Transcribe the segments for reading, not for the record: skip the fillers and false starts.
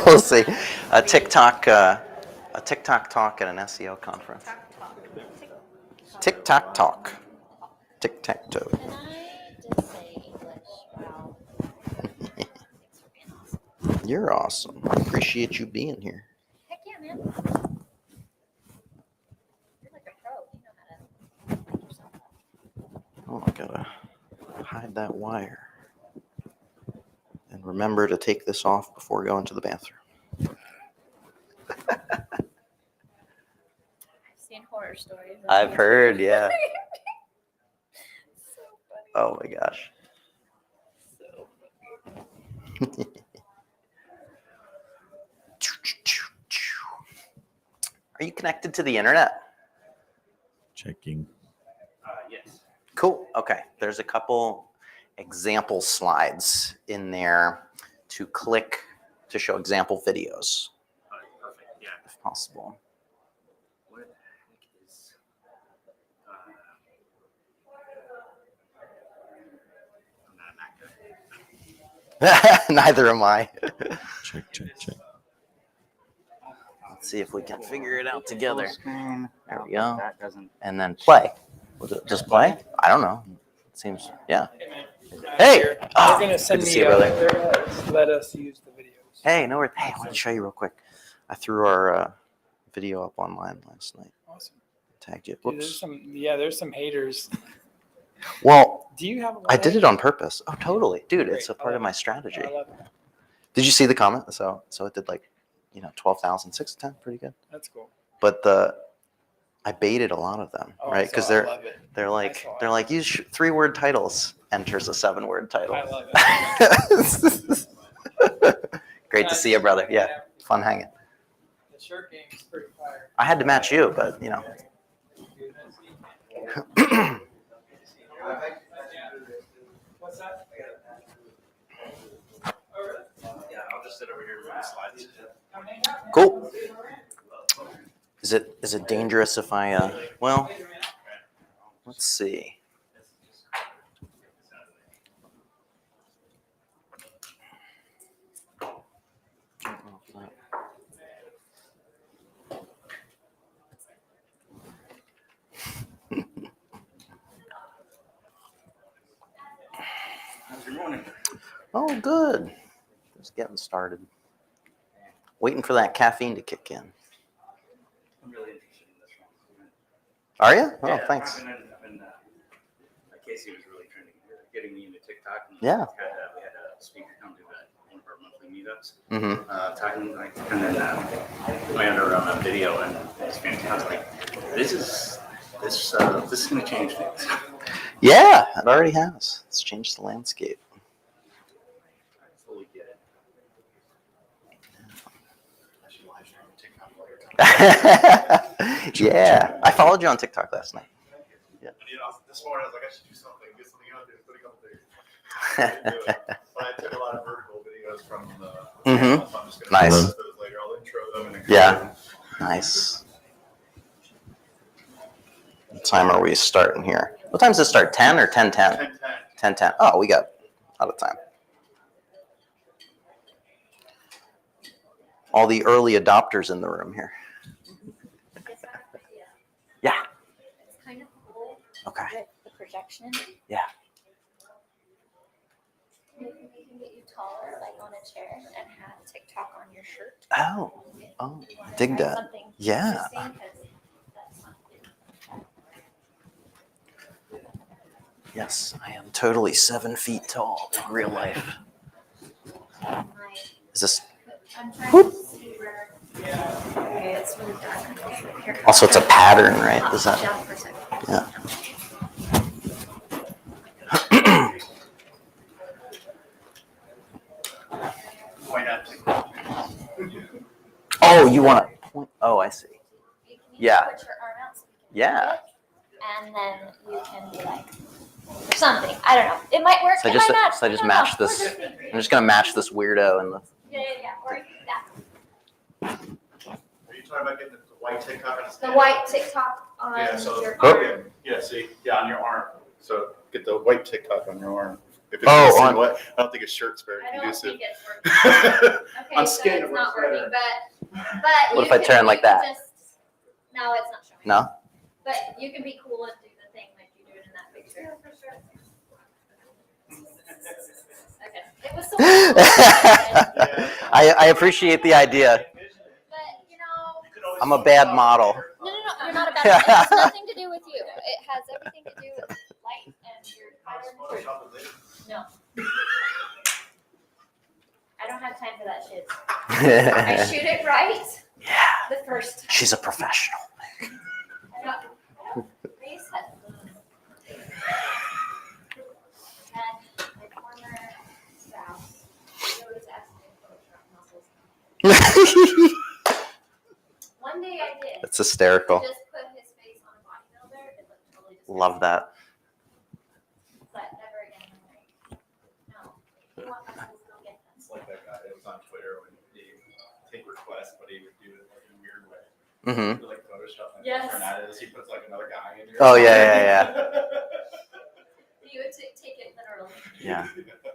We'll see. A TikTok talk at an SEO conference. TikTok talk. Tic-tac-toe. Can I just say English? Wow. Thanks for being awesome. You're awesome. I appreciate you being here. Heck yeah, man. You're like a pro. You know how to make yourself up. Oh, I gotta hide that wire. And remember to take this off before going to the bathroom. I've seen horror stories. I've heard, yeah. So funny. Oh my gosh. So funny. Are you connected to the internet? Checking. Yes. Cool. Okay. There's a couple example slides in there to click to show example videos, Perfect. Yeah. if possible. Where the heck is? I'm not a Mac guy. Neither am I. Check. Let's see if we can figure it out together. Screen. There we go. That doesn't. And then play. Was it just play? I don't know. It seems, yeah. Hey! They're gonna send good to me. see you, brother. They're gonna let us use the videos. Hey, no worries. Hey, I want to show you real quick. I threw our video up online last night. Awesome. Tagged you. Dude, there's some haters. Well, Do you have? I did it on purpose. Oh, totally. Dude, it's a Great. part of my I strategy. love it. Did you see the comment? So it did 12,000, 6 to 10, pretty good. That's cool. But I baited a lot of them, Oh, right? Because I love it. they're like saw it. use 3-word titles. Enters a 7-word title. I love it. Great to see you, brother. Yeah, fun hanging. The shirt game is pretty fire. I had to match you, but What's that? Yeah, I'll just sit over here with my slides. Cool. Is it dangerous if I well, let's see. How's your morning? Oh, good. Just getting started. Waiting for that caffeine to kick in. I'm really interested in this one. Are you? Oh, Yeah, thanks. I've been Casey was really trying to getting me into TikTok. And Yeah. We had a speaker come to one of our monthly meetups, Mm-hmm. talking and then I had her on a video, and it's fantastic. This is going to change things. Yeah, it already has. It's changed the landscape. I fully get it. I should live stream TikTok later. Yeah, I followed you on TikTok last night. And, this morning I was like, I should do something, get something out there, put a couple things. I took a lot of vertical videos from the Mhm. so I'm just gonna Nice. post those later. I'll intro them and Yeah. Nice. What time are we starting here? What time does it start? 10 or 10:10? 10:10. 10:10. Oh, we got out of time. All the early adopters in the room here. Yeah. It's kind of cool Okay. with the projection. Yeah. Maybe we can get you taller, like on a chair, and have TikTok on your shirt. Oh. Oh. You wanna Dig try that. something Yeah. interesting? 'Cause that's fun. Yes, I am totally 7 feet tall in real life. Is this I'm trying to see where. Okay, it's really dark. Here. also? It's a pattern, right? I'll Does sit that? down for a second. Yeah. Point out TikTok. Oh, you want to point? Oh, I see. You can Yeah. Put your arm out so we can Yeah. do it, and then you can be like, or something. I don't know. It might work. So I it just might not. so I just don't know. match We're this. just figuring I'm it just gonna match this weirdo and the. out. Yeah. Or that. Are you talking about getting the white TikTok on The white TikTok on Yeah, so your Oh. arm. yeah, see, yeah, on your arm. So get the white TikTok on your arm. If it's Oh, a on- silhouette, I don't think a shirt's very I don't conducive. think it's working. Okay, On so skin, it it's not works better. working, but What you if I can- turn like you can that? just- no, it's not showing. No? But you can be cool and do the thing like you do it in that picture. For sure. Okay. It was so much I appreciate the idea. but you know. I'm a bad model. No, you're not a bad. It has nothing to do with you. It has everything to do with light and your pattern. No. I don't have time for that shit. I shoot it right Yeah, the first time. she's a professional. I used to had my former spouse. He always asked me to Photoshop muscles. One day I did. It's hysterical. Just put his face on a bodybuilder. It looked totally disgusting. Love that. But never again. No. You want muscles, go get them. It's like that guy that was on Twitter when he take requests, but he would do it like in a weird way. Hmm. Like Photoshop. Like Yes. Fernandez, he puts like another guy in there. Oh, yeah. You would take it literally. Yeah.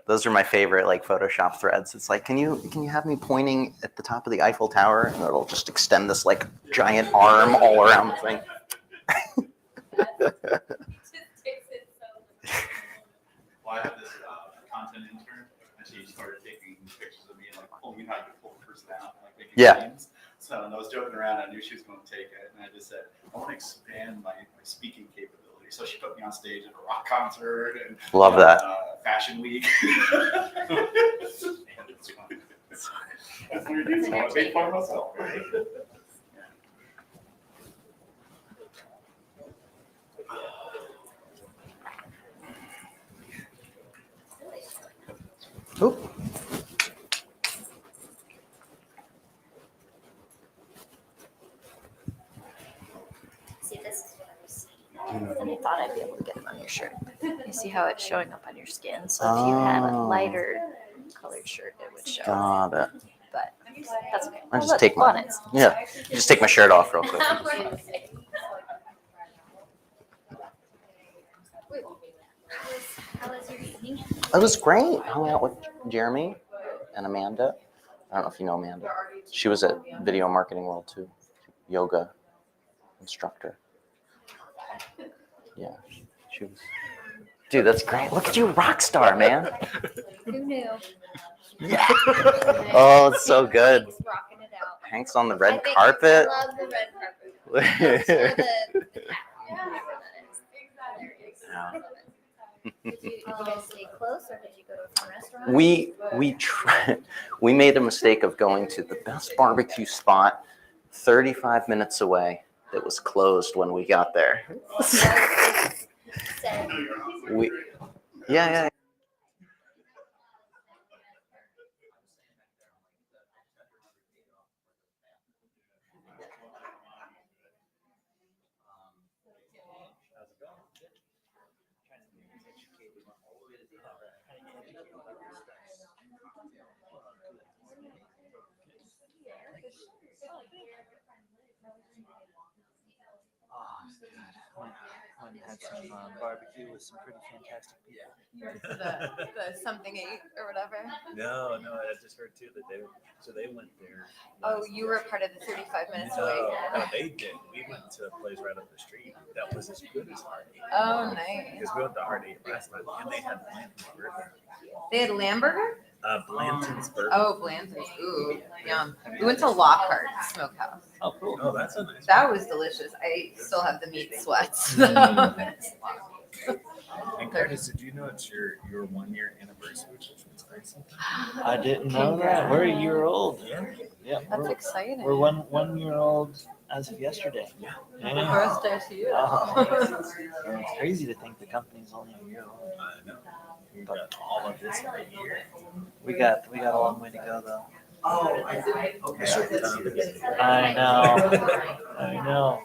Those are my favorite like Photoshop threads. It's like, can you have me pointing at the top of the Eiffel Tower and it'll just extend this like giant arm all around the thing. Just takes it so. Well, I had this content intern, and she started taking pictures of me and like pulling me how to pull the person out, like making Yeah. memes. So and I was joking around. I knew she was going to take it, and I just said, I want to expand my speaking capability. So she put me on stage at a rock concert and Love that. Fashion Week. And it's fun. That's what you do. So I made fun of myself, right? Oop. See, this is what I was seeing. And I thought I'd be able to get it on your shirt. You see how it's showing up on your skin? So if you had a Oh. lighter colored shirt, it would show. Got it. But that's okay. I just look, take my bonnets. yeah. Just take my shirt off real quick. How was your evening? It was great. Hung out with Jeremy and Amanda. I don't know if you know Amanda. She was at Video Marketing World too. Yoga instructor. Yeah, she was. Dude, that's great. Look at you, rock star, man. Who knew? Yeah. Oh, it's so good. Hank's rocking it out. Hank's on the I red think- carpet. I love the red carpet. Or the cat, whatever that is. Yeah. Did you guys stay close or did you go to some restaurant? We made a mistake of going to the best barbecue spot 35 minutes away that was closed when we got there. Said, We yeah. One had some barbecue with some pretty fantastic people. The something eight or whatever. No, I just heard too that they went there. Oh, you were part of the 35 minutes away. No, they did. We went to a place right up the street that was as good as Hard Eight. Oh, nice. Because we went to Hard Eight last night and they had Blanton's burger. They had Lamburger? Blanton's burger. Oh, Blanton's. Ooh, yum. We went to Lockhart Smokehouse. Oh, cool. Oh, that's a nice. That was delicious. I still have the meat sweats. And Curtis, did you know it's your 1 year anniversary, which is nice? I didn't know that. We're a year old. Yeah. Yeah, That's we're, exciting. we're one year old as of yesterday. Happy Yeah. birthday to you. Oh, it's crazy to think the company's only a year old. I know. We've got all of this in a year. We got a long way to go though. Okay. I know.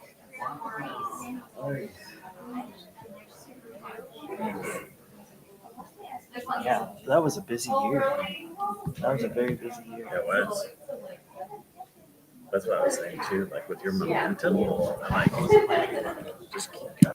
Yeah, that was a busy year. That was a very busy year. It was. That's what I was saying too. Like with your momentum, like just keep going.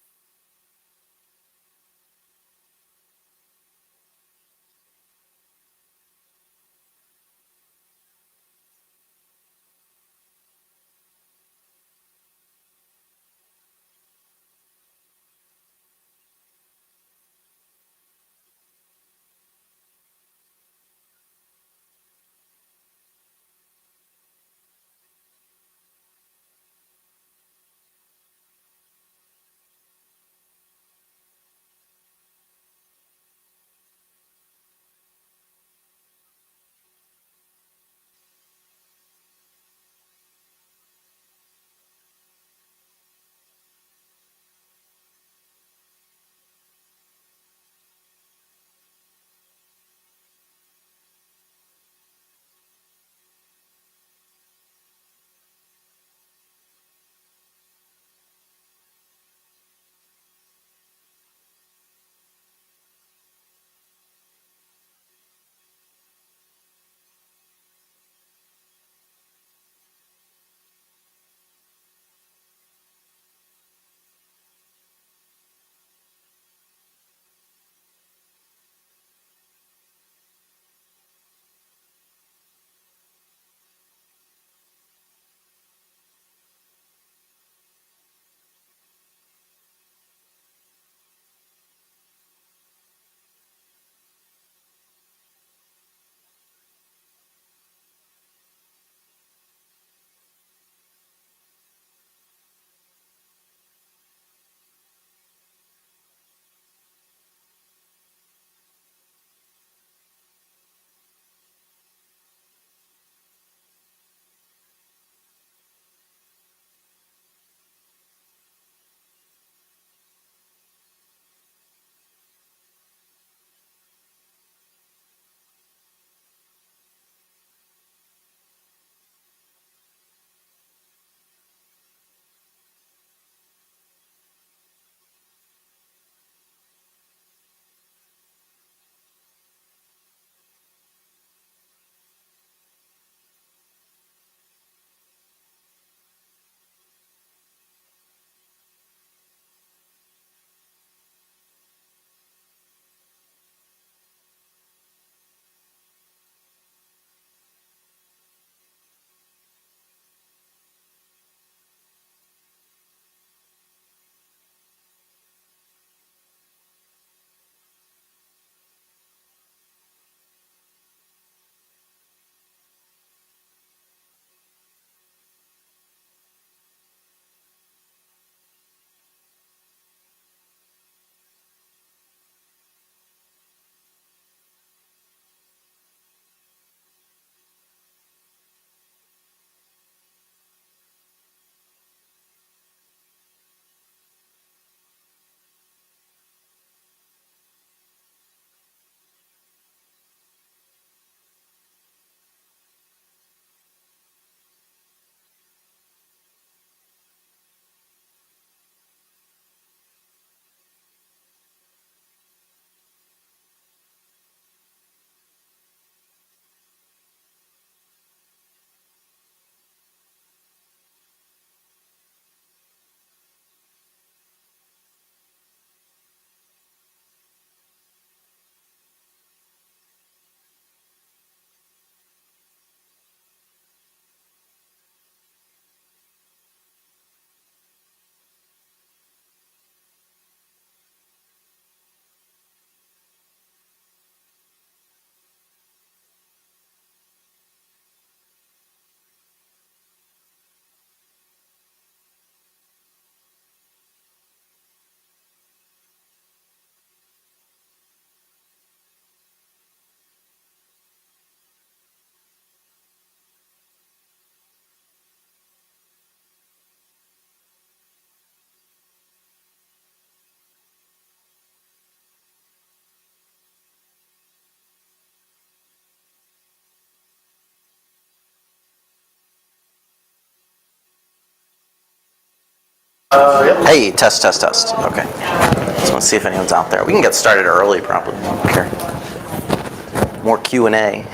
Hey, test, test, test. Okay. Just want to see if anyone's out there. We can get started early, probably. I don't care. More Q&A.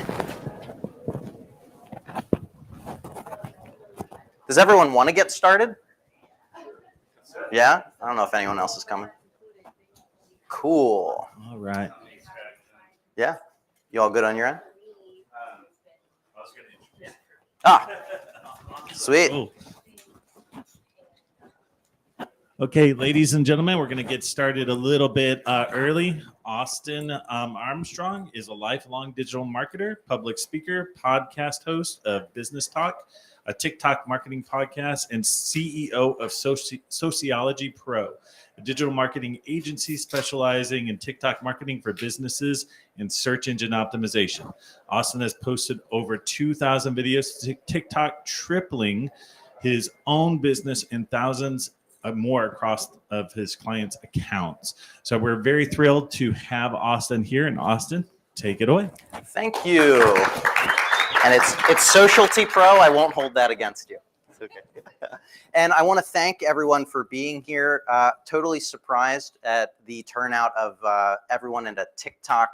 Does everyone want to get started? Yeah? I don't know if anyone else is coming. Cool. All right. Yeah? You all good on your end? Ah, sweet. Cool. Okay, ladies and gentlemen, we're going to get started a little bit early. Austin Armstrong is a lifelong digital marketer, public speaker, podcast host of Business Talk, a TikTok marketing podcast, and CEO of Sociology Pro, a digital marketing agency specializing in TikTok marketing for businesses and search engine optimization. Austin has posted over 2,000 videos to TikTok, tripling his own business and thousands more across of his clients' accounts. So we're very thrilled to have Austin here. And Austin, take it away. Thank you. And it's Socialty Pro. I won't hold that against you. It's okay. And I want to thank everyone for being here. Totally surprised at the turnout of everyone in a TikTok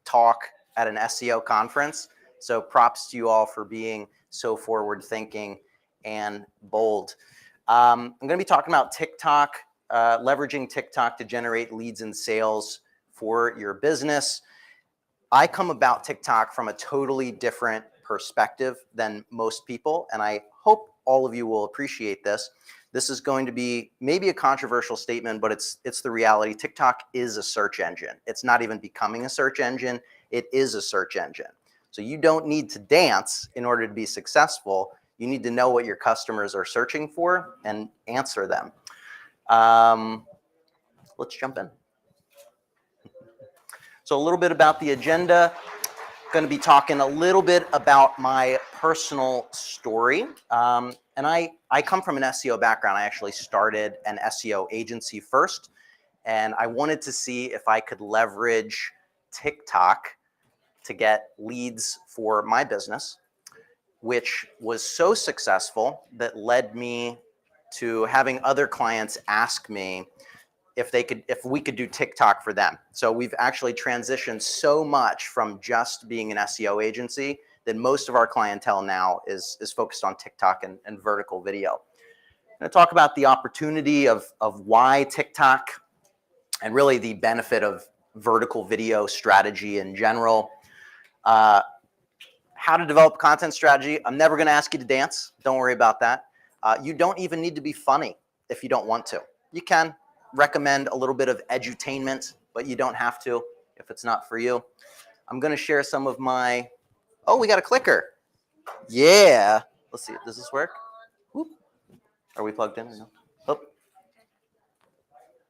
talk at an SEO conference. So props to you all for being so forward thinking and bold. I'm going to be talking about TikTok, leveraging TikTok to generate leads and sales for your business. I come about TikTok from a totally different perspective than most people, and I hope all of you will appreciate this. This is going to be maybe a controversial statement, but it's the reality. TikTok is a search engine. It's not even becoming a search engine. It is a search engine. So you don't need to dance in order to be successful. You need to know what your customers are searching for and answer them. Let's jump in. So a little bit about the agenda. Going to be talking a little bit about my personal story. And I come from an SEO background. I actually started an SEO agency first. And I wanted to see if I could leverage TikTok to get leads for my business, which was so successful that led me to having other clients ask me if we could do TikTok for them. So we've actually transitioned so much from just being an SEO agency that most of our clientele now is focused on TikTok and vertical video. I'm going to talk about the opportunity of why TikTok and really the benefit of vertical video strategy in general. How to develop content strategy. I'm never going to ask you to dance. Don't worry about that. You don't even need to be funny if you don't want to. You can recommend a little bit of edutainment, but you don't have to if it's not for you. I'm going to share some of my, oh, we got a clicker. Yeah. Let's see. Does this work? Whoop. Are we plugged in or no? Oh.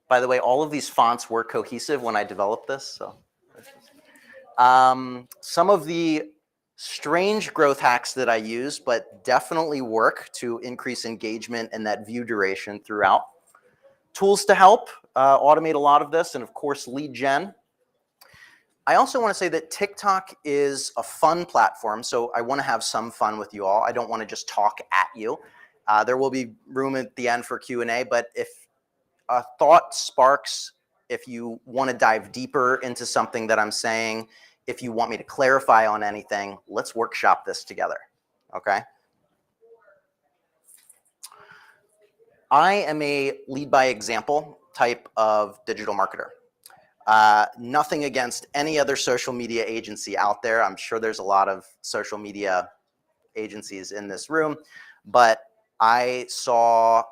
By the way, all of these fonts were cohesive when I developed this. So some of the strange growth hacks that I use, but definitely work to increase engagement and that view duration throughout. Tools to help automate a lot of this, and of course, lead gen. I also want to say that TikTok is a fun platform, so I want to have some fun with you all. I don't want to just talk at you. There will be room at the end for Q&A, but if a thought sparks, if you want to dive deeper into something that I'm saying, if you want me to clarify on anything, let's workshop this together, okay? I am a lead by example type of digital marketer. Nothing against any other social media agency out there. I'm sure there's a lot of social media agencies in this room, but I saw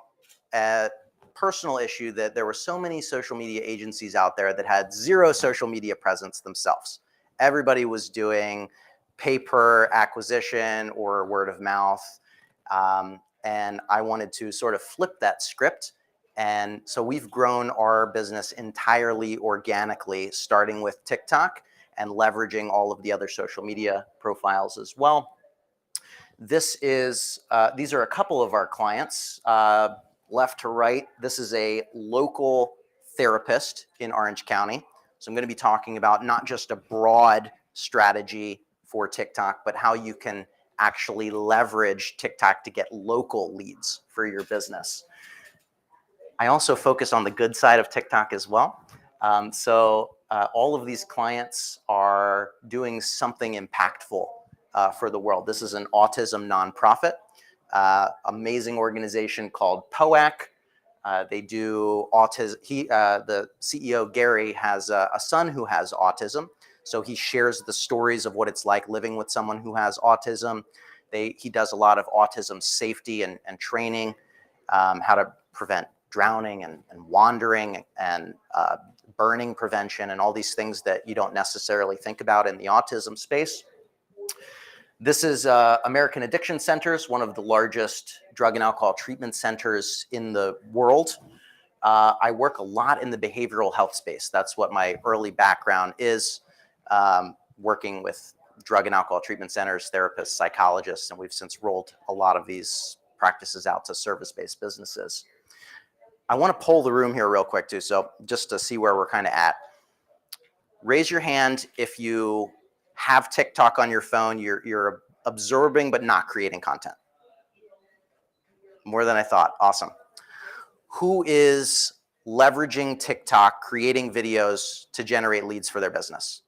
a personal issue that there were so many social media agencies out there that had zero social media presence themselves. Everybody was doing pay-per acquisition or word of mouth. And I wanted to sort of flip that script. And so we've grown our business entirely organically, starting with TikTok and leveraging all of the other social media profiles as well. These are a couple of our clients, left to right. This is a local therapist in Orange County. So I'm going to be talking about not just a broad strategy for TikTok, but how you can actually leverage TikTok to get local leads for your business. I also focus on the good side of TikTok as well. All of these clients are doing something impactful for the world. This is an autism nonprofit, amazing organization called POAC. They do autism. The CEO, Gary, has a son who has autism. So he shares the stories of what it's like living with someone who has autism. He does a lot of autism safety and training, how to prevent drowning and wandering and burning prevention and all these things that you don't necessarily think about in the autism space. This is American Addiction Centers, one of the largest drug and alcohol treatment centers in the world. I work a lot in the behavioral health space. That's what my early background is, working with drug and alcohol treatment centers, therapists, psychologists, and we've since rolled a lot of these practices out to service-based businesses. I want to poll the room here real quick too, so just to see where we're kind of at. Raise your hand if you have TikTok on your phone, you're absorbing but not creating content. More than I thought. Awesome. Who is leveraging TikTok, creating videos to generate leads for their business?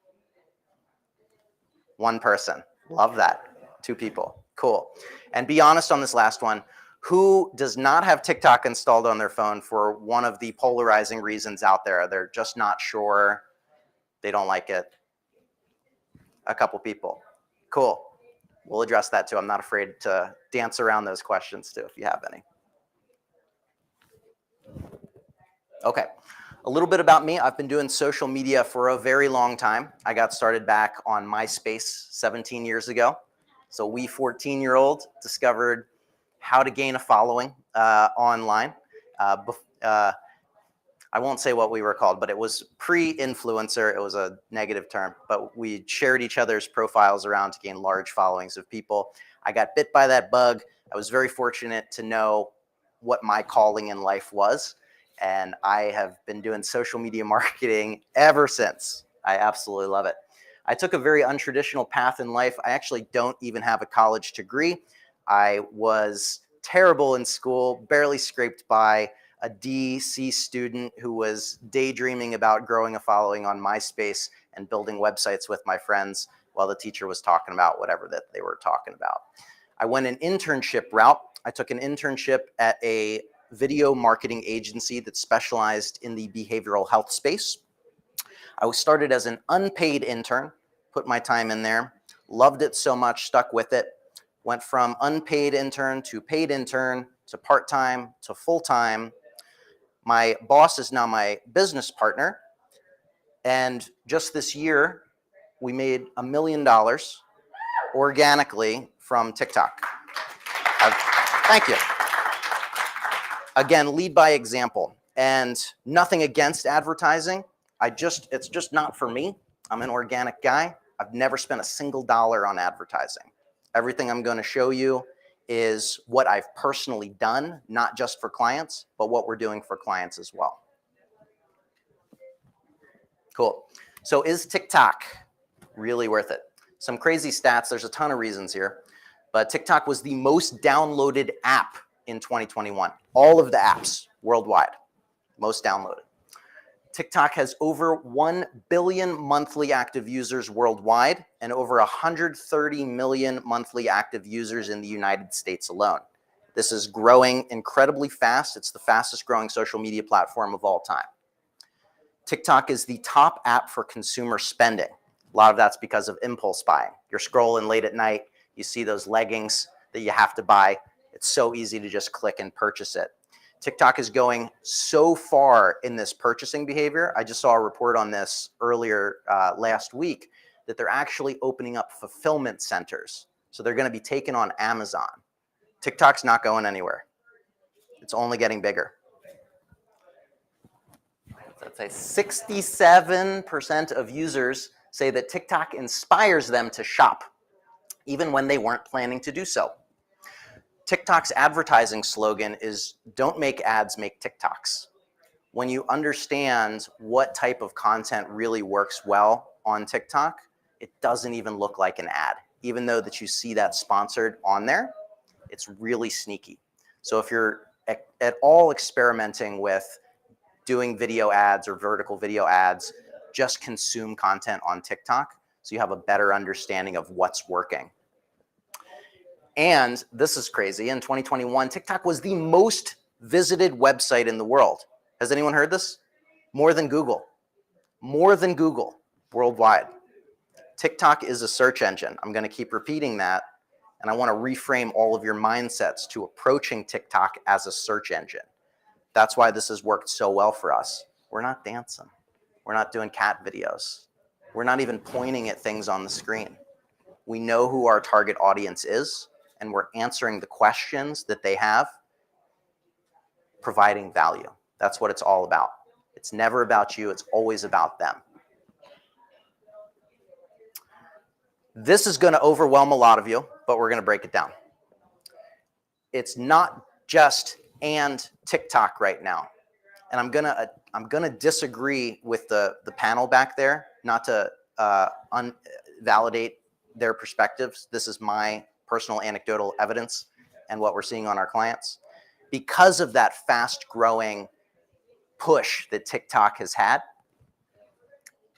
One person. Love that. 2 people. Cool. And be honest on this last one. Who does not have TikTok installed on their phone for one of the polarizing reasons out there? They're just not sure. They don't like it. A couple people. Cool. We'll address that too. I'm not afraid to dance around those questions too, if you have any. Okay. A little bit about me. I've been doing social media for a very long time. I got started back on MySpace 17 years ago. So we 14-year-olds discovered how to gain a following online. I won't say what we were called, but it was pre-influencer. It was a negative term, but we shared each other's profiles around to gain large followings of people. I got bit by that bug. I was very fortunate to know what my calling in life was, and I have been doing social media marketing ever since. I absolutely love it. I took a very untraditional path in life. I actually don't even have a college degree. I was terrible in school, barely scraped by, a D.C. student who was daydreaming about growing a following on MySpace and building websites with my friends while the teacher was talking about whatever that they were talking about. I went an internship route. I took an internship at a video marketing agency that specialized in the behavioral health space. I was started as an unpaid intern, put my time in there, loved it so much, stuck with it, went from unpaid intern to paid intern to part-time to full-time. My boss is now my business partner. And just this year, we made $1 million organically from TikTok. Thank you. Again, lead by example. And nothing against advertising. It's just not for me. I'm an organic guy. I've never spent a single dollar on advertising. Everything I'm going to show you is what I've personally done, not just for clients, but what we're doing for clients as well. Cool. So is TikTok really worth it? Some crazy stats. There's a ton of reasons here, but TikTok was the most downloaded app in 2021. All of the apps worldwide, most downloaded. TikTok has over 1 billion monthly active users worldwide and over 130 million monthly active users in the United States alone. This is growing incredibly fast. It's the fastest growing social media platform of all time. TikTok is the top app for consumer spending. A lot of that's because of impulse buying. You're scrolling late at night, you see those leggings that you have to buy. It's so easy to just click and purchase it. TikTok is going so far in this purchasing behavior. I just saw a report on this earlier last week that they're actually opening up fulfillment centers. So they're going to be taken on Amazon. TikTok's not going anywhere. It's only getting bigger. Let's say 67% of users say that TikTok inspires them to shop, even when they weren't planning to do so. TikTok's advertising slogan is, don't make ads, make TikToks. When you understand what type of content really works well on TikTok, it doesn't even look like an ad. Even though that you see that sponsored on there, it's really sneaky. So if you're at all experimenting with doing video ads or vertical video ads, just consume content on TikTok so you have a better understanding of what's working. And this is crazy. In 2021, TikTok was the most visited website in the world. Has anyone heard this? More than Google. More than Google worldwide. TikTok is a search engine. I'm going to keep repeating that. And I want to reframe all of your mindsets to approaching TikTok as a search engine. That's why this has worked so well for us. We're not dancing. We're not doing cat videos. We're not even pointing at things on the screen. We know who our target audience is, and we're answering the questions that they have, providing value. That's what it's all about. It's never about you. It's always about them. This is going to overwhelm a lot of you, but we're going to break it down. It's not just and TikTok right now. And I'm gonna disagree with the panel back there, not to validate their perspectives. This is my personal anecdotal evidence and what we're seeing on our clients. Because of that fast growing push that TikTok has had,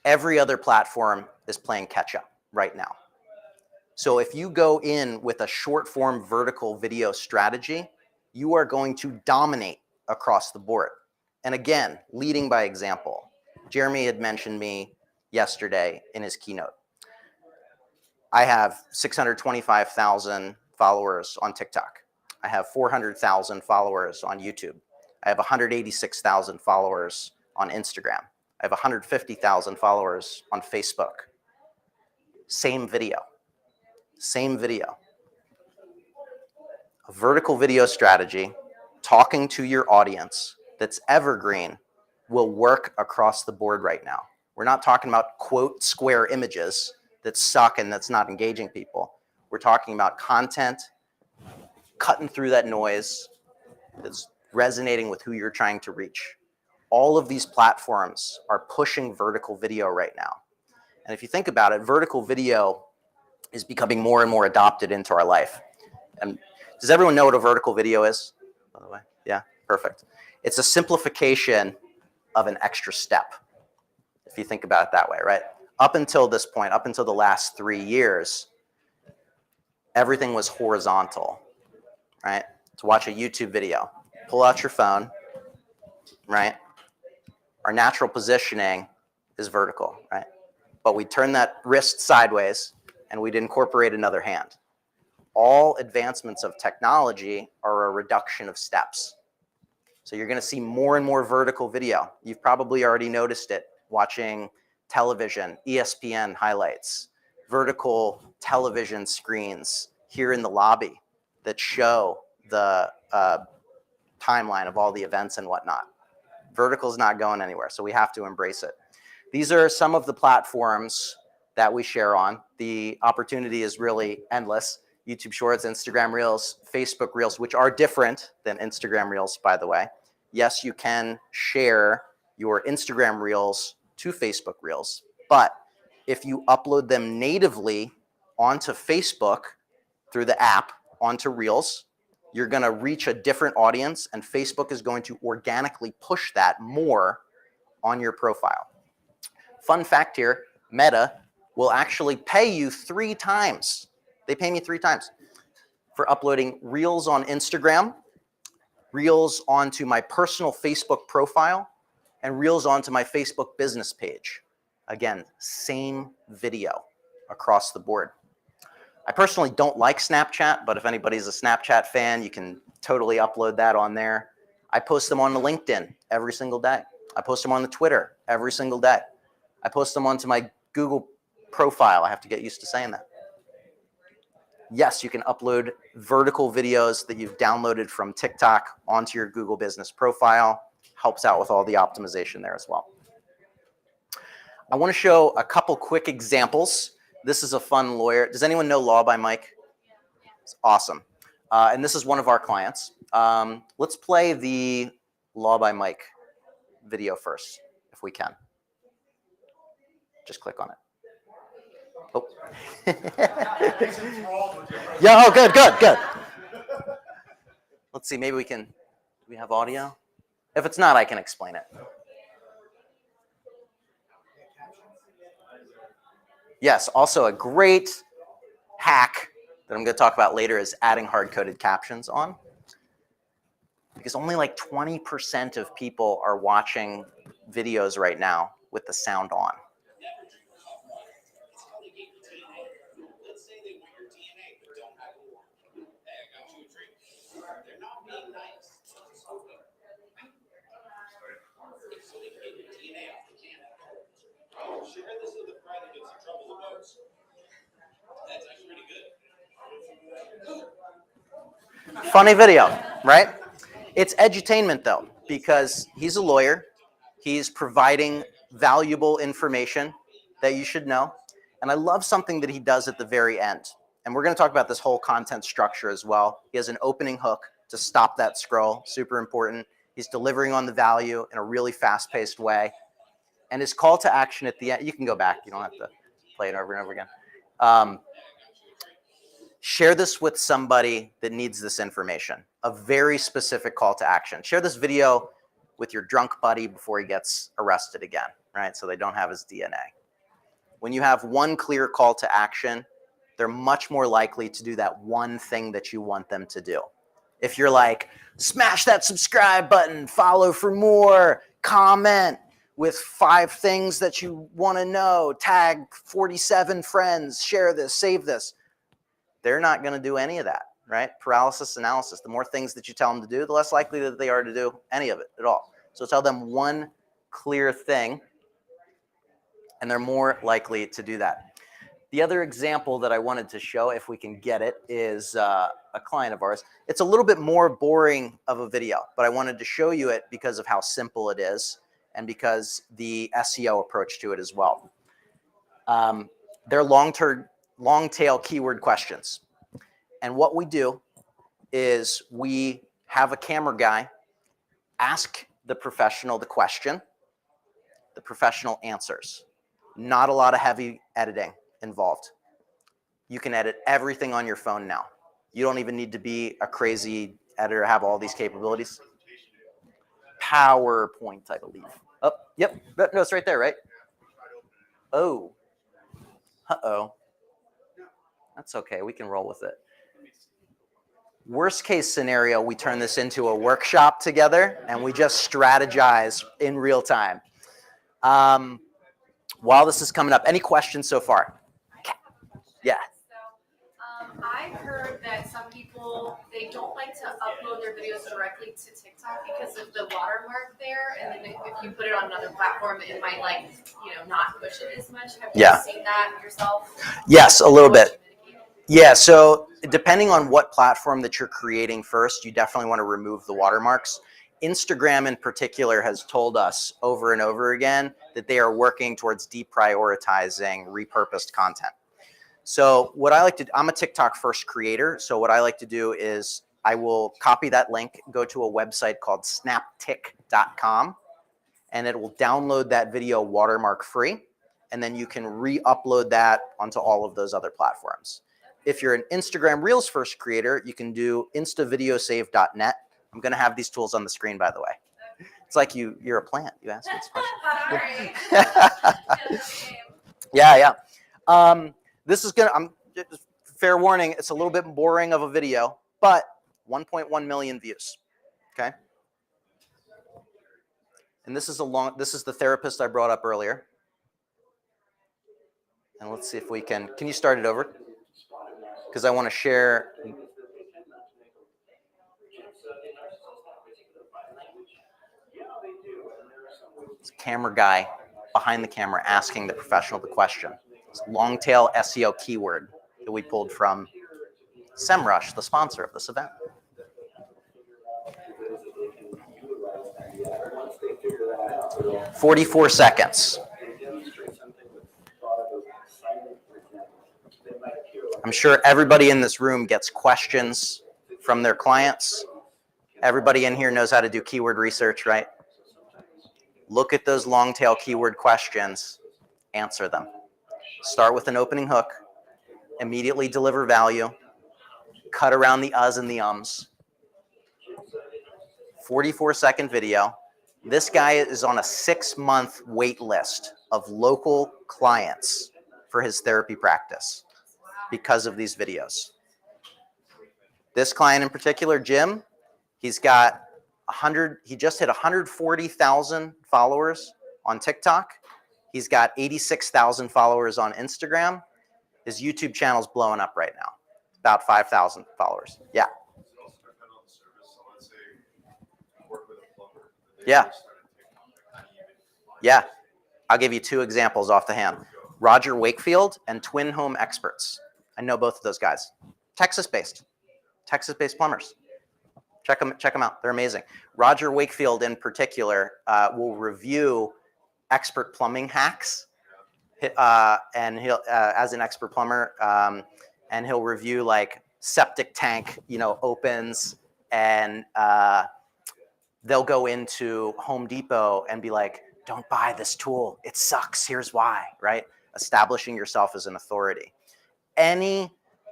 every other platform is playing catch up right now. So if you go in with a short form vertical video strategy, you are going to dominate across the board. And again, leading by example. Jeremy had mentioned me yesterday in his keynote. I have 625,000 followers on TikTok. I have 400,000 followers on YouTube. I have 186,000 followers on Instagram. I have 150,000 followers on Facebook. Same video. Same video. A vertical video strategy, talking to your audience that's evergreen, will work across the board right now. We're not talking about quote square images that suck and that's not engaging people. We're talking about content, cutting through that noise, that's resonating with who you're trying to reach. All of these platforms are pushing vertical video right now. And if you think about it, vertical video is becoming more and more adopted into our life. And does everyone know what a vertical video is, by the way? Yeah, perfect. It's a simplification of an extra step, if you think about it that way, right? Up until this point, up until the last 3 years, everything was horizontal, right? To watch a YouTube video, pull out your phone, right? Our natural positioning is vertical, right? But we turn that wrist sideways and we'd incorporate another hand. All advancements of technology are a reduction of steps. So you're going to see more and more vertical video. You've probably already noticed it watching television, ESPN highlights, vertical television screens here in the lobby that show the timeline of all the events and whatnot. Vertical's not going anywhere, so we have to embrace it. These are some of the platforms that we share on. The opportunity is really endless. YouTube Shorts, Instagram Reels, Facebook Reels, which are different than Instagram Reels, by the way. Yes, you can share your Instagram Reels to Facebook Reels, but if you upload them natively onto Facebook through the app, onto Reels, you're going to reach a different audience, and Facebook is going to organically push that more on your profile. Fun fact here, Meta will actually pay you 3 times. They pay me 3 times for uploading Reels on Instagram, Reels onto my personal Facebook profile, and Reels onto my Facebook business page. Again, same video across the board. I personally don't like Snapchat, but if anybody's a Snapchat fan, you can totally upload that on there. I post them on the LinkedIn every single day. I post them on the Twitter every single day. I post them onto my Google profile. I have to get used to saying that. Yes, you can upload vertical videos that you've downloaded from TikTok onto your Google business profile. Helps out with all the optimization there as well. I want to show a couple quick examples. This is a fun lawyer. Does anyone know Law by Mike? It's awesome. And this is one of our clients. Let's play the Law by Mike video first, if we can. Just click on it. Oh. Yeah, oh, good. Let's see, maybe we can we have audio? If it's not, I can explain it. Yes, also a great hack that I'm going to talk about later is adding hard-coded captions on. Because only like 20% of people are watching videos right now with the sound on. Funny video, right? It's edutainment though, because he's a lawyer. He's providing valuable information that you should know. And I love something that he does at the very end. And we're going to talk about this whole content structure as well. He has an opening hook to stop that scroll, super important. He's delivering on the value in a really fast-paced way. And his call to action at the end, you can go back. You don't have to play it over and over again. Share this with somebody that needs this information. A very specific call to action. Share this video with your drunk buddy before he gets arrested again, right? So they don't have his DNA. When you have one clear call to action, they're much more likely to do that one thing that you want them to do. If you're like, smash that subscribe button, follow for more, comment with 5 things that you want to know, tag 47 friends, share this, save this. They're not going to do any of that, right? Paralysis analysis. The more things that you tell them to do, the less likely that they are to do any of it at all. So tell them one clear thing, and they're more likely to do that. The other example that I wanted to show, if we can get it, is a client of ours. It's a little bit more boring of a video, but I wanted to show you it because of how simple it is and because the SEO approach to it as well. They're long-tail keyword questions. And what we do is we have a camera guy ask the professional the question, the professional answers. Not a lot of heavy editing involved. You can edit everything on your phone now. You don't even need to be a crazy editor, have all these capabilities. PowerPoint, I believe. Oh, yep, no, it's right there, right? Oh, uh-oh. That's okay, we can roll with it. Worst case scenario, we turn this into a workshop together and we just strategize in real time. While this is coming up, any questions so far? Yeah. I've heard that some people, they don't like to upload their videos directly to TikTok because of the watermark there, and then if you put it on another platform, it might not push it as much. Have you seen that yourself? Yes, a little bit. Yeah, so depending on what platform that you're creating first, you definitely want to remove the watermarks. Instagram in particular has told us over and over again that they are working towards deprioritizing repurposed content. So what I like to do, I'm a TikTok first creator. So what I like to do is I will copy that link, go to a website called snaptik.com, and it will download that video watermark free. And then you can re-upload that onto all of those other platforms. If you're an Instagram Reels first creator, you can do instavideosave.net. I'm going to have these tools on the screen, by the way. It's like you're a plant. You asked me this question. Yeah. This is fair warning, it's a little bit boring of a video, but 1.1 million views, okay? And this is the therapist I brought up earlier. And let's see if we can you start it over? Because I want to share. This camera guy behind the camera asking the professional the question. It's long tail SEO keyword that we pulled from SEMrush, the sponsor of this event. "44 seconds. I'm sure everybody in this room gets questions from their clients. Everybody in here knows how to do keyword research, right? Look at those long tail keyword questions, answer them. Start with an opening hook, immediately deliver value, cut around the uhs and the ums. 44-second video. This guy is on a 6-month wait list of local clients for his therapy practice because of these videos. This client in particular, Jim, he's got he just hit 140,000 followers on TikTok. He's got 86,000 followers on Instagram. His YouTube channel's blowing up right now. About 5,000 followers. Yeah. Yeah. Yeah. I'll give you 2 examples off the hand. Roger Wakefield and Twin Home Experts. I know both of those guys. Texas-based plumbers. Check them out. They're amazing. Roger Wakefield in particular will review expert plumbing hacks. And he'll, as an expert plumber, and he'll review like septic tank, opens, and they'll go into Home Depot and be like, don't buy this tool. It sucks. Here's why, right? Establishing yourself as an authority. And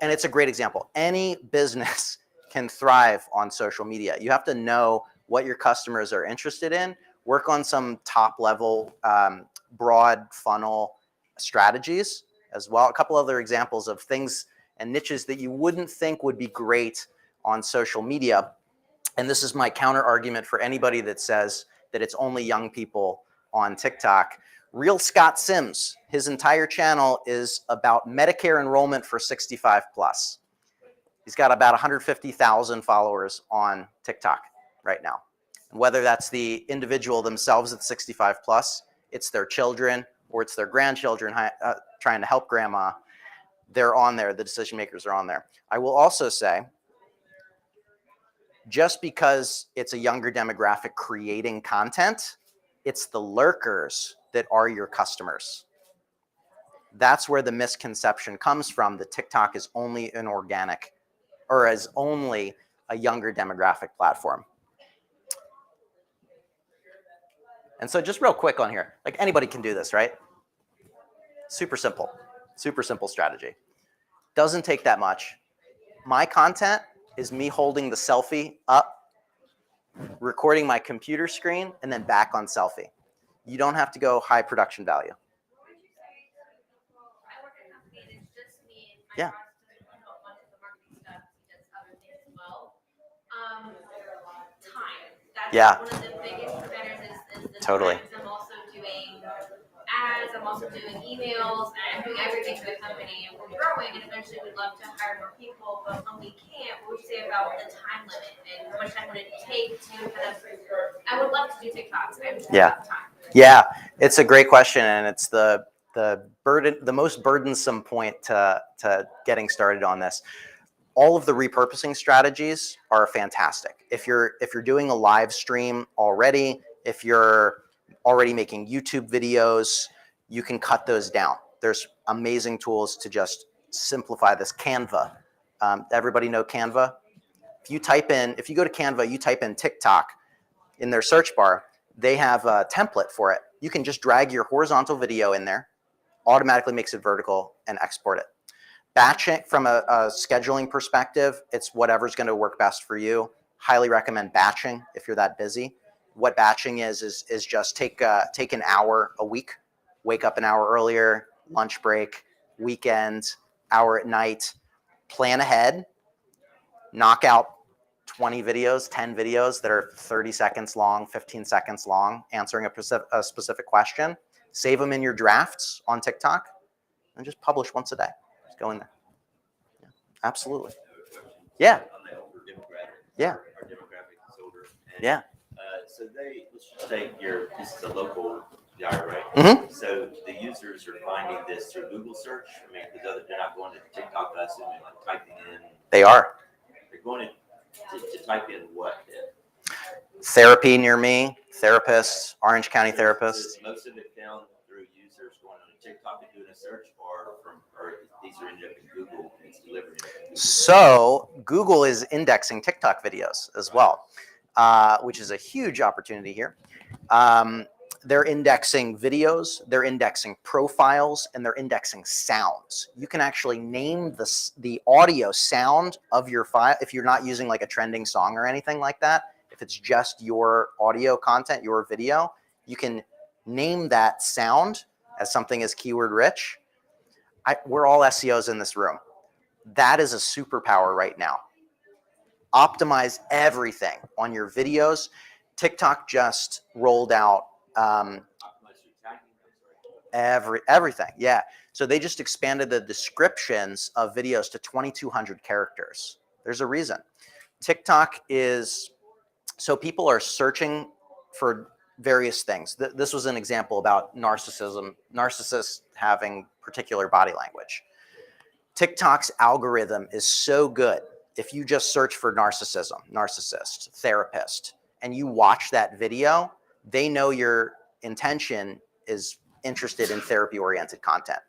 it's a great example. Any business can thrive on social media. You have to know what your customers are interested in, work on some top level, broad funnel strategies as well. A couple other examples of things and niches that you wouldn't think would be great on social media. And this is my counter argument for anybody that says that it's only young people on TikTok. Real Scott Sims, his entire channel is about Medicare enrollment for 65 plus. He's got about 150,000 followers on TikTok right now. And whether that's the individual themselves at 65 plus, it's their children, or it's their grandchildren trying to help grandma, they're on there. The decision makers are on there. I will also say, just because it's a younger demographic creating content, it's the lurkers that are your customers. That's where the misconception comes from, that TikTok is only an organic or is only a younger demographic platform. And so just real quick on here, like anybody can do this, right? Super simple strategy. Doesn't take that much. My content is me holding the selfie up, recording my computer screen, and then back on selfie. You don't have to go high production value. Yeah. Yeah. One of the biggest preventers is the Totally. time. I'm also doing ads, I'm also doing emails, and I'm doing everything for the company. And we're growing, and eventually we'd love to hire more people, but when we can't, what would you say about the time limit and how much time would it take to kind of, I would love to do TikToks. I just don't have time. Yeah, it's a great question, and it's the most burdensome point to getting started on this. All of the repurposing strategies are fantastic. If you're doing a live stream already, if you're already making YouTube videos, you can cut those down. There's amazing tools to just simplify this. Canva. Everybody know Canva? If you go to Canva, you type in TikTok in their search bar, they have a template for it. You can just drag your horizontal video in there, automatically makes it vertical, and export it. Batching from a scheduling perspective, it's whatever's going to work best for you. Highly recommend batching if you're that busy. What batching is just take an hour a week, wake up an hour earlier, lunch break, weekend, hour at night, plan ahead, knock out 20 videos, 10 videos that are 30 seconds long, 15 seconds long, answering a specific question. Save them in your drafts on TikTok and just publish once a day. Just go in there. Yeah, absolutely. Yeah. Yeah. Our demographic is older. Yeah. So let's just take this is a local guy, right? Mm-hmm. So the users are finding this through Google search. I mean, because they're not going to TikTok, I assume, and like typing in. They are. They're going to type in what then? Therapy near me, therapists, Orange County therapists. Is most of it found through users going on TikTok and doing a search, or these are ended up in Google and it's delivered. So Google is indexing TikTok videos as well, which is a huge opportunity here. They're indexing videos, they're indexing profiles, and they're indexing sounds. You can actually name the audio sound of your file if you're not using like a trending song or anything like that. If it's just your audio content, your video, you can name that sound as something as keyword rich. We're all SEOs in this room. That is a superpower right now. Optimize everything on your videos. TikTok just rolled out everything. Yeah. So they just expanded the descriptions of videos to 2,200 characters. There's a reason. TikTok is, so people are searching for various things. This was an example about narcissists having particular body language. TikTok's algorithm is so good. If you just search for narcissist, therapist, and you watch that video, they know your intention is interested in therapy-oriented content.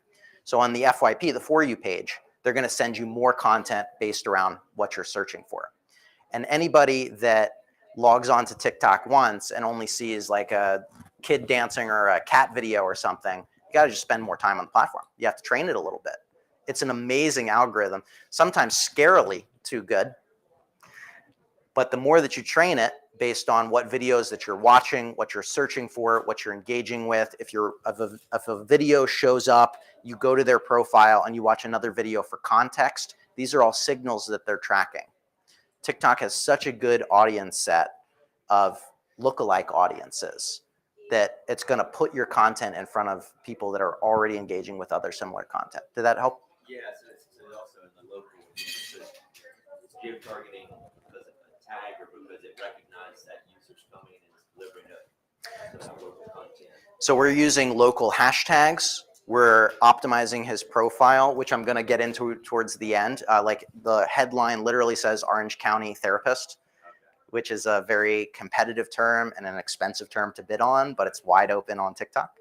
So on the FYP, the For You page, they're going to send you more content based around what you're searching for. And anybody that logs on to TikTok once and only sees like a kid dancing or a cat video or something, you got to just spend more time on the platform. You have to train it a little bit. It's an amazing algorithm, sometimes scarily too good. But the more that you train it based on what videos that you're watching, what you're searching for, what you're engaging with, if a video shows up, you go to their profile and you watch another video for context, these are all signals that they're tracking. TikTok has such a good audience set of lookalike audiences that it's going to put your content in front of people that are already engaging with other similar content. Did that help? Yeah, so it's also in the local, so it's geo-targeting because of a tag or because it recognizes that user's coming and it's delivering up local content. So we're using local hashtags. We're optimizing his profile, which I'm going to get into towards the end. Like the headline literally says Orange County therapist, which is a very competitive term and an expensive term to bid on, but it's wide open on TikTok.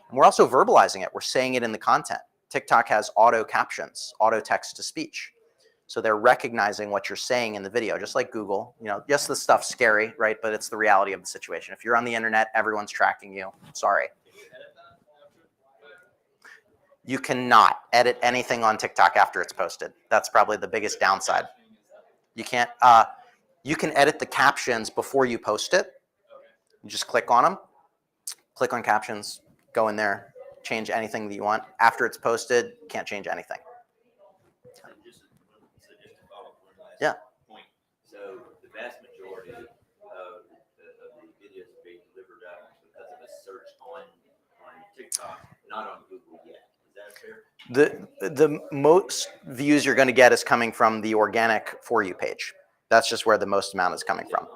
And we're also verbalizing it. We're saying it in the content. TikTok has auto captions, auto text to speech. So they're recognizing what you're saying in the video, just like Google. You know, yes, this stuff's scary, right? But it's the reality of the situation. If you're on the internet, everyone's tracking you. Sorry. You cannot edit anything on TikTok after it's posted. That's probably the biggest downside. You can't. You can edit the captions before you post it. You just click on them, click on captions, go in there, change anything that you want. After it's posted, can't change anything. So just to follow up one last Yeah. point. So the vast majority of the videos are being delivered up because of a search on TikTok, not on Google yet. Is that fair? The most views you're going to get is coming from the organic For You page. That's just where the most amount is coming from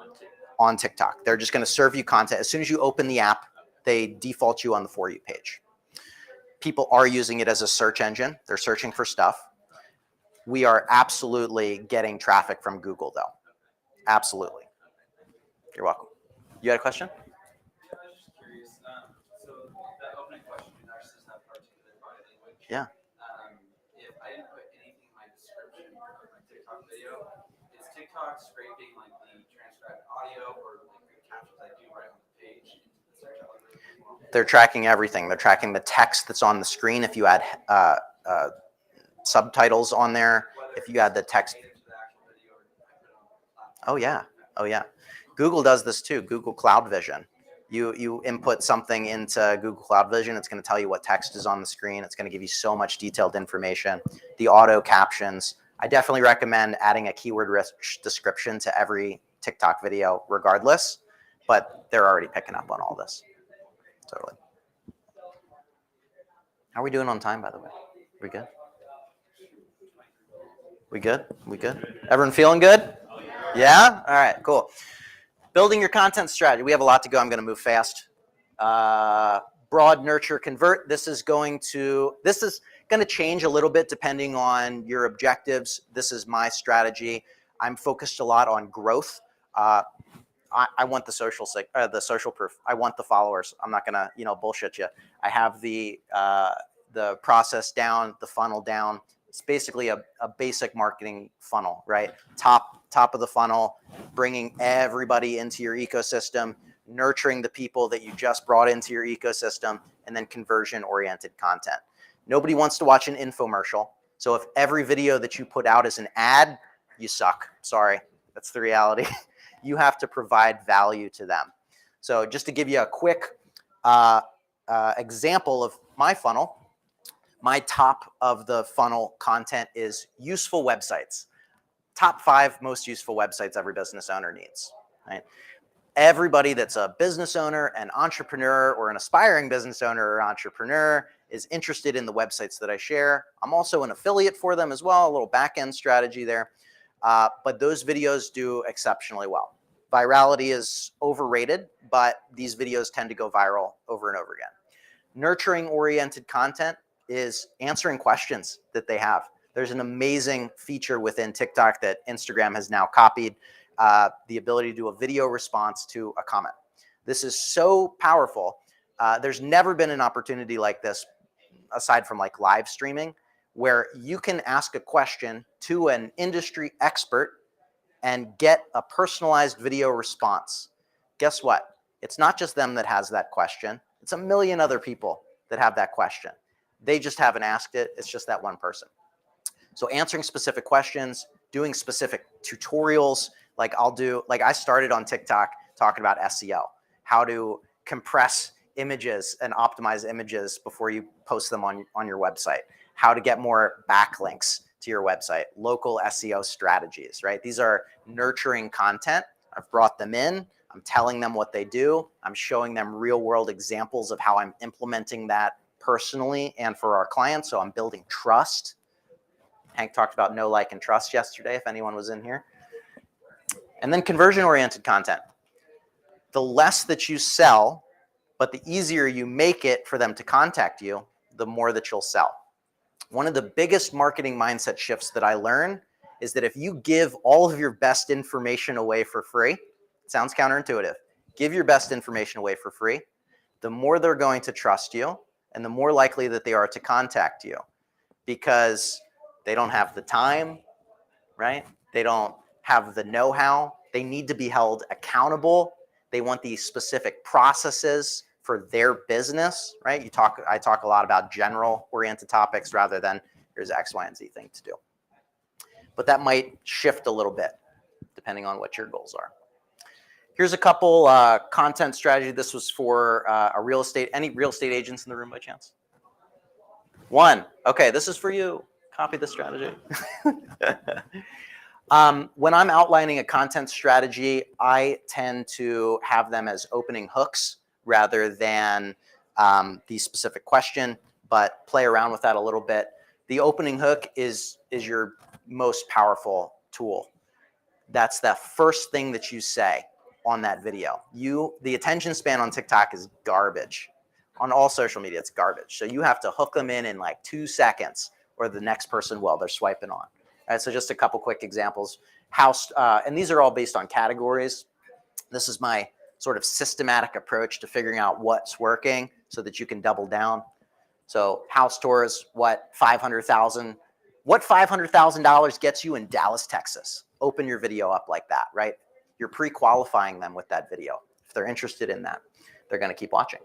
on TikTok. They're just going to serve you content. As soon as you open the app, they default you on the For You page. People are using it as a search engine. They're searching for stuff. We are absolutely getting traffic from Google, though. Absolutely. You're welcome. You had a question? I was just curious. So that opening question, do narcissists have articulate body language? Yeah. If I didn't put anything in my description of my TikTok video, is TikTok scraping like the transcribed audio or like the captions I do right on the page into the search algorithm as well? They're tracking everything. They're tracking the text that's on the screen. If you add subtitles on there, if you add the text. Oh yeah. Oh yeah. Google does this too. Google Cloud Vision. You input something into Google Cloud Vision, it's going to tell you what text is on the screen. It's going to give you so much detailed information. The auto captions. I definitely recommend adding a keyword-rich description to every TikTok video regardless, but they're already picking up on all this. Totally. How are we doing on time, by the way? We good? We good? We good? Everyone feeling good? Yeah? All right, cool. Building your content strategy. We have a lot to go. I'm going to move fast. Broad, nurture, convert. This is going to change a little bit depending on your objectives. This is my strategy. I'm focused a lot on growth. I want the social proof. I want the followers. I'm not going to, bullshit you. I have the process down, the funnel down. It's basically a basic marketing funnel, right? Top of the funnel, bringing everybody into your ecosystem, nurturing the people that you just brought into your ecosystem, and then conversion-oriented content. Nobody wants to watch an infomercial. So if every video that you put out is an ad, you suck. Sorry, that's the reality. You have to provide value to them. So just to give you a quick example of my funnel, my top of the funnel content is useful websites. Top 5 most useful websites every business owner needs, right? Everybody that's a business owner, an entrepreneur, or an aspiring business owner or entrepreneur is interested in the websites that I share. I'm also an affiliate for them as well, a little back-end strategy there. But those videos do exceptionally well. Virality is overrated, but these videos tend to go viral over and over again. Nurturing-oriented content is answering questions that they have. There's an amazing feature within TikTok that Instagram has now copied, the ability to do a video response to a comment. This is so powerful. There's never been an opportunity like this, aside from like live streaming, where you can ask a question to an industry expert and get a personalized video response. Guess what? It's not just them that has that question. It's a million other people that have that question. They just haven't asked it. It's just that one person. So answering specific questions, doing specific tutorials, like I started on TikTok talking about SEO, how to compress images and optimize images before you post them on your website, how to get more backlinks to your website, local SEO strategies, right? These are nurturing content. I've brought them in. I'm telling them what they do. I'm showing them real world examples of how I'm implementing that personally and for our clients. So I'm building trust. Hank talked about know, like, and trust yesterday, if anyone was in here. And then conversion-oriented content. The less that you sell, but the easier you make it for them to contact you, the more that you'll sell. One of the biggest marketing mindset shifts that I learned is that if you give all of your best information away for free, it sounds counterintuitive, give your best information away for free, the more they're going to trust you and the more likely that they are to contact you, because they don't have the time, right? They don't have the know-how. They need to be held accountable. They want these specific processes for their business, right? I talk a lot about general-oriented topics rather than here's X, Y, and Z thing to do. But that might shift a little bit depending on what your goals are. Here's a couple content strategy. This was for any real estate agents in the room by chance? One. Okay, this is for you. Copy the strategy. When I'm outlining a content strategy, I tend to have them as opening hooks rather than the specific question, but play around with that a little bit. The opening hook is your most powerful tool. That's the first thing that you say on that video. The attention span on TikTok is garbage. On all social media, it's garbage. So you have to hook them in like 2 seconds, or the next person will. They're swiping on. All right, so just a couple quick examples. And these are all based on categories. This is my sort of systematic approach to figuring out what's working so that you can double down. So house tours, what $500,000 gets you in Dallas, Texas? Open your video up like that, right? You're pre-qualifying them with that video. If they're interested in that, they're going to keep watching.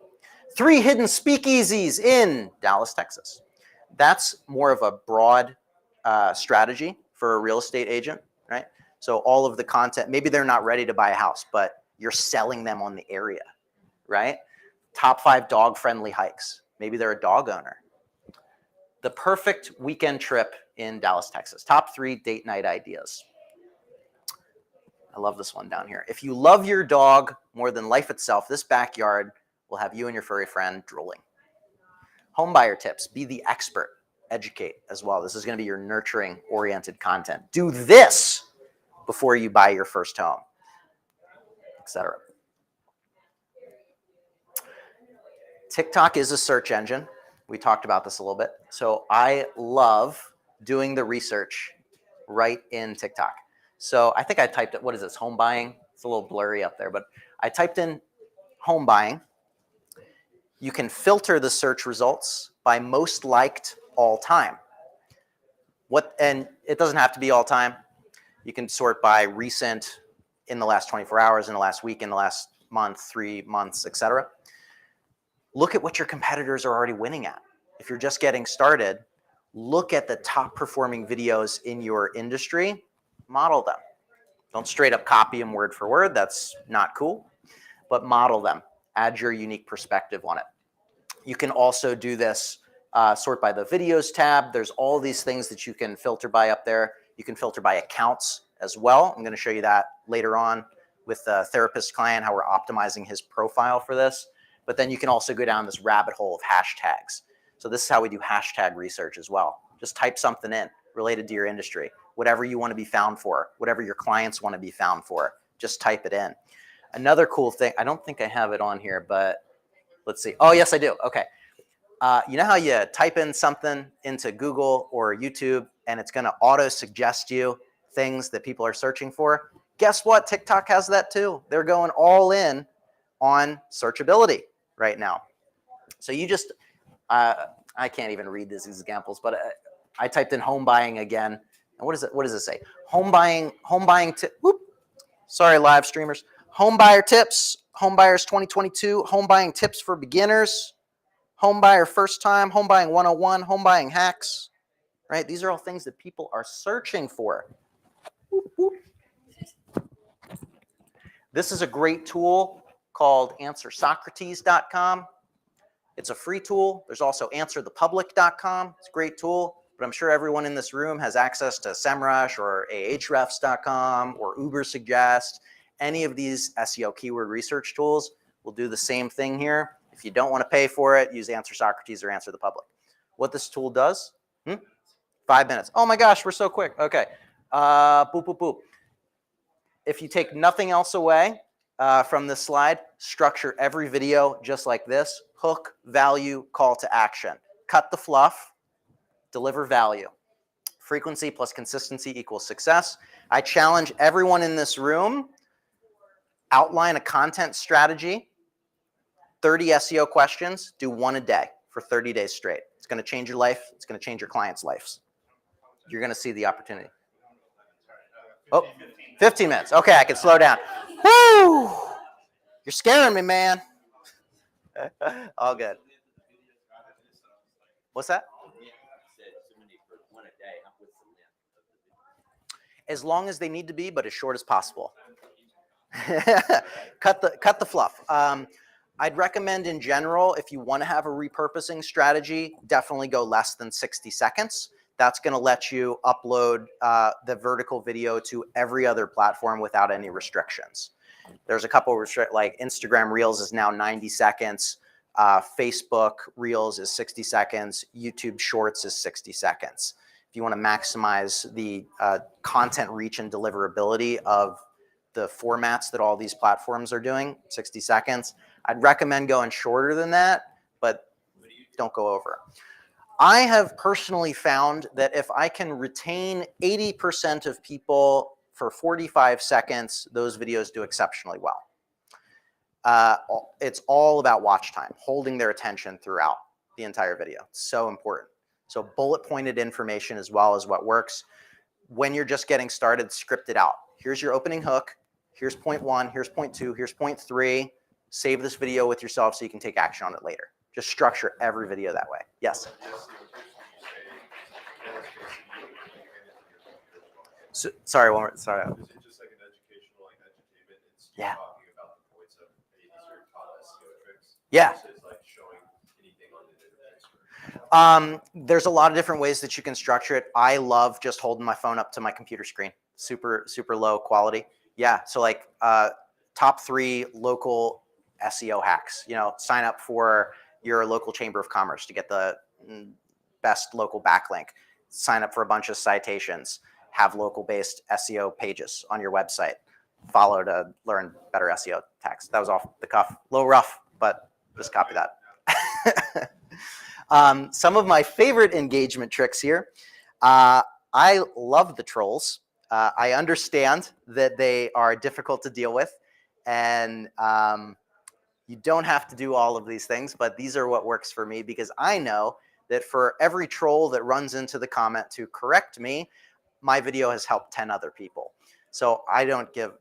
3 hidden speakeasies in Dallas, Texas. That's more of a broad strategy for a real estate agent, right? So all of the content, maybe they're not ready to buy a house, but you're selling them on the area, right? Top 5 dog-friendly hikes. Maybe they're a dog owner. The perfect weekend trip in Dallas, Texas. Top 3 date night ideas. I love this one down here. If you love your dog more than life itself, this backyard will have you and your furry friend drooling. Homebuyer tips. Be the expert. Educate as well. This is going to be your nurturing-oriented content. Do this before you buy your first home, etc. TikTok is a search engine. We talked about this a little bit. So I love doing the research right in TikTok. So I think I typed it, what is this, home buying? It's a little blurry up there, but I typed in home buying. You can filter the search results by most liked all time. And it doesn't have to be all time. You can sort by recent, in the last 24 hours, in the last week, in the last month, 3 months, etc. Look at what your competitors are already winning at. If you're just getting started, look at the top performing videos in your industry, model them. Don't straight up copy them word for word. That's not cool. But model them. Add your unique perspective on it. You can also do this, sort by the videos tab. There's all these things that you can filter by up there. You can filter by accounts as well. I'm going to show you that later on with the therapist client, how we're optimizing his profile for this. But then you can also go down this rabbit hole of hashtags. So this is how we do hashtag research as well. Just type something in related to your industry, whatever you want to be found for, whatever your clients want to be found for, just type it in. Another cool thing, I don't think I have it on here, but let's see. Oh, yes, I do. Okay. You know how you type in something into Google or YouTube and it's going to auto suggest you things that people are searching for? Guess what? TikTok has that too. They're going all in on searchability right now. So you just, I can't even read these examples, but I typed in home buying again. And what does it say? Home buying sorry, live streamers. Home buyer tips, home buyers 2022, home buying tips for beginners, home buyer first time, home buying 101, home buying hacks, right? These are all things that people are searching for. This is a great tool called AnswerSocrates.com. It's a free tool. There's also AnswerThePublic.com. It's a great tool, but I'm sure everyone in this room has access to SEMrush or Ahrefs.com or Ubersuggest. Any of these SEO keyword research tools will do the same thing here. If you don't want to pay for it, use Answer Socrates or Answer the Public. What this tool does, 5 minutes. Oh my gosh, we're so quick. Okay. Boop, boop, boop. If you take nothing else away from this slide, structure every video just like this. Hook, value, call to action. Cut the fluff, deliver value. Frequency plus consistency equals success. I challenge everyone in this room, outline a content strategy, 30 SEO questions, do one a day for 30 days straight. It's going to change your life. It's going to change your clients' lives. You're going to see the opportunity. Oh, 15 minutes. Okay, I can slow down. Woo! You're scaring me, man. All good. What's that? As long as they need to be, but as short as possible. Cut the fluff. I'd recommend in general, if you want to have a repurposing strategy, definitely go less than 60 seconds. That's going to let you upload the vertical video to every other platform without any restrictions. There's a couple like Instagram Reels is now 90 seconds. Facebook Reels is 60 seconds. YouTube Shorts is 60 seconds. If you want to maximize the content reach and deliverability of the formats that all these platforms are doing, 60 seconds. I'd recommend going shorter than that, but don't go over. I have personally found that if I can retain 80% of people for 45 seconds, those videos do exceptionally well. It's all about watch time, holding their attention throughout the entire video. It's so important. So bullet pointed information as well is what works. When you're just getting started, script it out. Here's your opening hook. Here's point 1, here's point 2, here's point 3. Save this video with yourself so you can take action on it later. Just structure every video that way. Yes? So, sorry, one more. Sorry. Is it just like an educational, like entertainment? It's yeah. Talking about the points of these are top SEO tricks. Yeah. It's like showing anything on the internet. There's a lot of different ways that you can structure it. I love just holding my phone up to my computer screen. Super low quality. Yeah. So like top 3 local SEO hacks. You know, sign up for your local chamber of commerce to get the best local backlink. Sign up for a bunch of citations. Have local-based SEO pages on your website. Follow to learn better SEO tags. That was off the cuff. A little rough, but just copy that. Some of my favorite engagement tricks here. I love the trolls. I understand that they are difficult to deal with, and you don't have to do all of these things, but these are what works for me because I know that for every troll that runs into the comment to correct me, my video has helped 10 other people. So I don't give,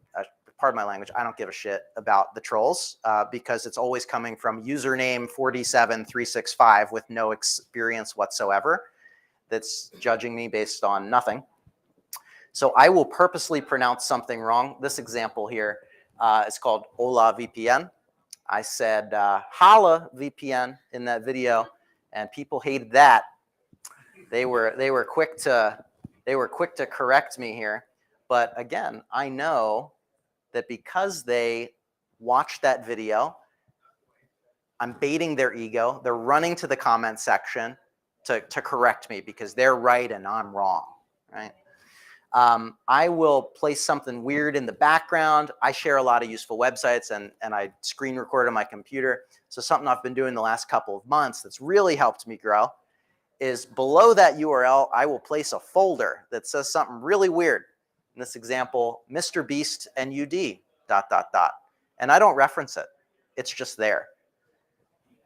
pardon my language, I don't give a shit about the trolls because it's always coming from username 47365 with no experience whatsoever that's judging me based on nothing. So I will purposely pronounce something wrong. This example here is called Hola VPN. I said Holla VPN in that video, and people hated that. They were quick to correct me here. But again, I know that because they watched that video, I'm baiting their ego. They're running to the comment section to correct me because they're right and I'm wrong, right? I will place something weird in the background. I share a lot of useful websites and I screen record on my computer. So something I've been doing the last couple of months that's really helped me grow is below that URL, I will place a folder that says something really weird. In this example, Mr. Beast and UD ... And I don't reference it. It's just there.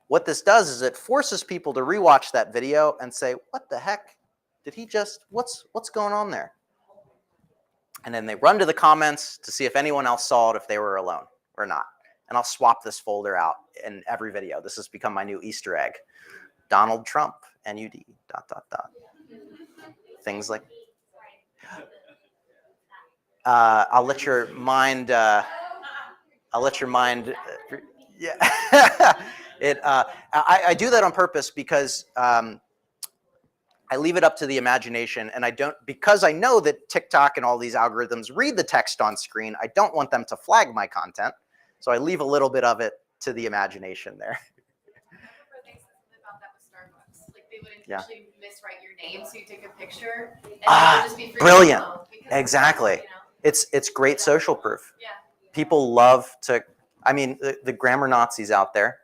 What this does is it forces people to rewatch that video and say, what the heck? Did he just, what's going on there? And then they run to the comments to see if anyone else saw it, if they were alone or not. And I'll swap this folder out in every video. This has become my new Easter egg. Donald Trump and UD ... Things like, I'll let your mind, yeah. I do that on purpose because I leave it up to the imagination, and because I know that TikTok and all these algorithms read the text on screen, I don't want them to flag my content. So I leave a little bit of it to the imagination there. I remember they said something about that with Starbucks. Like they would intentionally miswrite your name so you take a picture and it would just be free. Brilliant. Exactly. It's great social proof. Yeah. People love to, I mean, the grammar Nazis out there.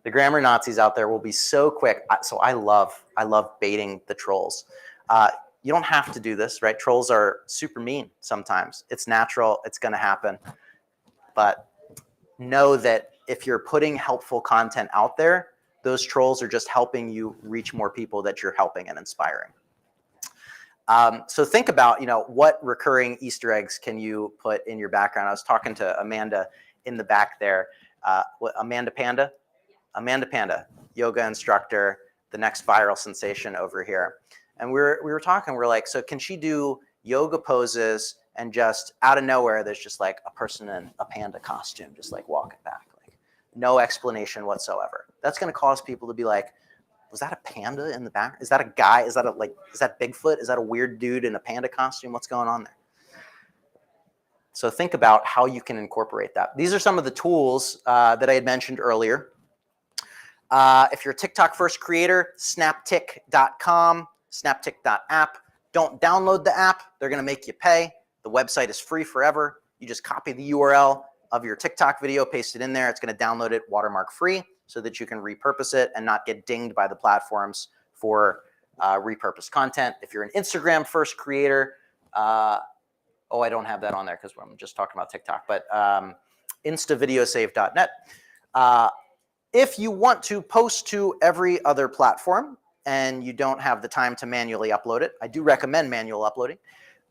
The grammar Nazis out there will be so quick. So I love baiting the trolls. You don't have to do this, right? Trolls are super mean sometimes. It's natural. It's going to happen. But know that if you're putting helpful content out there, those trolls are just helping you reach more people that you're helping and inspiring. So think about, what recurring Easter eggs can you put in your background? I was talking to Amanda in the back there. Amanda Panda? Amanda Panda, yoga instructor, the next viral sensation over here. And we were talking, we're like, so can she do yoga poses and just out of nowhere, there's just like a person in a panda costume, just like walking back, like no explanation whatsoever. That's going to cause people to be like, was that a panda in the back? Is that a guy? Is that Bigfoot? Is that a weird dude in a panda costume? What's going on there? So think about how you can incorporate that. These are some of the tools that I had mentioned earlier. If you're a TikTok first creator, snaptik.com, snaptik.app. Don't download the app. They're going to make you pay. The website is free forever. You just copy the URL of your TikTok video, paste it in there. It's going to download it watermark free so that you can repurpose it and not get dinged by the platforms for repurposed content. If you're an Instagram first creator, I don't have that on there because I'm just talking about TikTok, but instavideosave.net. If you want to post to every other platform and you don't have the time to manually upload it, I do recommend manual uploading.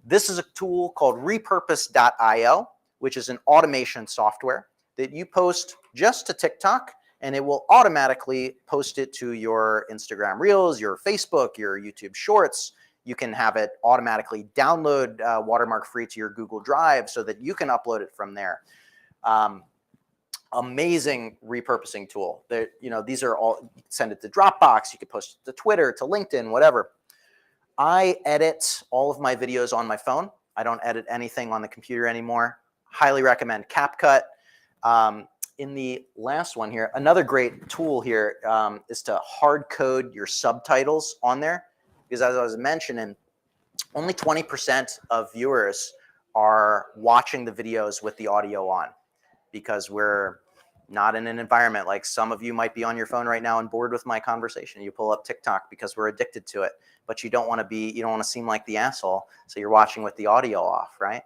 This is a tool called repurpose.io, which is an automation software that you post just to TikTok, and it will automatically post it to your Instagram Reels, your Facebook, your YouTube Shorts. You can have it automatically download watermark free to your Google Drive so that you can upload it from there. Amazing repurposing tool. These are all, you can send it to Dropbox, you can post it to Twitter, to LinkedIn, whatever. I edit all of my videos on my phone. I don't edit anything on the computer anymore. Highly recommend CapCut. In the last one here, another great tool here is to hard code your subtitles on there. Because as I was mentioning, only 20% of viewers are watching the videos with the audio on, because we're not in an environment like some of you might be on your phone right now and bored with my conversation. You pull up TikTok because we're addicted to it, but you don't want to seem like the asshole. So you're watching with the audio off, right?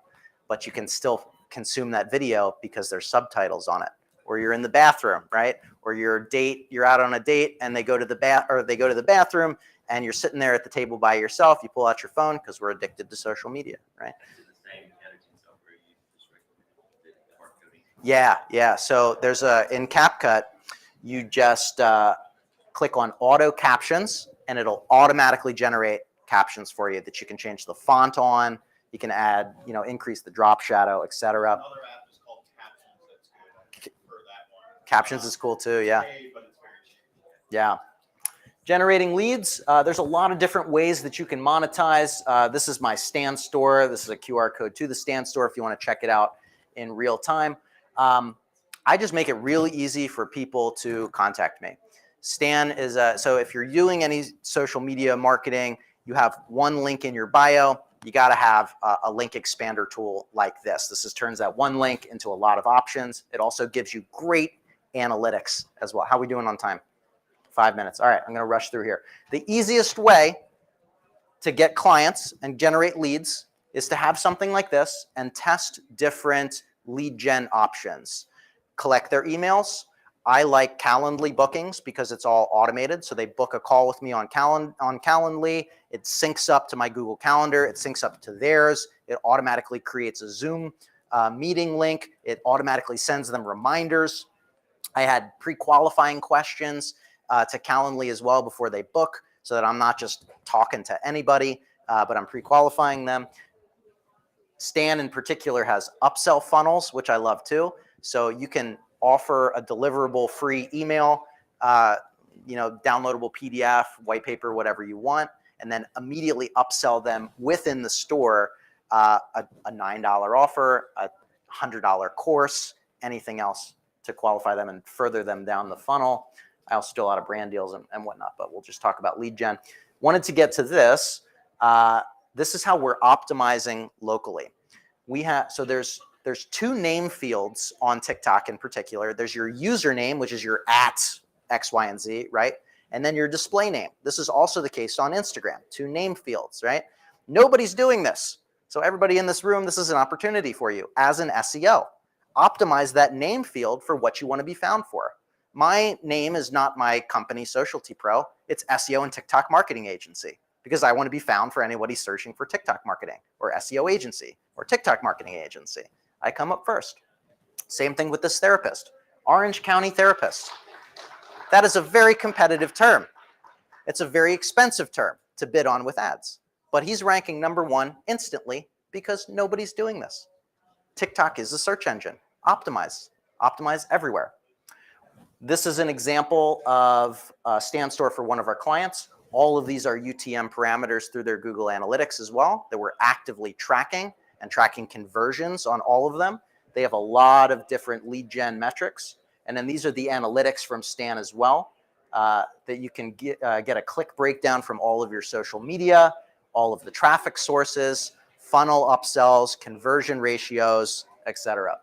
But you can still consume that video because there's subtitles on it. Or you're in the bathroom, right? Or you're out on a date and they go to the bathroom and you're sitting there at the table by yourself. You pull out your phone because we're addicted to social media, right? Yeah. So there's in CapCut, you just click on auto captions and it'll automatically generate captions for you that you can change the font on. You can add, increase the drop shadow, etc. Another app is called Captions. That's good. I prefer that one. Captions is cool too. Yeah. But it's very cheap. Yeah. Generating leads. There's a lot of different ways that you can monetize. This is my Stan store. This is a QR code to the Stan store if you want to check it out in real time. I just make it really easy for people to contact me. Stan is so if you're doing any social media marketing, you have one link in your bio. You got to have a link expander tool like this. This turns that one link into a lot of options. It also gives you great analytics as well. How are we doing on time? 5 minutes. All right, I'm going to rush through here. The easiest way to get clients and generate leads is to have something like this and test different lead gen options. Collect their emails. I like Calendly bookings because it's all automated. So they book a call with me on Calendly. It syncs up to my Google Calendar. It syncs up to theirs. It automatically creates a Zoom meeting link. It automatically sends them reminders. I had pre-qualifying questions to Calendly as well before they book so that I'm not just talking to anybody, but I'm pre-qualifying them. Stan in particular has upsell funnels, which I love too. So you can offer a deliverable free email, downloadable PDF, white paper, whatever you want, and then immediately upsell them within the store a $9 offer, a $100 course, anything else to qualify them and further them down the funnel. I also do a lot of brand deals and whatnot, but we'll just talk about lead gen. Wanted to get to this. This is how we're optimizing locally. There's two name fields on TikTok in particular. There's your username, which is your @X, Y, and Z, right? And then your display name. This is also the case on Instagram, two name fields, right? Nobody's doing this. So everybody in this room, this is an opportunity for you as an SEO. Optimize that name field for what you want to be found for. My name is not my company, Socialty Pro. It's SEO and TikTok Marketing Agency because I want to be found for anybody searching for TikTok marketing or SEO agency or TikTok marketing agency. I come up first. Same thing with this therapist, Orange County therapist. That is a very competitive term. It's a very expensive term to bid on with ads, but he's ranking #1 instantly because nobody's doing this. TikTok is a search engine. Optimize everywhere. This is an example of a Stan store for one of our clients. All of these are UTM parameters through their Google Analytics as well that we're actively tracking and tracking conversions on all of them. They have a lot of different lead gen metrics. And then these are the analytics from Stan as well that you can get a click breakdown from all of your social media, all of the traffic sources, funnel upsells, conversion ratios, etc.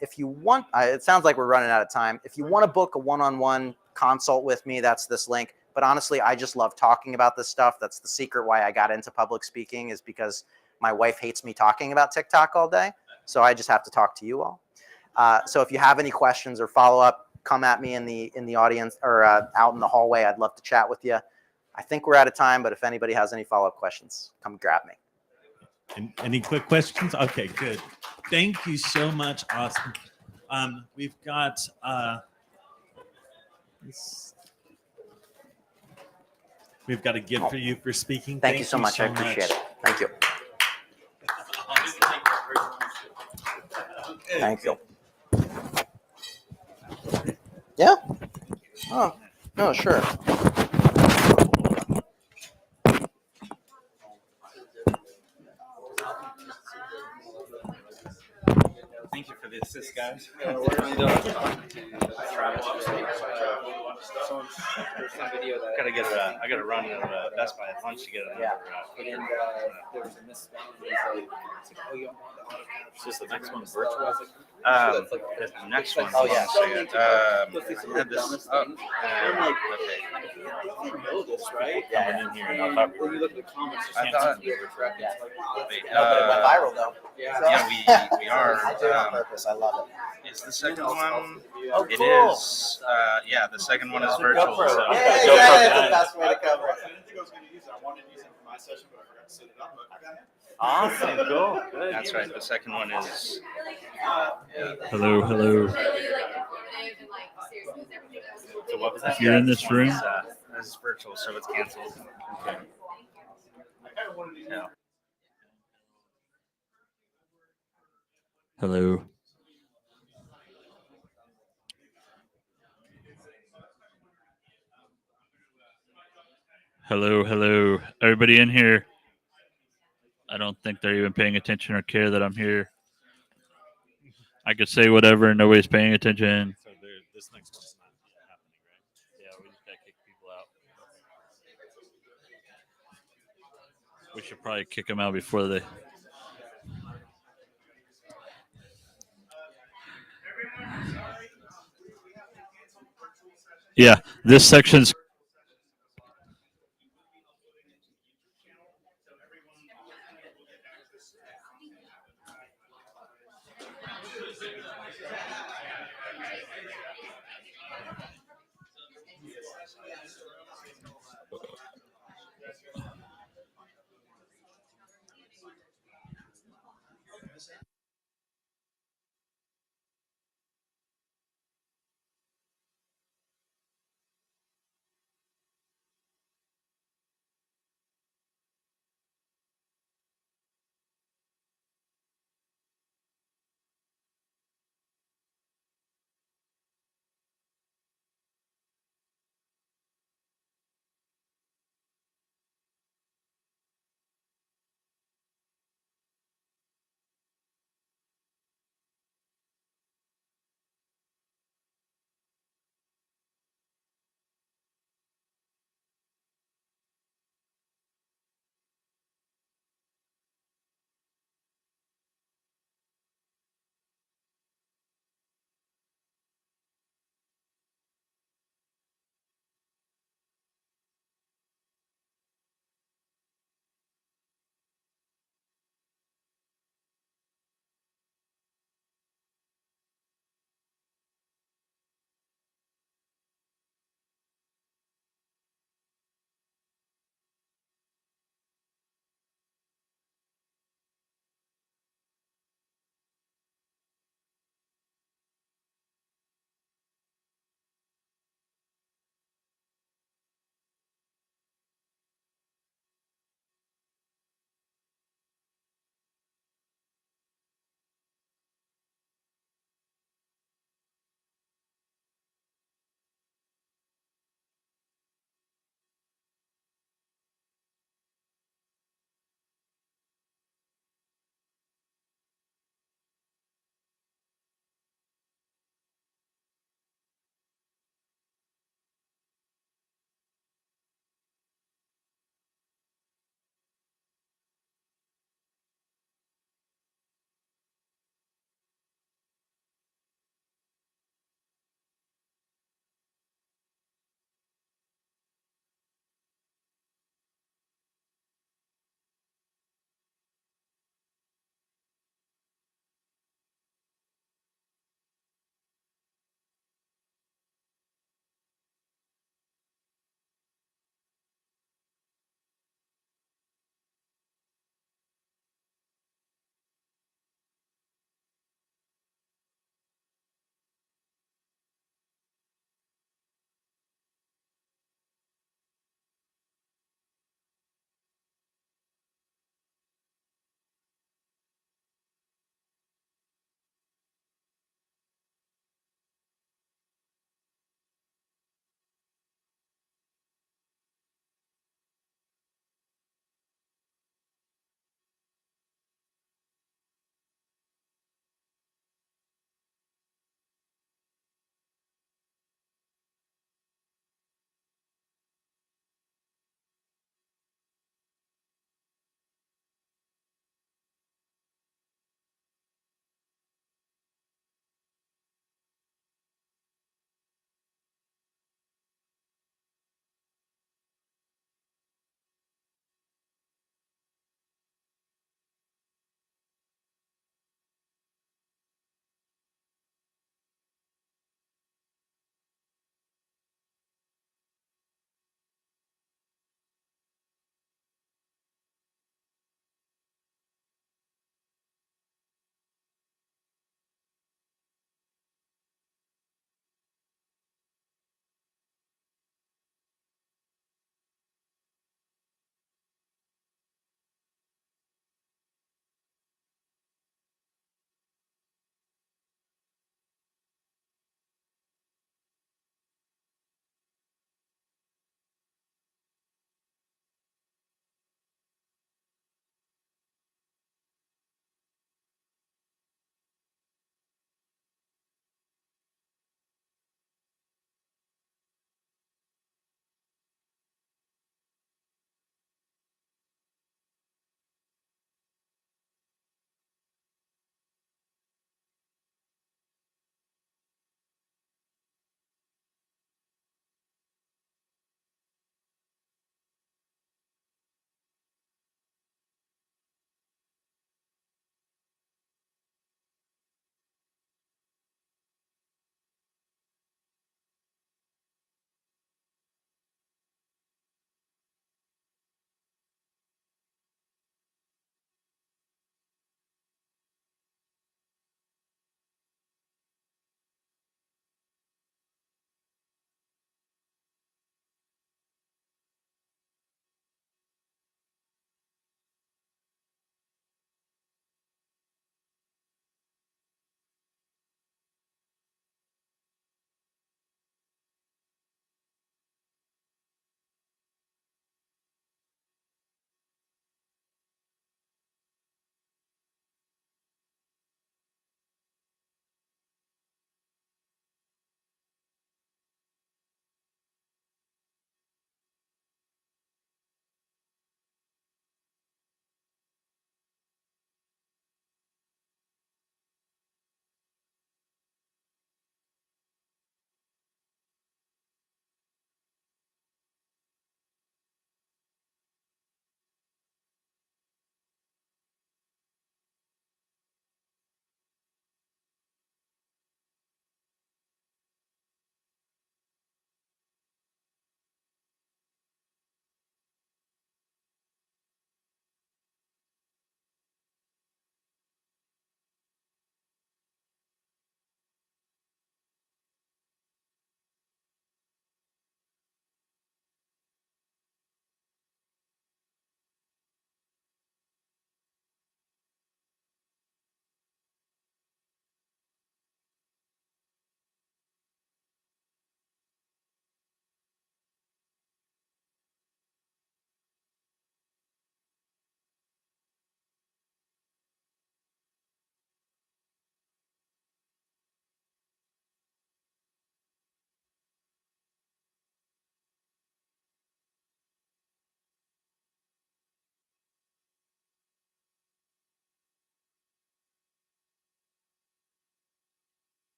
If you want, it sounds like we're running out of time. If you want to book a one-on-one consult with me, that's this link. But honestly, I just love talking about this stuff. That's the secret why I got into public speaking is because my wife hates me talking about TikTok all day. So I just have to talk to you all. So if you have any questions or follow-up, come at me in the audience or out in the hallway. I'd love to chat with you. I think we're out of time, but if anybody has any follow-up questions, come grab me. Any quick questions? Okay, good. Thank you so much, Austin. We've got we've got a gift for you for speaking. Thank you so much. I appreciate it. Thank you. Thank you. Yeah? Oh, no, sure. Thank you for the assist, guys. I gotta run to Best Buy at lunch to get another. And there was a misspelling. He's like, oh, you don't want the auto caption. Is the next one virtual? The next one. Oh, yeah. I had this up. I'm like, Okay. you know this, right? Coming in here, and I thought we When you were. look at the comments, I thought. it's like, Wait, No, but it went viral though. yeah, we are. I do it on purpose. I love it. Is the second one? Oh, It cool. is. Yeah, the second one is virtual. GoPro. So. Yeah, GoPro it's done. the best way to cover it. I didn't think I was going to use it. I wanted to use it for my session, but I forgot to set it up. But I got it. Awesome, cool, good. That's right. The second one is. Hello, hello. Really like informative and like seriously everything else. So what was that? If you're in this room. This is virtual, so it's canceled. Okay. Yeah. Hello. Hello, hello. Everybody in here. I don't think they're even paying attention or care that I'm here. I could say whatever and nobody's paying attention. So this next one's not happening, right? Yeah, we just gotta kick people out. We should probably kick them out before they. Yeah, this section's.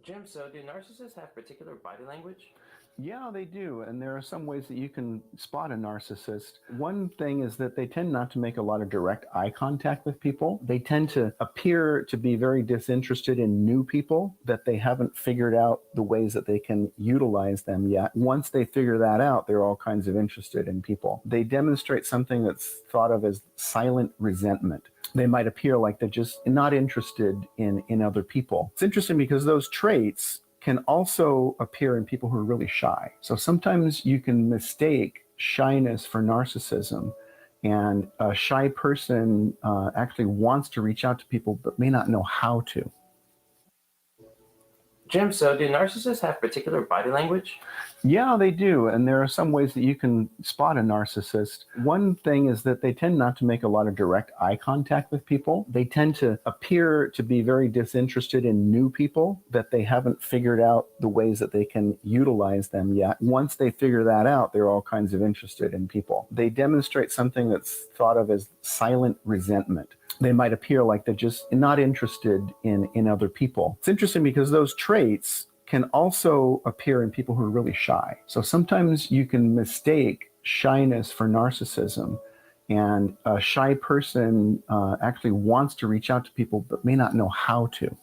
Jim, so do narcissists have particular body language? Yeah, they do. And there are some ways that you can spot a narcissist. One thing is that they tend not to make a lot of direct eye contact with people. They tend to appear to be very disinterested in new people, that they haven't figured out the ways that they can utilize them yet. Once they figure that out, they're all kinds of interested in people. They demonstrate something that's thought of as silent resentment. They might appear like they're just not interested in other people. It's interesting because those traits can also appear in people who are really shy. So sometimes you can mistake shyness for narcissism, and a shy person actually wants to reach out to people but may not know how to. Jim, so do narcissists have particular body language? Yeah, they do. And there are some ways that you can spot a narcissist. One thing is that they tend not to make a lot of direct eye contact with people. They tend to appear to be very disinterested in new people, that they haven't figured out the ways that they can utilize them yet. Once they figure that out, they're all kinds of interested in people. They demonstrate something that's thought of as silent resentment. They might appear like they're just not interested in other people. It's interesting because those traits can also appear in people who are really shy. So sometimes you can mistake shyness for narcissism, and a shy person actually wants to reach out to people but may not know how to.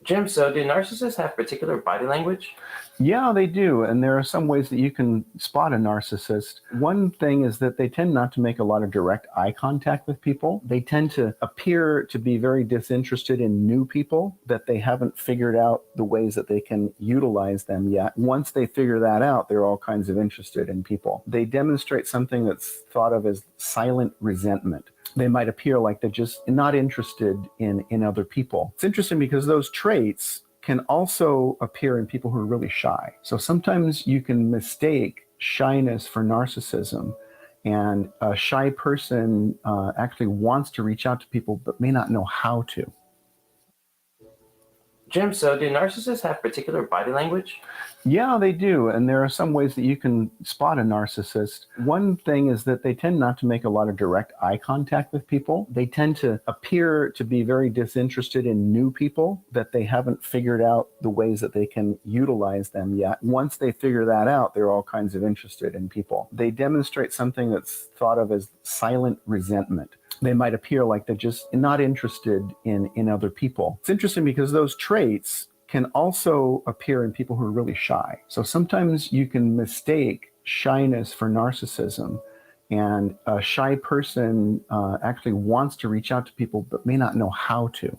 Jim, so do narcissists have particular body language? Yeah, they do. And there are some ways that you can spot a narcissist. One thing is that they tend not to make a lot of direct eye contact with people. They tend to appear to be very disinterested in new people, that they haven't figured out the ways that they can utilize them yet. Once they figure that out, they're all kinds of interested in people. They demonstrate something that's thought of as silent resentment. They might appear like they're just not interested in other people. It's interesting because those traits can also appear in people who are really shy. So sometimes you can mistake shyness for narcissism, and a shy person actually wants to reach out to people but may not know how to. Jim, so do narcissists have particular body language? Yeah, they do. And there are some ways that you can spot a narcissist. One thing is that they tend not to make a lot of direct eye contact with people. They tend to appear to be very disinterested in new people, that they haven't figured out the ways that they can utilize them yet. Once they figure that out, they're all kinds of interested in people. They demonstrate something that's thought of as silent resentment. They might appear like they're just not interested in other people. It's interesting because those traits can also appear in people who are really shy. So sometimes you can mistake shyness for narcissism, and a shy person actually wants to reach out to people but may not know how to.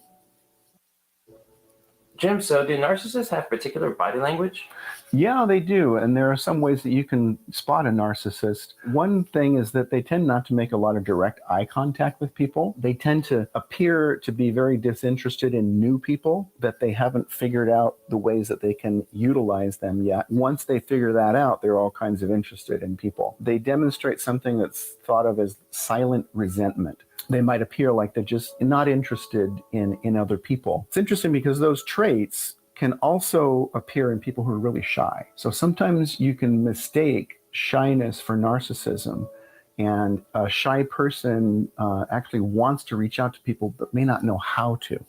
Jim, so do narcissists have particular body language? Yeah, they do. And there are some ways that you can spot a narcissist. One thing is that they tend not to make a lot of direct eye contact with people. They tend to appear to be very disinterested in new people, that they haven't figured out the ways that they can utilize them yet. Once they figure that out, they're all kinds of interested in people. They demonstrate something that's thought of as silent resentment. They might appear like they're just not interested in other people. It's interesting because those traits can also appear in people who are really shy. So sometimes you can mistake shyness for narcissism, and a shy person actually wants to reach out to people but may not know how to.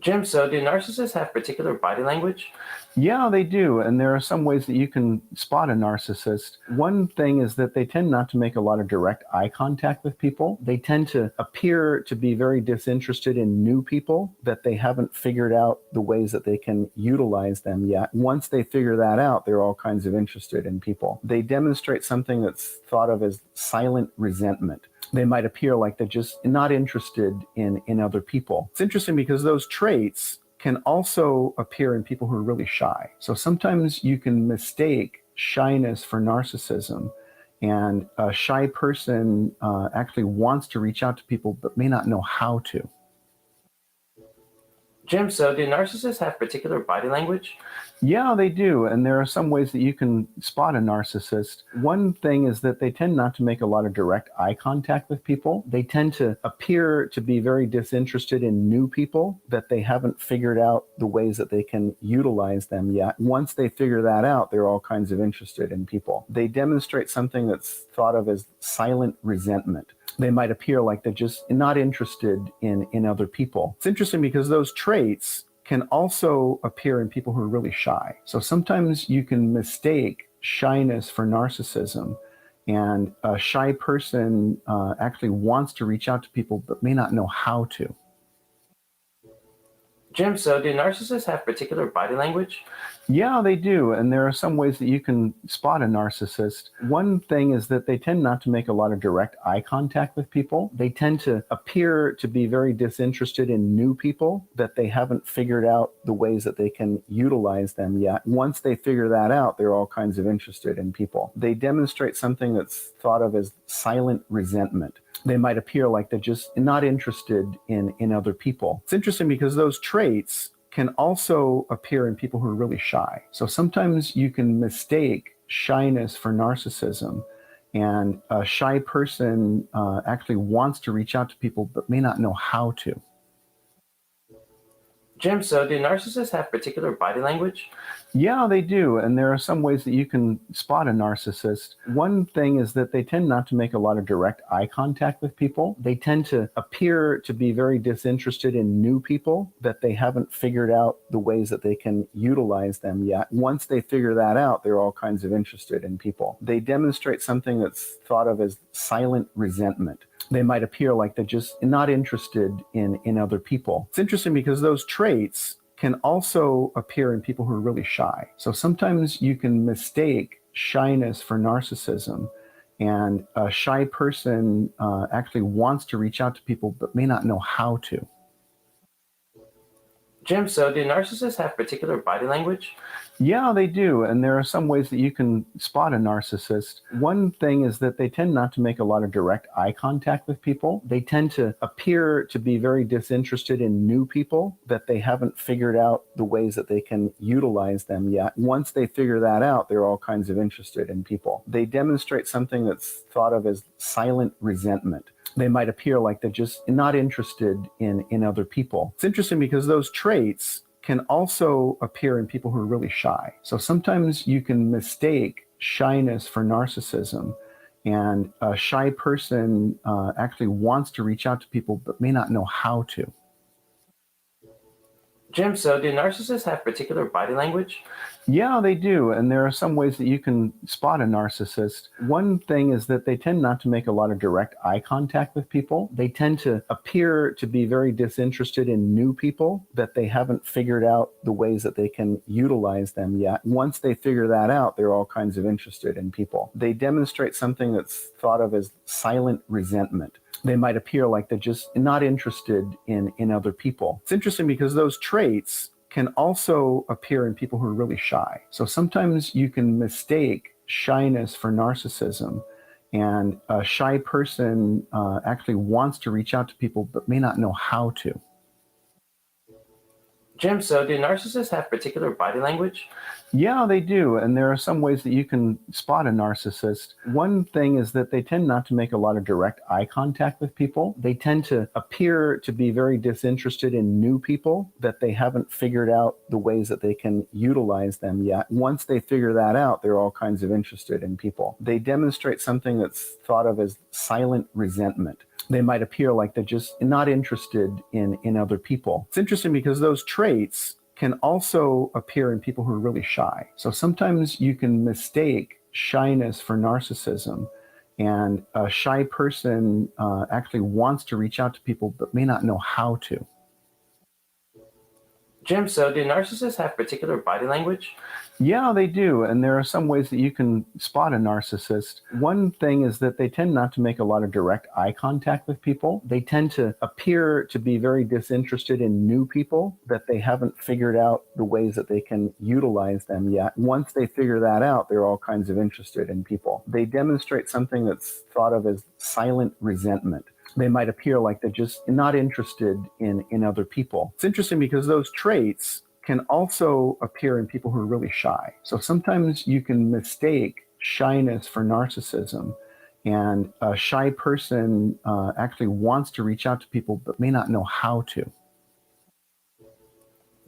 Jim, so do narcissists have particular body language? Yeah, they do. And there are some ways that you can spot a narcissist. One thing is that they tend not to make a lot of direct eye contact with people. They tend to appear to be very disinterested in new people, that they haven't figured out the ways that they can utilize them yet. Once they figure that out, they're all kinds of interested in people. They demonstrate something that's thought of as silent resentment. They might appear like they're just not interested in other people. It's interesting because those traits can also appear in people who are really shy. So sometimes you can mistake shyness for narcissism, and a shy person actually wants to reach out to people but may not know how to. Jim, so do narcissists have particular body language? Yeah, they do. And there are some ways that you can spot a narcissist. One thing is that they tend not to make a lot of direct eye contact with people. They tend to appear to be very disinterested in new people, that they haven't figured out the ways that they can utilize them yet. Once they figure that out, they're all kinds of interested in people. They demonstrate something that's thought of as silent resentment. They might appear like they're just not interested in other people. It's interesting because those traits can also appear in people who are really shy. So sometimes you can mistake shyness for narcissism. And a shy person actually wants to reach out to people but may not know how to. Jim, so do narcissists have particular body language? Yeah, they do. And there are some ways that you can spot a narcissist. One thing is that they tend not to make a lot of direct eye contact with people. They tend to appear to be very disinterested in new people, that they haven't figured out the ways that they can utilize them yet. Once they figure that out, they're all kinds of interested in people. They demonstrate something that's thought of as silent resentment. They might appear like they're just not interested in other people. It's interesting because those traits can also appear in people who are really shy. So sometimes you can mistake shyness for narcissism. And a shy person actually wants to reach out to people but may not know how to. Jim, so do narcissists have particular body language? Yeah, they do. And there are some ways that you can spot a narcissist. One thing is that they tend not to make a lot of direct eye contact with people. They tend to appear to be very disinterested in new people, that they haven't figured out the ways that they can utilize them yet. Once they figure that out, they're all kinds of interested in people. They demonstrate something that's thought of as silent resentment. They might appear like they're just not interested in other people. It's interesting because those traits can also appear in people who are really shy. So sometimes you can mistake shyness for narcissism. And a shy person actually wants to reach out to people but may not know how to. Jim, so do narcissists have particular body language? Yeah, they do. And there are some ways that you can spot a narcissist. One thing is that they tend not to make a lot of direct eye contact with people. They tend to appear to be very disinterested in new people, that they haven't figured out the ways that they can utilize them yet. Once they figure that out, they're all kinds of interested in people. They demonstrate something that's thought of as silent resentment. They might appear like they're just not interested in other people. It's interesting because those traits can also appear in people who are really shy. So sometimes you can mistake shyness for narcissism. And a shy person actually wants to reach out to people but may not know how to. Jim, so do narcissists have particular body language? Yeah, they do. And there are some ways that you can spot a narcissist. One thing is that they tend not to make a lot of direct eye contact with people. They tend to appear to be very disinterested in new people, that they haven't figured out the ways that they can utilize them yet. Once they figure that out, they're all kinds of interested in people. They demonstrate something that's thought of as silent resentment. They might appear like they're just not interested in other people. It's interesting because those traits can also appear in people who are really shy. So sometimes you can mistake shyness for narcissism. And a shy person actually wants to reach out to people but may not know how to. Jim, so do narcissists have particular body language? Yeah, they do. And there are some ways that you can spot a narcissist. One thing is that they tend not to make a lot of direct eye contact with people. They tend to appear to be very disinterested in new people, that they haven't figured out the ways that they can utilize them yet. Once they figure that out, they're all kinds of interested in people. They demonstrate something that's thought of as silent resentment. They might appear like they're just not interested in other people. It's interesting because those traits can also appear in people who are really shy. So sometimes you can mistake shyness for narcissism. And a shy person actually wants to reach out to people but may not know how to. Jim, so do narcissists have particular body language? Yeah, they do. And there are some ways that you can spot a narcissist. One thing is that they tend not to make a lot of direct eye contact with people. They tend to appear to be very disinterested in new people, that they haven't figured out the ways that they can utilize them yet. Once they figure that out, they're all kinds of interested in people. They demonstrate something that's thought of as silent resentment. They might appear like they're just not interested in other people. It's interesting because those traits can also appear in people who are really shy. So sometimes you can mistake shyness for narcissism. And a shy person actually wants to reach out to people but may not know how to.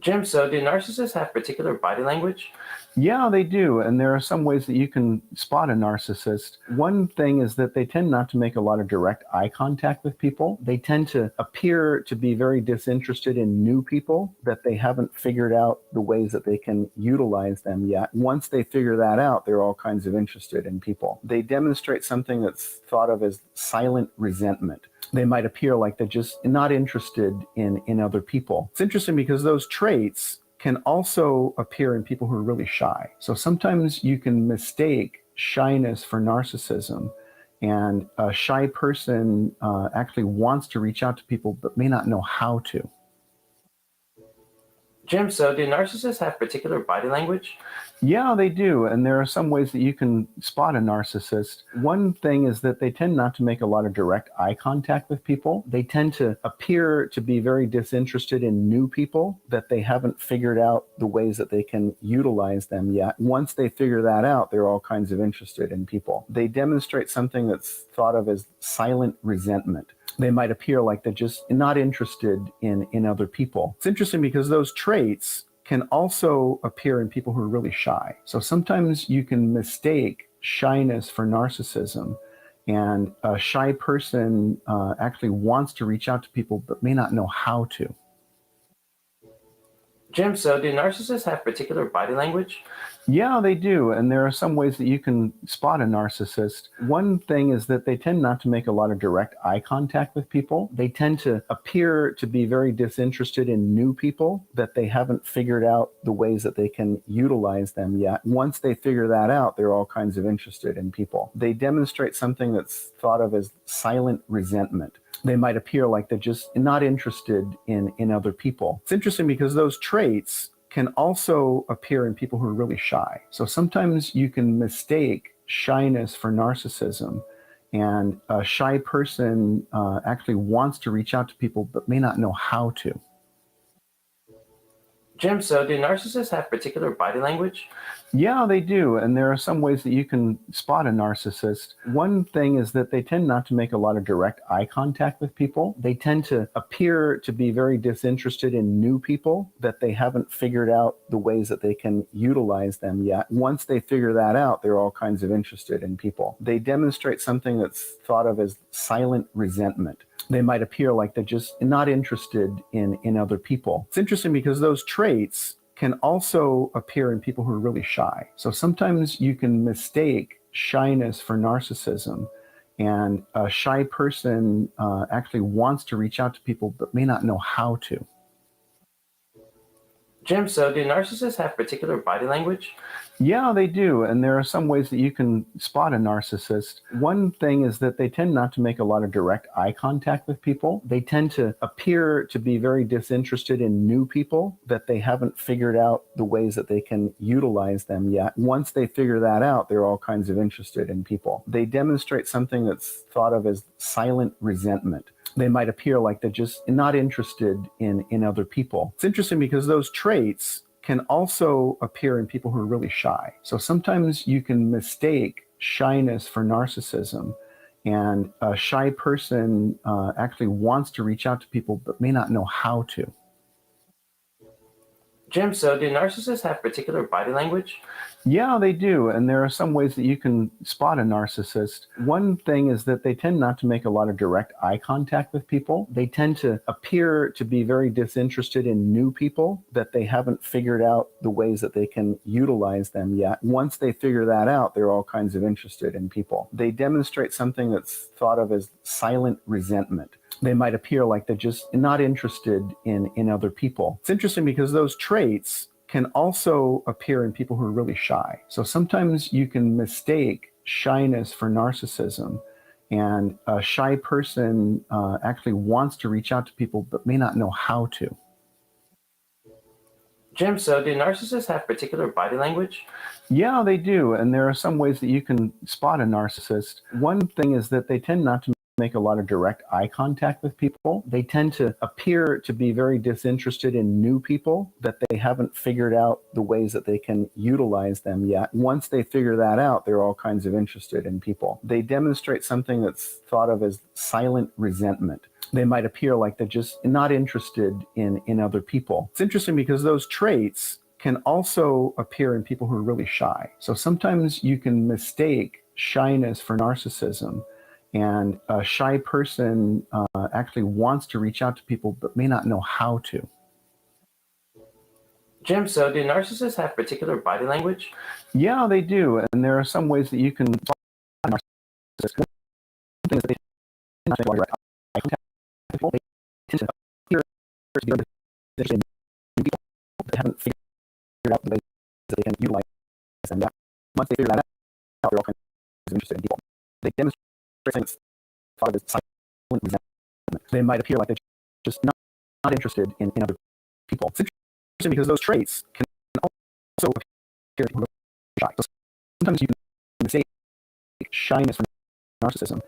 Jim, so do narcissists have particular body language? Yeah, they do. And there are some ways that you can spot a narcissist. One thing is that they tend not to make a lot of direct eye contact with people. They tend to appear to be very disinterested in new people, that they haven't figured out the ways that they can utilize them yet. Once they figure that out, they're all kinds of interested in people. They demonstrate something that's thought of as silent resentment. They might appear like they're just not interested in other people. It's interesting because those traits can also appear in people who are really shy. So sometimes you can mistake shyness for narcissism, and a shy person actually wants to reach out to people but may not know how to. Jim, so do narcissists have particular body language? Yeah, they do. And there are some ways that you can spot a narcissist. One thing is that they tend not to make a lot of direct eye contact with people. They tend to appear to be very disinterested in new people, that they haven't figured out the ways that they can utilize them yet. Once they figure that out, they're all kinds of interested in people. They demonstrate something that's thought of as silent resentment. They might appear like they're just not interested in other people. It's interesting because those traits can also appear in people who are really shy. So sometimes you can mistake shyness for narcissism, and a shy person actually wants to reach out to people but may not know how to. Jim, so do narcissists have particular body language? Yeah, they do. And there are some ways that you can spot a narcissist. One thing is that they tend not to make a lot of direct eye contact with people. They tend to appear to be very disinterested in new people, that they haven't figured out the ways that they can utilize them yet. Once they figure that out, they're all kinds of interested in people. They demonstrate something that's thought of as silent resentment. They might appear like they're just not interested in other people. It's interesting because those traits can also appear in people who are really shy. So sometimes you can mistake shyness for narcissism, and a shy person actually wants to reach out to people but may not know how to. Jim, so do narcissists have particular body language? Yeah, they do. And there are some ways that you can spot a narcissist. One thing is that they tend not to make a lot of direct eye contact with people. They tend to appear to be very disinterested in new people, that they haven't figured out the ways that they can utilize them yet. Once they figure that out, they're all kinds of interested in people. They demonstrate something that's thought of as silent resentment. They might appear like they're just not interested in other people. It's interesting because those traits can also appear in people who are really shy. So sometimes you can mistake shyness for narcissism, and a shy person actually wants to reach out to people but may not know how to. Jim, so do narcissists have particular body language? Yeah, they do. And there are some ways that you can spot a narcissist. One thing is that they tend not to make a lot of direct eye contact with people. They tend to appear to be very disinterested in new people, that they haven't figured out the ways that they can utilize them yet. Once they figure that out, they're all kinds of interested in people. They demonstrate something that's thought of as silent resentment. They might appear like they're just not interested in other people. It's interesting because those traits can also appear in people who are really shy. So sometimes you can mistake shyness for narcissism, and a shy person actually wants to reach out to people but may not know how to. Jim, so do narcissists have particular body language? Yeah, they do. And there are some ways that you can spot a narcissist. One thing is that they tend not to make a lot of direct eye contact with people. They tend to appear to be very disinterested in new people, that they haven't figured out the ways that they can utilize them yet. Once they figure that out, they're all kinds of interested in people. They demonstrate something that's thought of as silent resentment. They might appear like they're just not interested in other people. It's interesting because those traits can also appear in people who are really shy. So sometimes you can mistake shyness for narcissism, and a shy person actually wants to reach out to people but may not know how to. Jim, so do narcissists have particular body language? Yeah, they do. And there are some ways that you can spot a narcissist. One thing is that they tend not to make a lot of direct eye contact with people. They tend to appear to be very disinterested in new people, that they haven't figured out the ways that they can utilize them yet. Once they figure that out, they're all kinds of interested in people. They demonstrate something that's thought of as silent resentment. They might appear like they're just not interested in other people. It's interesting because those traits can also appear in people who are really shy. So sometimes you can mistake shyness for narcissism, and a shy person actually wants to reach out to people but may not know how to. Jim, so do narcissists have particular body language? Yeah, they do, and there are some ways that you can spot narcissists. One thing is that they tend not to make direct eye contact with people. They tend to appear to be very interested in people, but they haven't figured out the ways that they can utilize them. That once they figure that out, they're all kinds of interested in people. They demonstrate things thought of as silent resentment. They might appear like they're just not interested in other people. It's interesting because those traits can also appear in people who are shy. So sometimes you can mistake shyness for narcissism,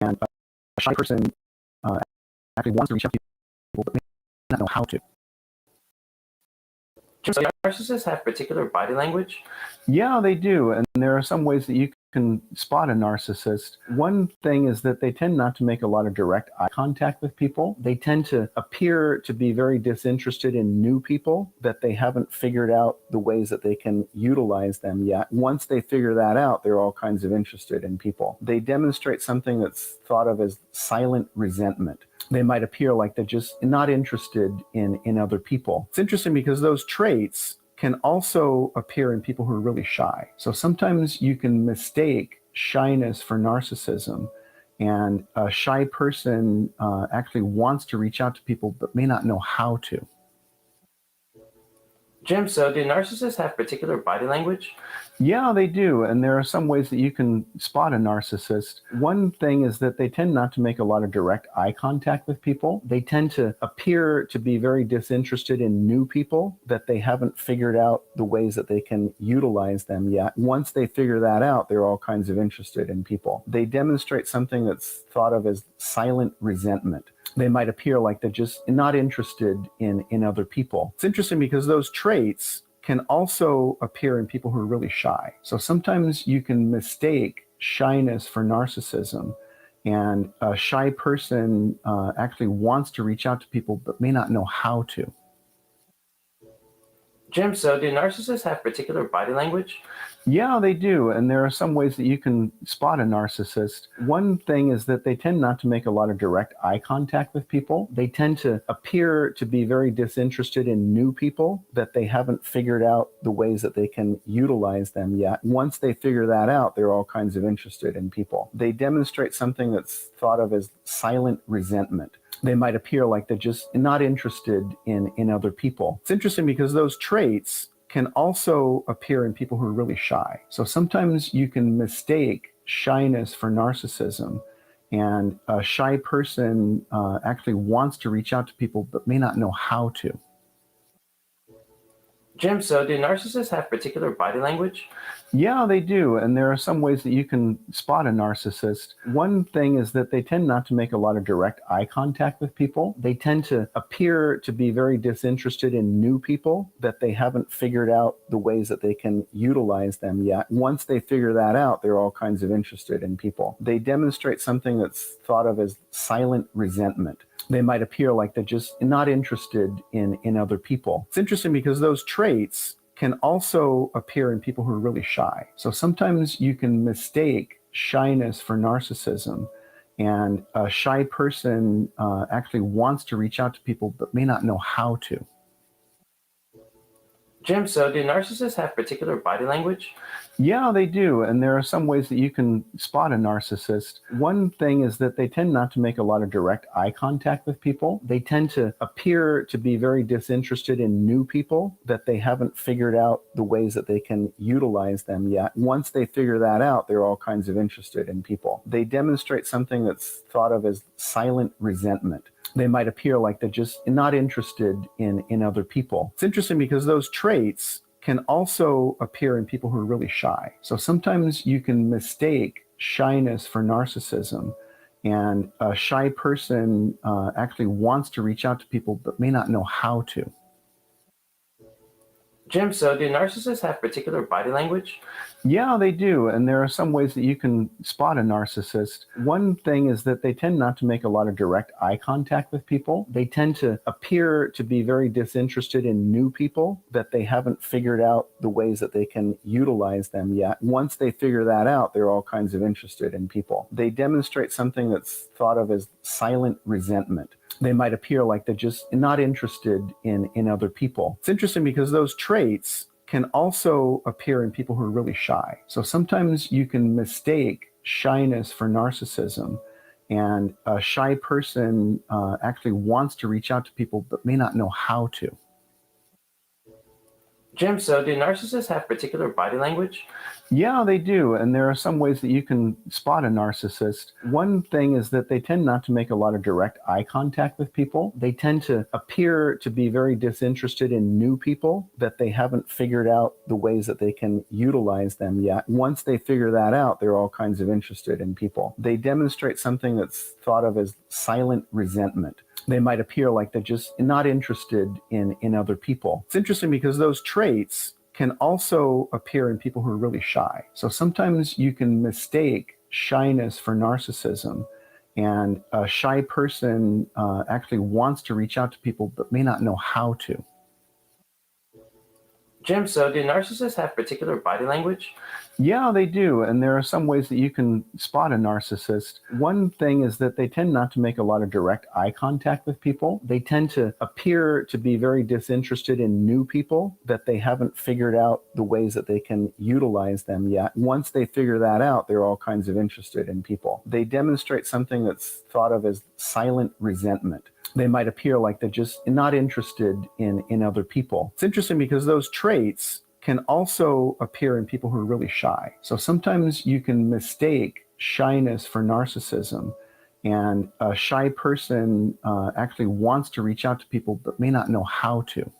and a shy person actually wants to reach out to people but may not know how to. Jim, so do narcissists have particular body language? Yeah, they do, and there are some ways that you can spot a narcissist. One thing is that they tend not to make a lot of direct eye contact with people. They tend to appear to be very disinterested in new people, that they haven't figured out the ways that they can utilize them yet. Once they figure that out, they're all kinds of interested in people. They demonstrate something that's thought of as silent resentment. They might appear like they're just not interested in other people. It's interesting because those traits can also appear in people who are really shy. So sometimes you can mistake shyness for narcissism, and a shy person actually wants to reach out to people but may not know how to. Jim, so do narcissists have particular body language? Yeah, they do, and there are some ways that you can spot a narcissist. One thing is that they tend not to make a lot of direct eye contact with people. They tend to appear to be very disinterested in new people, that they haven't figured out the ways that they can utilize them yet. Once they figure that out, they're all kinds of interested in people. They demonstrate something that's thought of as silent resentment. They might appear like they're just not interested in other people. It's interesting because those traits can also appear in people who are really shy. So sometimes you can mistake shyness for narcissism, and a shy person actually wants to reach out to people but may not know how to. Jim, so do narcissists have particular body language? Yeah, they do, and there are some ways that you can spot a narcissist. One thing is that they tend not to make a lot of direct eye contact with people. They tend to appear to be very disinterested in new people, that they haven't figured out the ways that they can utilize them yet. Once they figure that out, they're all kinds of interested in people. They demonstrate something that's thought of as silent resentment. They might appear like they're just not interested in other people. It's interesting because those traits can also appear in people who are really shy. So sometimes you can mistake shyness for narcissism, and a shy person actually wants to reach out to people but may not know how to. Jim, so do narcissists have particular body language? Yeah, they do, and there are some ways that you can spot a narcissist. One thing is that they tend not to make a lot of direct eye contact with people. They tend to appear to be very disinterested in new people, that they haven't figured out the ways that they can utilize them yet. Once they figure that out, they're all kinds of interested in people. They demonstrate something that's thought of as silent resentment. They might appear like they're just not interested in other people. It's interesting because those traits can also appear in people who are really shy. So sometimes you can mistake shyness for narcissism, and a shy person actually wants to reach out to people but may not know how to. Jim, so do narcissists have particular body language? Yeah, they do, and there are some ways that you can spot a narcissist. One thing is that they tend not to make a lot of direct eye contact with people. They tend to appear to be very disinterested in new people, that they haven't figured out the ways that they can utilize them yet. Once they figure that out, they're all kinds of interested in people. They demonstrate something that's thought of as silent resentment. They might appear like they're just not interested in other people. It's interesting because those traits can also appear in people who are really shy. So sometimes you can mistake shyness for narcissism, and a shy person actually wants to reach out to people but may not know how to. Jim, so do narcissists have particular body language? Yeah, they do. And there are some ways that you can spot a narcissist. One thing is that they tend not to make a lot of direct eye contact with people. They tend to appear to be very disinterested in new people, that they haven't figured out the ways that they can utilize them yet. Once they figure that out, they're all kinds of interested in people. They demonstrate something that's thought of as silent resentment. They might appear like they're just not interested in other people. It's interesting because those traits can also appear in people who are really shy. So sometimes you can mistake shyness for narcissism, and a shy person actually wants to reach out to people but may not know how to. Jim, so do narcissists have particular body language? Yeah, they do. And there are some ways that you can spot a narcissist. One thing is that they tend not to make a lot of direct eye contact with people. They tend to appear to be very disinterested in new people, that they haven't figured out the ways that they can utilize them yet. Once they figure that out, they're all kinds of interested in people. They demonstrate something that's thought of as silent resentment. They might appear like they're just not interested in other people. It's interesting because those traits can also appear in people who are really shy. So sometimes you can mistake shyness for narcissism, and a shy person actually wants to reach out to people but may not know how to. Jim, so do narcissists have particular body language? Yeah, they do. And there are some ways that you can spot a narcissist. One thing is that they tend not to make a lot of direct eye contact with people. They tend to appear to be very disinterested in new people, that they haven't figured out the ways that they can utilize them yet. Once they figure that out, they're all kinds of interested in people. They demonstrate something that's thought of as silent resentment. They might appear like they're just not interested in other people. It's interesting because those traits can also appear in people who are really shy. So sometimes you can mistake shyness for narcissism, and a shy person actually wants to reach out to people but may not know how to.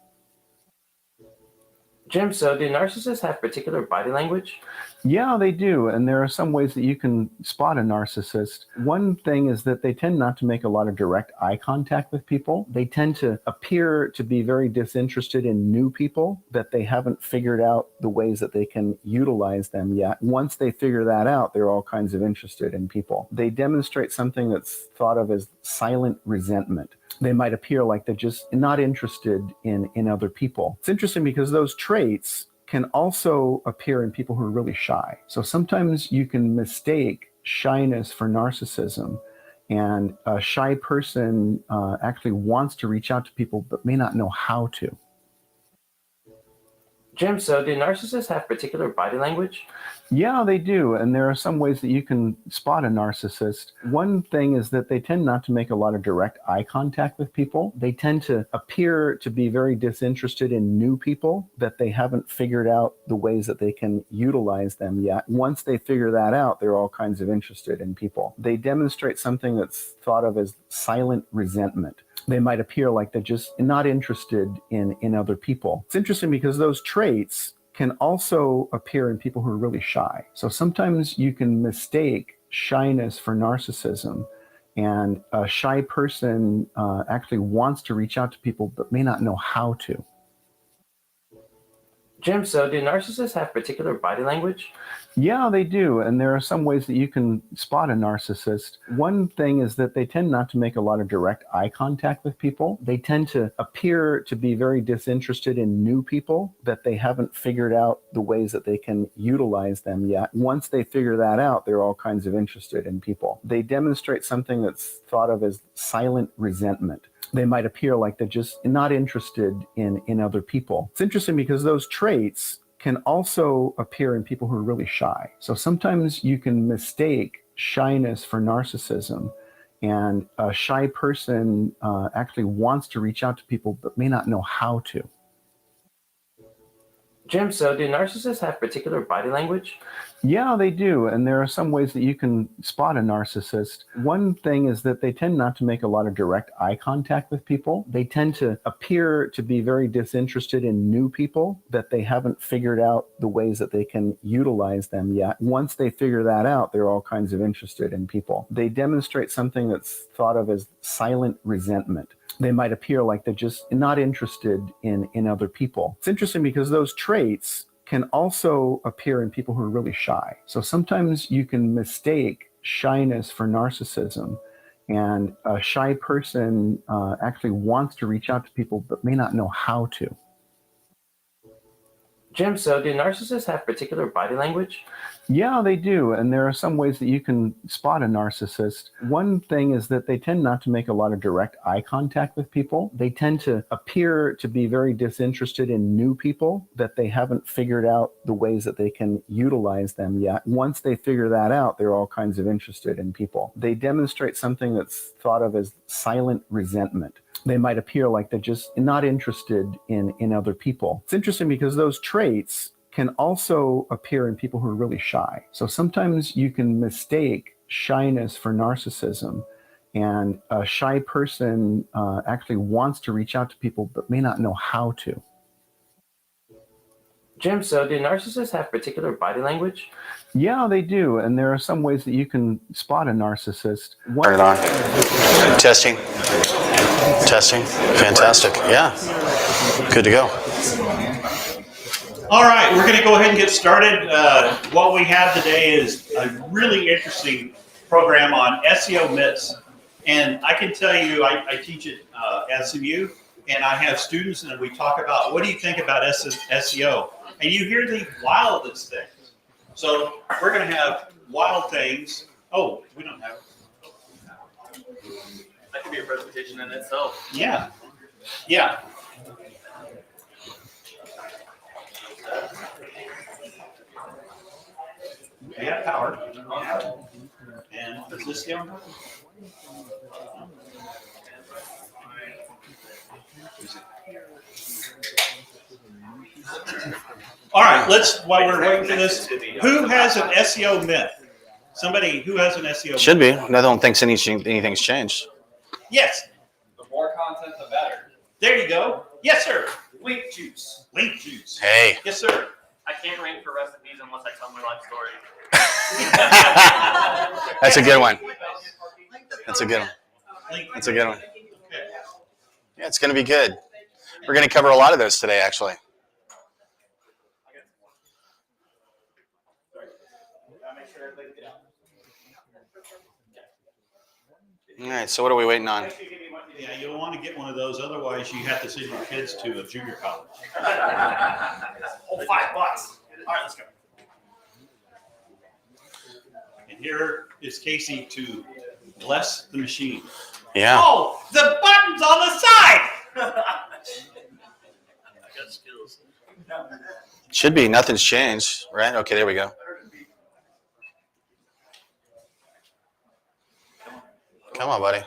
Jim, so do narcissists have particular body language? Yeah, they do. And there are some ways that you can spot a narcissist. One thing is that they tend not to make a lot of direct eye contact with people. They tend to appear to be very disinterested in new people, that they haven't figured out the ways that they can utilize them yet. Once they figure that out, they're all kinds of interested in people. They demonstrate something that's thought of as silent resentment. They might appear like they're just not interested in other people. It's interesting because those traits can also appear in people who are really shy. So sometimes you can mistake shyness for narcissism, and a shy person actually wants to reach out to people but may not know how to. Jim, so do narcissists have particular body language? Yeah, they do. And there are some ways that you can spot a narcissist. One thing is that they tend not to make a lot of direct eye contact with people. They tend to appear to be very disinterested in new people, that they haven't figured out the ways that they can utilize them yet. Once they figure that out, they're all kinds of interested in people. They demonstrate something that's thought of as silent resentment. They might appear like they're just not interested in other people. It's interesting because those traits can also appear in people who are really shy. So sometimes you can mistake shyness for narcissism, and a shy person actually wants to reach out to people but may not know how to. Jim, so do narcissists have particular body language? Yeah, they do. And there are some ways that you can spot a narcissist. One thing is that they tend not to make a lot of direct eye contact with people. They tend to appear to be very disinterested in new people, that they haven't figured out the ways that they can utilize them yet. Once they figure that out, they're all kinds of interested in people. They demonstrate something that's thought of as silent resentment. They might appear like they're just not interested in other people. It's interesting because those traits can also appear in people who are really shy. So sometimes you can mistake shyness for narcissism, and a shy person actually wants to reach out to people but may not know how to. Jim, so do narcissists have particular body language? Yeah, they do. And there are some ways that you can spot a narcissist. One thing is that they tend not to make a lot of direct eye contact with people. They tend to appear to be very disinterested in new people, that they haven't figured out the ways that they can utilize them yet. Once they figure that out, they're all kinds of interested in people. They demonstrate something that's thought of as silent resentment. They might appear like they're just not interested in other people. It's interesting because those traits can also appear in people who are really shy. So sometimes you can mistake shyness for narcissism, and a shy person actually wants to reach out to people but may not know how to. Jim, so do narcissists have particular body language? Yeah, they do. And there are some ways that you can spot a narcissist. One thing is that they tend not to make a lot of direct eye contact with people. They tend to appear to be very disinterested in new people, that they haven't figured out the ways that they can utilize them yet. Once they figure that out, they're all kinds of interested in people. They demonstrate something that's thought of as silent resentment. They might appear like they're just not interested in other people. It's interesting because those traits can also appear in people who are really shy. So sometimes you can mistake shyness for narcissism, and a shy person actually wants to reach out to people but may not know how to. Jim, so do narcissists have particular body language? Yeah, they do. And there are some ways that you can spot a narcissist. Turn it on. Testing. Testing. Fantastic. Yeah. Good to go. All right, we're going to go ahead and get started. What we have today is a really interesting program on SEO myths. And I can tell you, I teach at SMU, and I have students, and we talk about, what do you think about SEO? And you hear the wildest things. So we're going to have wild things. Oh, we don't have. That could be a presentation in itself. Yeah. Yeah. We have power. And is this the on? All right, while we're waiting for this, who has an SEO myth? Somebody who has an SEO myth? Should be. I don't think anything's changed. Yes. The more content, the better. There you go. Yes, sir. Link juice. Link juice. Hey. Yes, sir. I can't rank for recipes unless I tell my life story. That's a good one. That's a good one. That's a good one. Yeah, it's going to be good. We're going to cover a lot of those today, actually. All right, so what are we waiting on? Yeah, you'll want to get one of those. Otherwise, you have to send your kids to a junior college. Oh, $5. All right, let's go. And here is Casey to bless the machine. Yeah. Oh, the button's on the side. I got skills. Should be. Nothing's changed, right? Okay, there we go. Come on, buddy.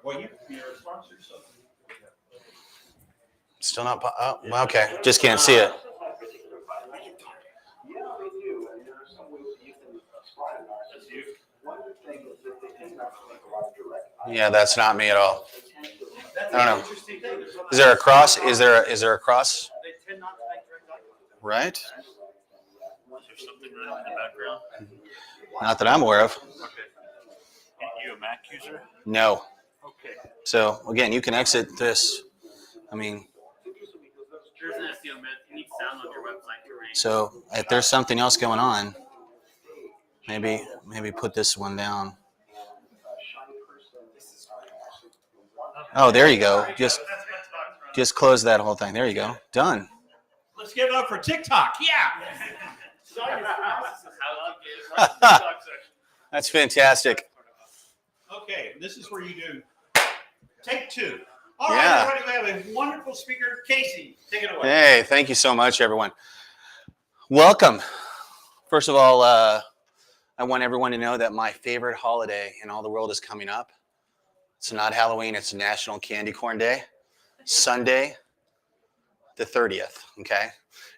Well, you're a sponsor, so. Still not. Oh, okay. Just can't see it. Yeah, that's not me at all. I don't know. Is there a cross? Is there a cross? Right? Is there something running in the background? Not that I'm aware of. Okay. Are you a Mac user? No. Okay. So again, you can exit this. I mean, There's an SEO myth. You need sound on your website to rank. so if there's something else going on, maybe put this one down. Oh, there you go. Just close that whole thing. There you go. Done. Let's give it up for TikTok. Yeah. That's fantastic. Okay, this is where you do take two. All right, everybody, we have a wonderful speaker, Casey. Take it away. Hey, thank you so much, everyone. Welcome. First of all, I want everyone to know that my favorite holiday in all the world is coming up. It's not Halloween, it's National Candy Corn Day. Sunday, the 30th, okay?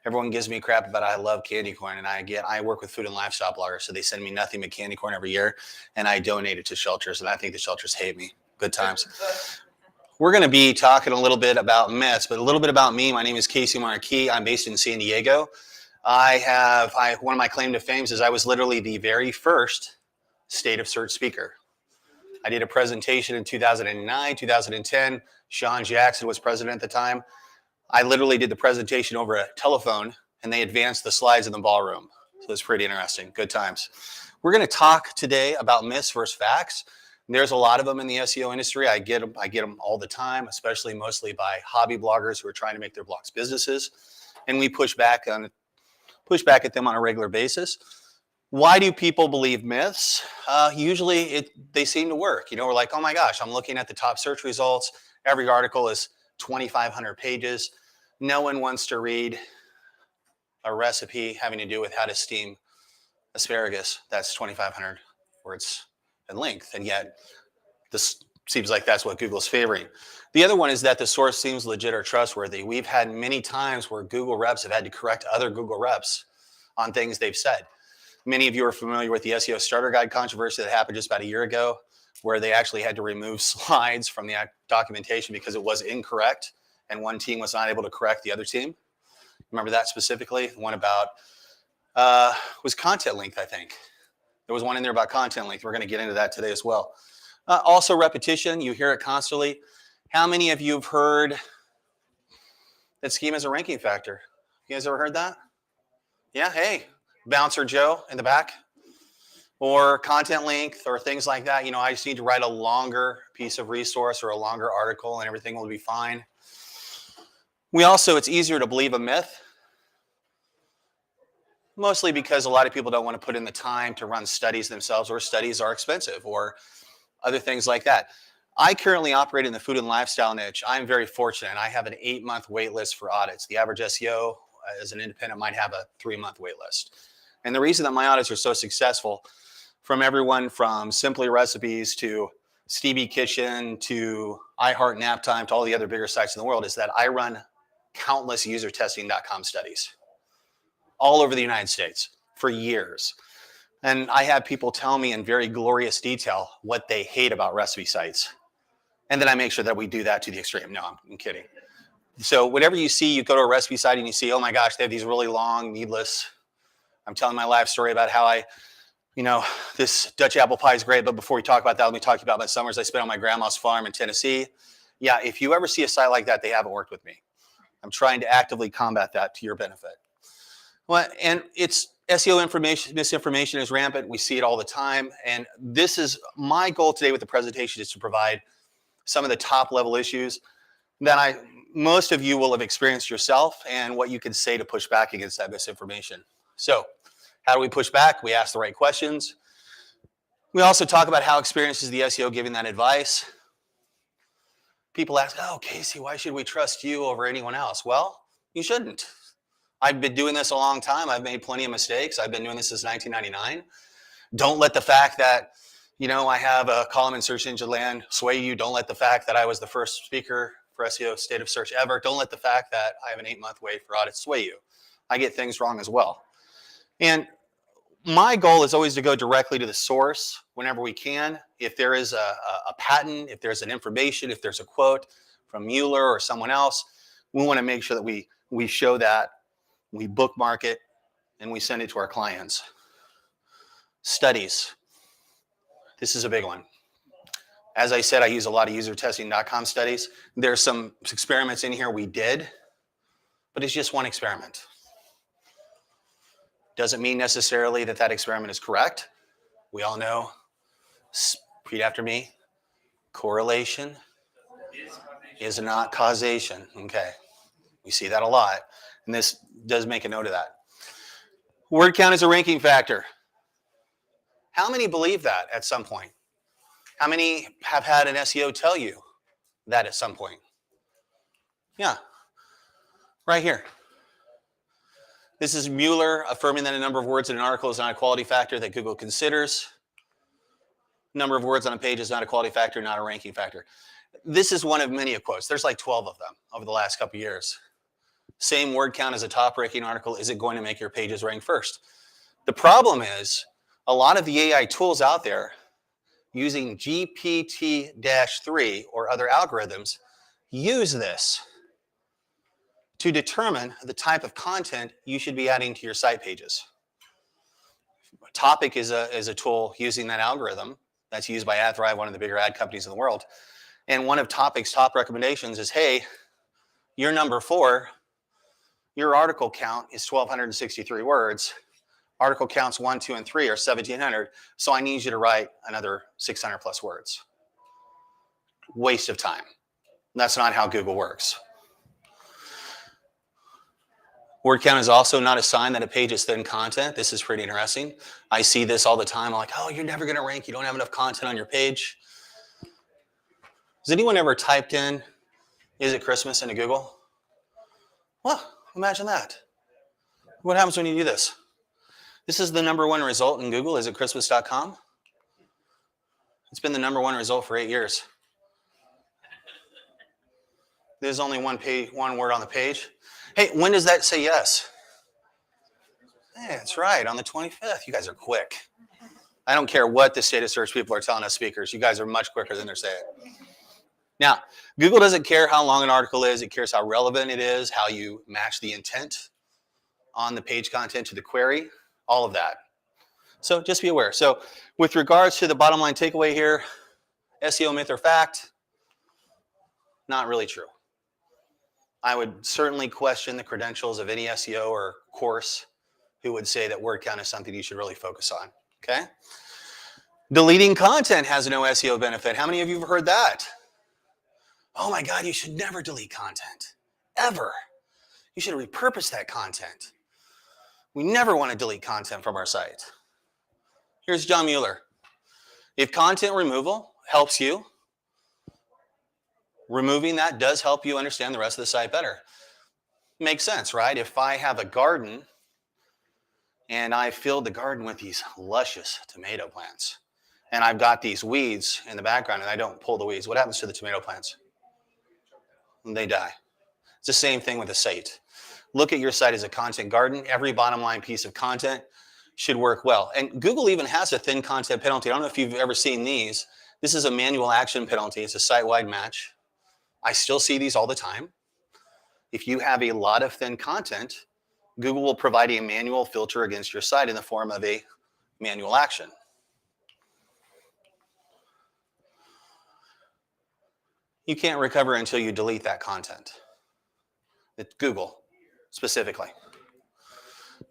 Everyone gives me crap about I love candy corn, and I work with food and lifestyle bloggers, so they send me nothing but candy corn every year, and I donate it to shelters, and I think the shelters hate me. Good times. We're going to be talking a little bit about myths, but a little bit about me. My name is Casey Marquis. I'm based in San Diego. One of my claim to fame is I was literally the very first State of Search speaker. I did a presentation in 2009, 2010. Sean Jackson was president at the time. I literally did the presentation over a telephone, and they advanced the slides in the ballroom. So it's pretty interesting. Good times. We're going to talk today about myths versus facts. There's a lot of them in the SEO industry. I get them all the time, especially mostly by hobby bloggers who are trying to make their blogs businesses, and we push back at them on a regular basis. Why do people believe myths? Usually they seem to work. You know, we're like, oh my gosh, I'm looking at the top search results. Every article is 2,500 pages. No one wants to read a recipe having to do with how to steam asparagus. That's 2,500 words in length. And yet this seems like that's what Google's favoring. The other one is that the source seems legit or trustworthy. We've had many times where Google reps have had to correct other Google reps on things they've said. Many of you are familiar with the SEO Starter Guide controversy that happened just about a year ago, where they actually had to remove slides from the documentation because it was incorrect, and one team was not able to correct the other team. Remember that specifically? One about was content length, I think. There was one in there about content length. We're going to get into that today as well. Also repetition. You hear it constantly. How many of you have heard that schema is a ranking factor? You guys ever heard that? Yeah, hey. Bouncer Joe in the back, or content length, or things like that. You know, I just need to write a longer piece of resource or a longer article and everything will be fine. It's easier to believe a myth, mostly because a lot of people don't want to put in the time to run studies themselves, or studies are expensive, or other things like that. I currently operate in the food and lifestyle niche. I'm very fortunate. I have an 8-month wait list for audits. The average SEO as an independent might have a 3-month wait list. And the reason that my audits are so successful, from everyone from Simply Recipes to Stevie Kitchen to iHeart Naptime to all the other bigger sites in the world, is that I run countless usertesting.com studies all over the United States for years. And I have people tell me in very glorious detail what they hate about recipe sites. And then I make sure that we do that to the extreme. No, I'm kidding. So whenever you see, you go to a recipe site and you see, oh my gosh, they have these really long, needless. I'm telling my life story about how this Dutch apple pie is great, but before we talk about that, let me talk to you about my summers I spent on my grandma's farm in Tennessee. Yeah, if you ever see a site like that, they haven't worked with me. I'm trying to actively combat that to your benefit. Well, and it's SEO misinformation is rampant. We see it all the time. And this is my goal today with the presentation, is to provide some of the top level issues that most of you will have experienced yourself, and what you can say to push back against that misinformation. So how do we push back? We ask the right questions. We also talk about how experienced is the SEO giving that advice. People ask, oh, Casey, why should we trust you over anyone else? Well, you shouldn't. I've been doing this a long time. I've made plenty of mistakes. I've been doing this since 1999. Don't let the fact that, I have a column in search engine land sway you. Don't let the fact that I was the first speaker for SEO State of Search ever. Don't let the fact that I have an 8-month wait for audit sway you. I get things wrong as well. And my goal is always to go directly to the source whenever we can. If there is a patent, if there's an information, if there's a quote from Mueller or someone else, we want to make sure that we show that, we bookmark it, and we send it to our clients. Studies. This is a big one. As I said, I use a lot of usertesting.com studies. There's some experiments in here we did, but it's just one experiment. Doesn't mean necessarily that experiment is correct. We all know, repeat after me, correlation is not causation. Okay, we see that a lot, and this does make a note of that. Word count is a ranking factor. How many believe that at some point? How many have had an SEO tell you that at some point? Yeah, right here. This is Mueller affirming that a number of words in an article is not a quality factor that Google considers. Number of words on a page is not a quality factor, not a ranking factor. This is one of many quotes. There's like 12 of them over the last couple of years. same word count as a top ranking article, is it going to make your pages rank first? The problem is a lot of the AI tools out there using GPT-3 or other algorithms use this to determine the type of content you should be adding to your site pages. Topic is a tool using that algorithm that's used by AdThrive, one of the bigger ad companies in the world. And one of Topic's top recommendations is, hey, you're number 4. Your article count is 1,263 words. Article counts 1, 2, and 3 are 1,700. So I need you to write another 600 plus words. Waste of time. That's not how Google works. Word count is also not a sign that a page is thin content. This is pretty interesting. I see this all the time. I'm like, oh, you're never going to rank. You don't have enough content on your page. Has anyone ever typed in, is it Christmas into Google? Well, imagine that. What happens when you do this? This is the #1 result in Google, is it Christmas.com? It's been the #1 result for 8 years. There's only one word on the page. Hey, when does that say yes? Hey, that's right, on the 25th. You guys are quick. I don't care what the state of search people are telling us speakers. You guys are much quicker than they're saying. Now, Google doesn't care how long an article is. It cares how relevant it is, how you match the intent on the page content to the query, all of that. So just be aware. So with regards to the bottom line takeaway here, SEO myth or fact, not really true. I would certainly question the credentials of any SEO or course who would say that word count is something you should really focus on, okay? Deleting content has no SEO benefit. How many of you have heard that? Oh my God, you should never delete content, ever. You should repurpose that content. We never want to delete content from our site. Here's John Mueller. If content removal helps you, removing that does help you understand the rest of the site better. Makes sense, right? If I have a garden and I filled the garden with these luscious tomato plants and I've got these weeds in the background and I don't pull the weeds, what happens to the tomato plants? They die. It's the same thing with a site. Look at your site as a content garden. Every bottom line piece of content should work well. And Google even has a thin content penalty. I don't know if you've ever seen these. This is a manual action penalty. It's a site-wide match. I still see these all the time. If you have a lot of thin content, Google will provide a manual filter against your site in the form of a manual action. You can't recover until you delete that content. It's Google specifically.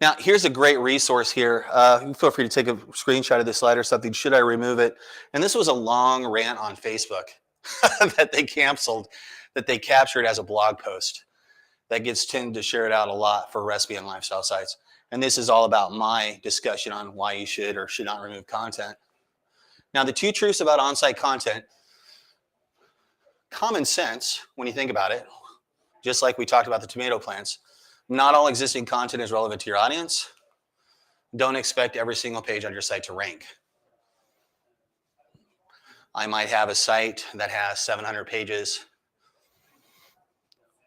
Now, here's a great resource here. Feel free to take a screenshot of this slide or something. Should I remove it? And this was a long rant on Facebook that they canceled, that they captured as a blog post. That gets tend to share it out a lot for recipe and lifestyle sites. And this is all about my discussion on why you should or should not remove content. Now, the 2 truths about on-site content, common sense when you think about it, just like we talked about the tomato plants, not all existing content is relevant to your audience. Don't expect every single page on your site to rank. I might have a site that has 700 pages,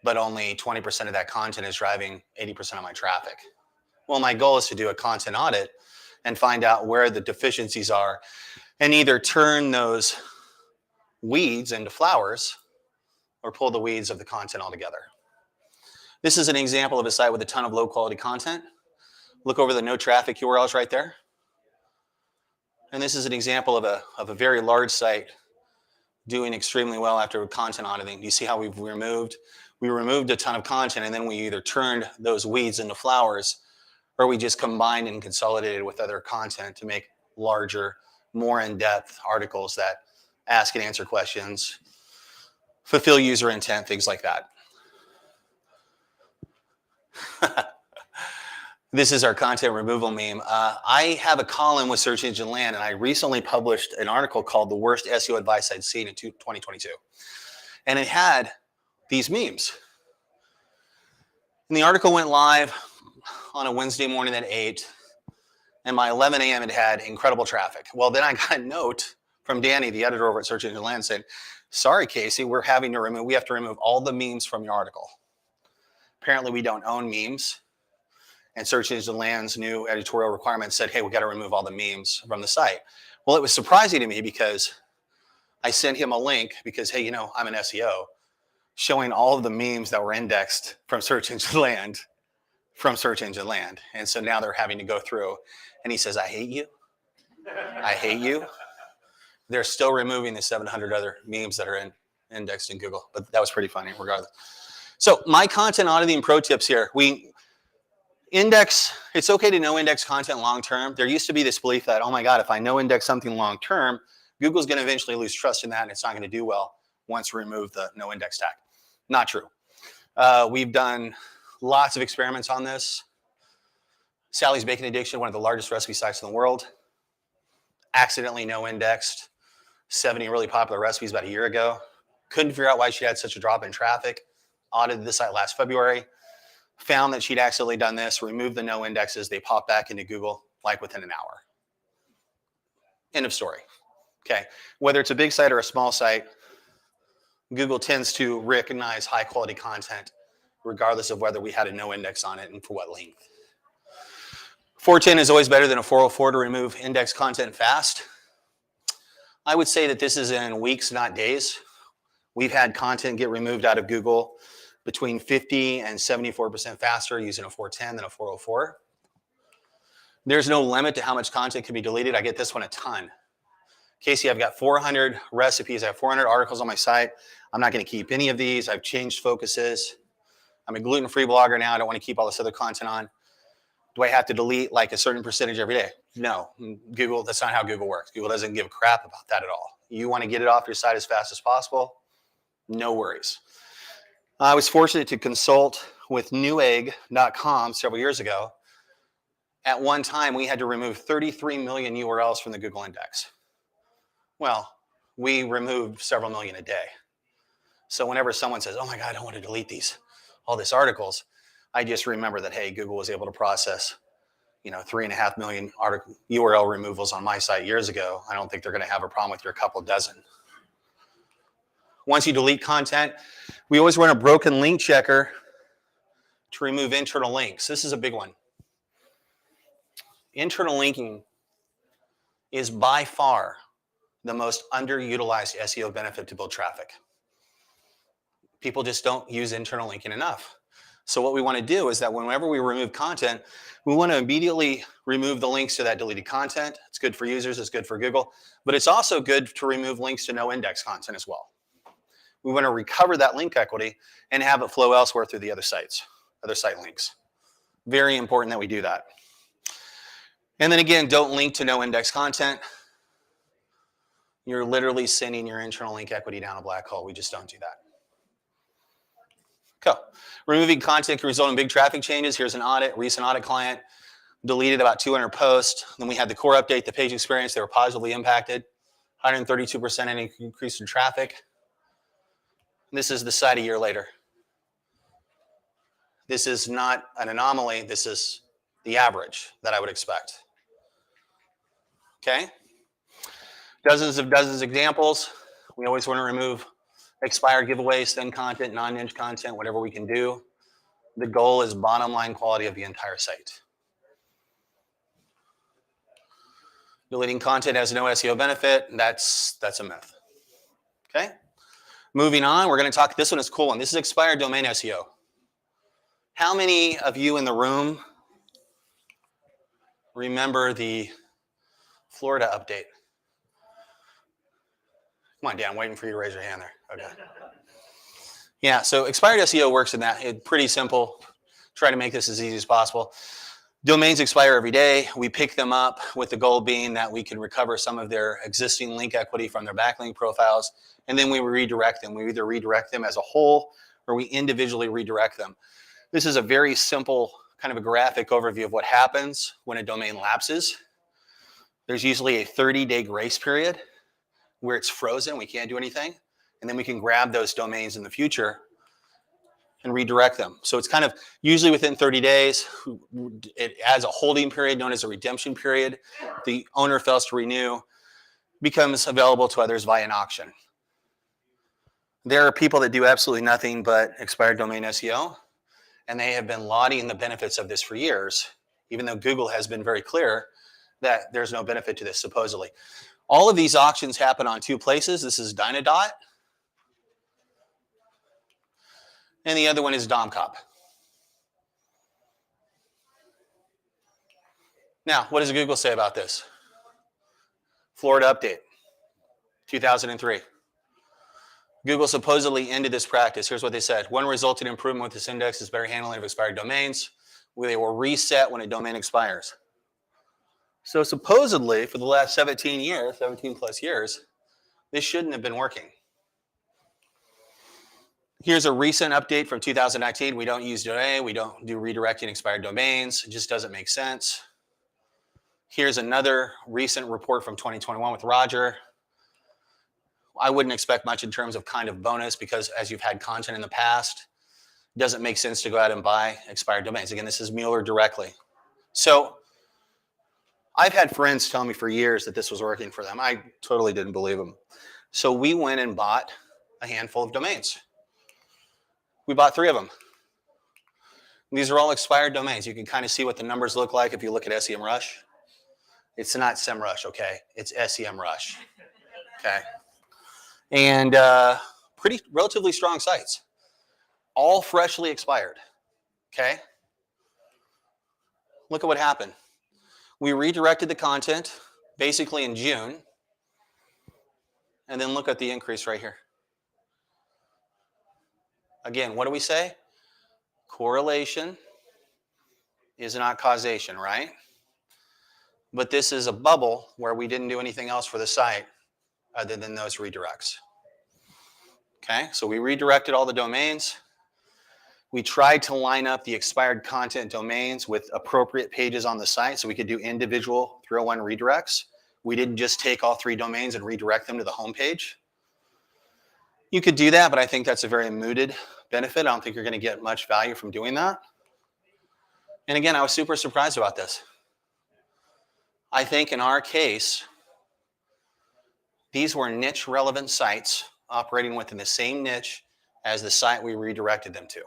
but only 20% of that content is driving 80% of my traffic. Well, my goal is to do a content audit and find out where the deficiencies are and either turn those weeds into flowers or pull the weeds of the content altogether. This is an example of a site with a ton of low quality content. Look over the no traffic URLs right there. And this is an example of a very large site doing extremely well after content auditing. You see how we removed a ton of content and then we either turned those weeds into flowers or we just combined and consolidated with other content to make larger, more in-depth articles that ask and answer questions, fulfill user intent, things like that. This is our content removal meme. I have a column with Search Engine Land, and I recently published an article called The Worst SEO Advice I'd Seen in 2022. And it had these memes. And the article went live on a Wednesday morning at 8, and by 11 a.m. it had incredible traffic. Well, then I got a note from Danny, the editor over at Search Engine Land, saying, sorry, Casey, we have to remove all the memes from your article. Apparently we don't own memes. And Search Engine Land's new editorial requirement said, hey, we got to remove all the memes from the site. Well, it was surprising to me because I sent him a link because, hey, I'm an SEO, showing all of the memes that were indexed from Search Engine Land, And so now they're having to go through. And he says, I hate you. I hate you. They're still removing the 700 other memes that are indexed in Google. But that was pretty funny regardless. So my content auditing pro tips here. We index, it's okay to no index content long term. There used to be this belief that, oh my God, if I no index something long term, Google's going to eventually lose trust in that and it's not going to do well once we remove the no index tag. Not true. We've done lots of experiments on this. Sally's Bacon Addiction, one of the largest recipe sites in the world, accidentally no indexed 70 really popular recipes about a year ago. Couldn't figure out why she had such a drop in traffic. Audited the site last February. Found that she'd accidentally done this, removed the no indexes. They popped back into Google like within an hour. End of story. Okay. Whether it's a big site or a small site, Google tends to recognize high quality content regardless of whether we had a no index on it and for what length. 410 is always better than a 404 to remove index content fast. I would say that this is in weeks, not days. We've had content get removed out of Google between 50 and 74% faster using a 410 than a 404. There's no limit to how much content can be deleted. I get this one a ton. Casey, I've got 400 recipes. I have 400 articles on my site. I'm not going to keep any of these. I've changed focuses. I'm a gluten-free blogger now. I don't want to keep all this other content on. Do I have to delete like a certain percentage every day? No. Google, that's not how Google works. Google doesn't give a crap about that at all. You want to get it off your site as fast as possible? No worries. I was fortunate to consult with newegg.com several years ago. At one time, we had to remove 33 million URLs from the Google index. Well, we removed several million a day. So whenever someone says, oh my God, I don't want to delete all these articles, I just remember that, hey, Google was able to process 3.5 million URL removals on my site years ago. I don't think they're going to have a problem with your couple dozen. Once you delete content, we always run a broken link checker to remove internal links. This is a big one. Internal linking is by far the most underutilized SEO benefit to build traffic. People just don't use internal linking enough. So what we want to do is that whenever we remove content, we want to immediately remove the links to that deleted content. It's good for users, it's good for Google, but it's also good to remove links to no index content as well. We want to recover that link equity and have it flow elsewhere through the other sites, other site links. Very important that we do that. And then again, don't link to no index content. You're literally sending your internal link equity down a black hole. We just don't do that. Cool. Removing content can result in big traffic changes. Here's an audit, recent audit client, deleted about 200 posts. Then we had the core update, the page experience. They were positively impacted. 132% increase in traffic. This is the site a year later. This is not an anomaly. This is the average that I would expect. Okay? Dozens of examples. We always want to remove expired giveaways, thin content, non-niche content, whatever we can do. The goal is bottom line quality of the entire site. Deleting content has no SEO benefit. That's a myth. Okay? Moving on, we're going to talk, this one is a cool one. This is expired domain SEO. How many of you in the room remember the Florida update? Come on, Dan, I'm waiting for you to raise your hand there. Okay. Yeah, so expired SEO works in that. It's pretty simple. Try to make this as easy as possible. Domains expire every day. We pick them up with the goal being that we can recover some of their existing link equity from their backlink profiles, and then we redirect them. We either redirect them as a whole or we individually redirect them. This is a very simple kind of a graphic overview of what happens when a domain lapses. There's usually a 30-day grace period where it's frozen, we can't do anything, and then we can grab those domains in the future and redirect them. So it's kind of usually within 30 days. It adds a holding period known as a redemption period. The owner fails to renew, becomes available to others via an auction. There are people that do absolutely nothing but expired domain SEO, And they have been lauding the benefits of this for years, even though Google has been very clear that there's no benefit to this, supposedly. All of these auctions happen on two places. This is Dynadot, and the other one is Domcop. Now, what does Google say about this? Florida update, 2003. Google supposedly ended this practice. Here's what they said. One resulted improvement with this index is better handling of expired domains. They will reset when a domain expires. So supposedly, for the last 17 plus years, this shouldn't have been working. Here's a recent update from 2019. We don't use domain. We don't do redirecting expired domains. It just doesn't make sense. Here's another recent report from 2021 with Roger. I wouldn't expect much in terms of kind of bonus because as you've had content in the past, it doesn't make sense to go out and buy expired domains. Again, this is Mueller directly. So I've had friends tell me for years that this was working for them. I totally didn't believe them. So we went and bought a handful of domains. We bought 3 of them. These are all expired domains. You can kind of see what the numbers look like if you look at SEMrush. It's not SEMrush, okay? It's SEMrush, okay? And pretty relatively strong sites, all freshly expired, okay? Look at what happened. We redirected the content basically in June, and then look at the increase right here. Again, what do we say? Correlation is not causation, right? But this is a bubble where we didn't do anything else for the site other than those redirects. Okay, so we redirected all the domains. We tried to line up the expired content domains with appropriate pages on the site so we could do individual 301 redirects. We didn't just take all 3 domains and redirect them to the home page. You could do that, but I think that's a very mooted benefit. I don't think you're going to get much value from doing that. And again, I was super surprised about this. I think in our case, these were niche relevant sites operating within the same niche as the site we redirected them to.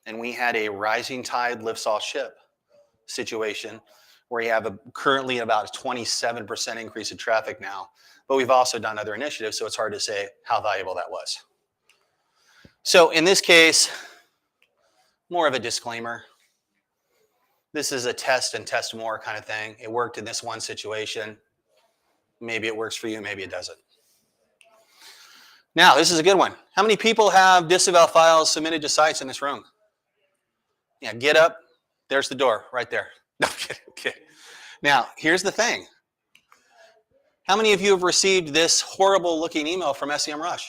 And we had a rising tide lifts all ship situation where you have currently about a 27% increase in traffic now. But we've also done other initiatives, so it's hard to say how valuable that was. So in this case, more of a disclaimer. This is a test and test more kind of thing. It worked in this one situation. Maybe it works for you, maybe it doesn't. Now, this is a good one. How many people have disavow files submitted to sites in this room? Yeah, get up. There's the door right there. No, okay. Now, here's the thing. How many of you have received this horrible looking email from SEMrush?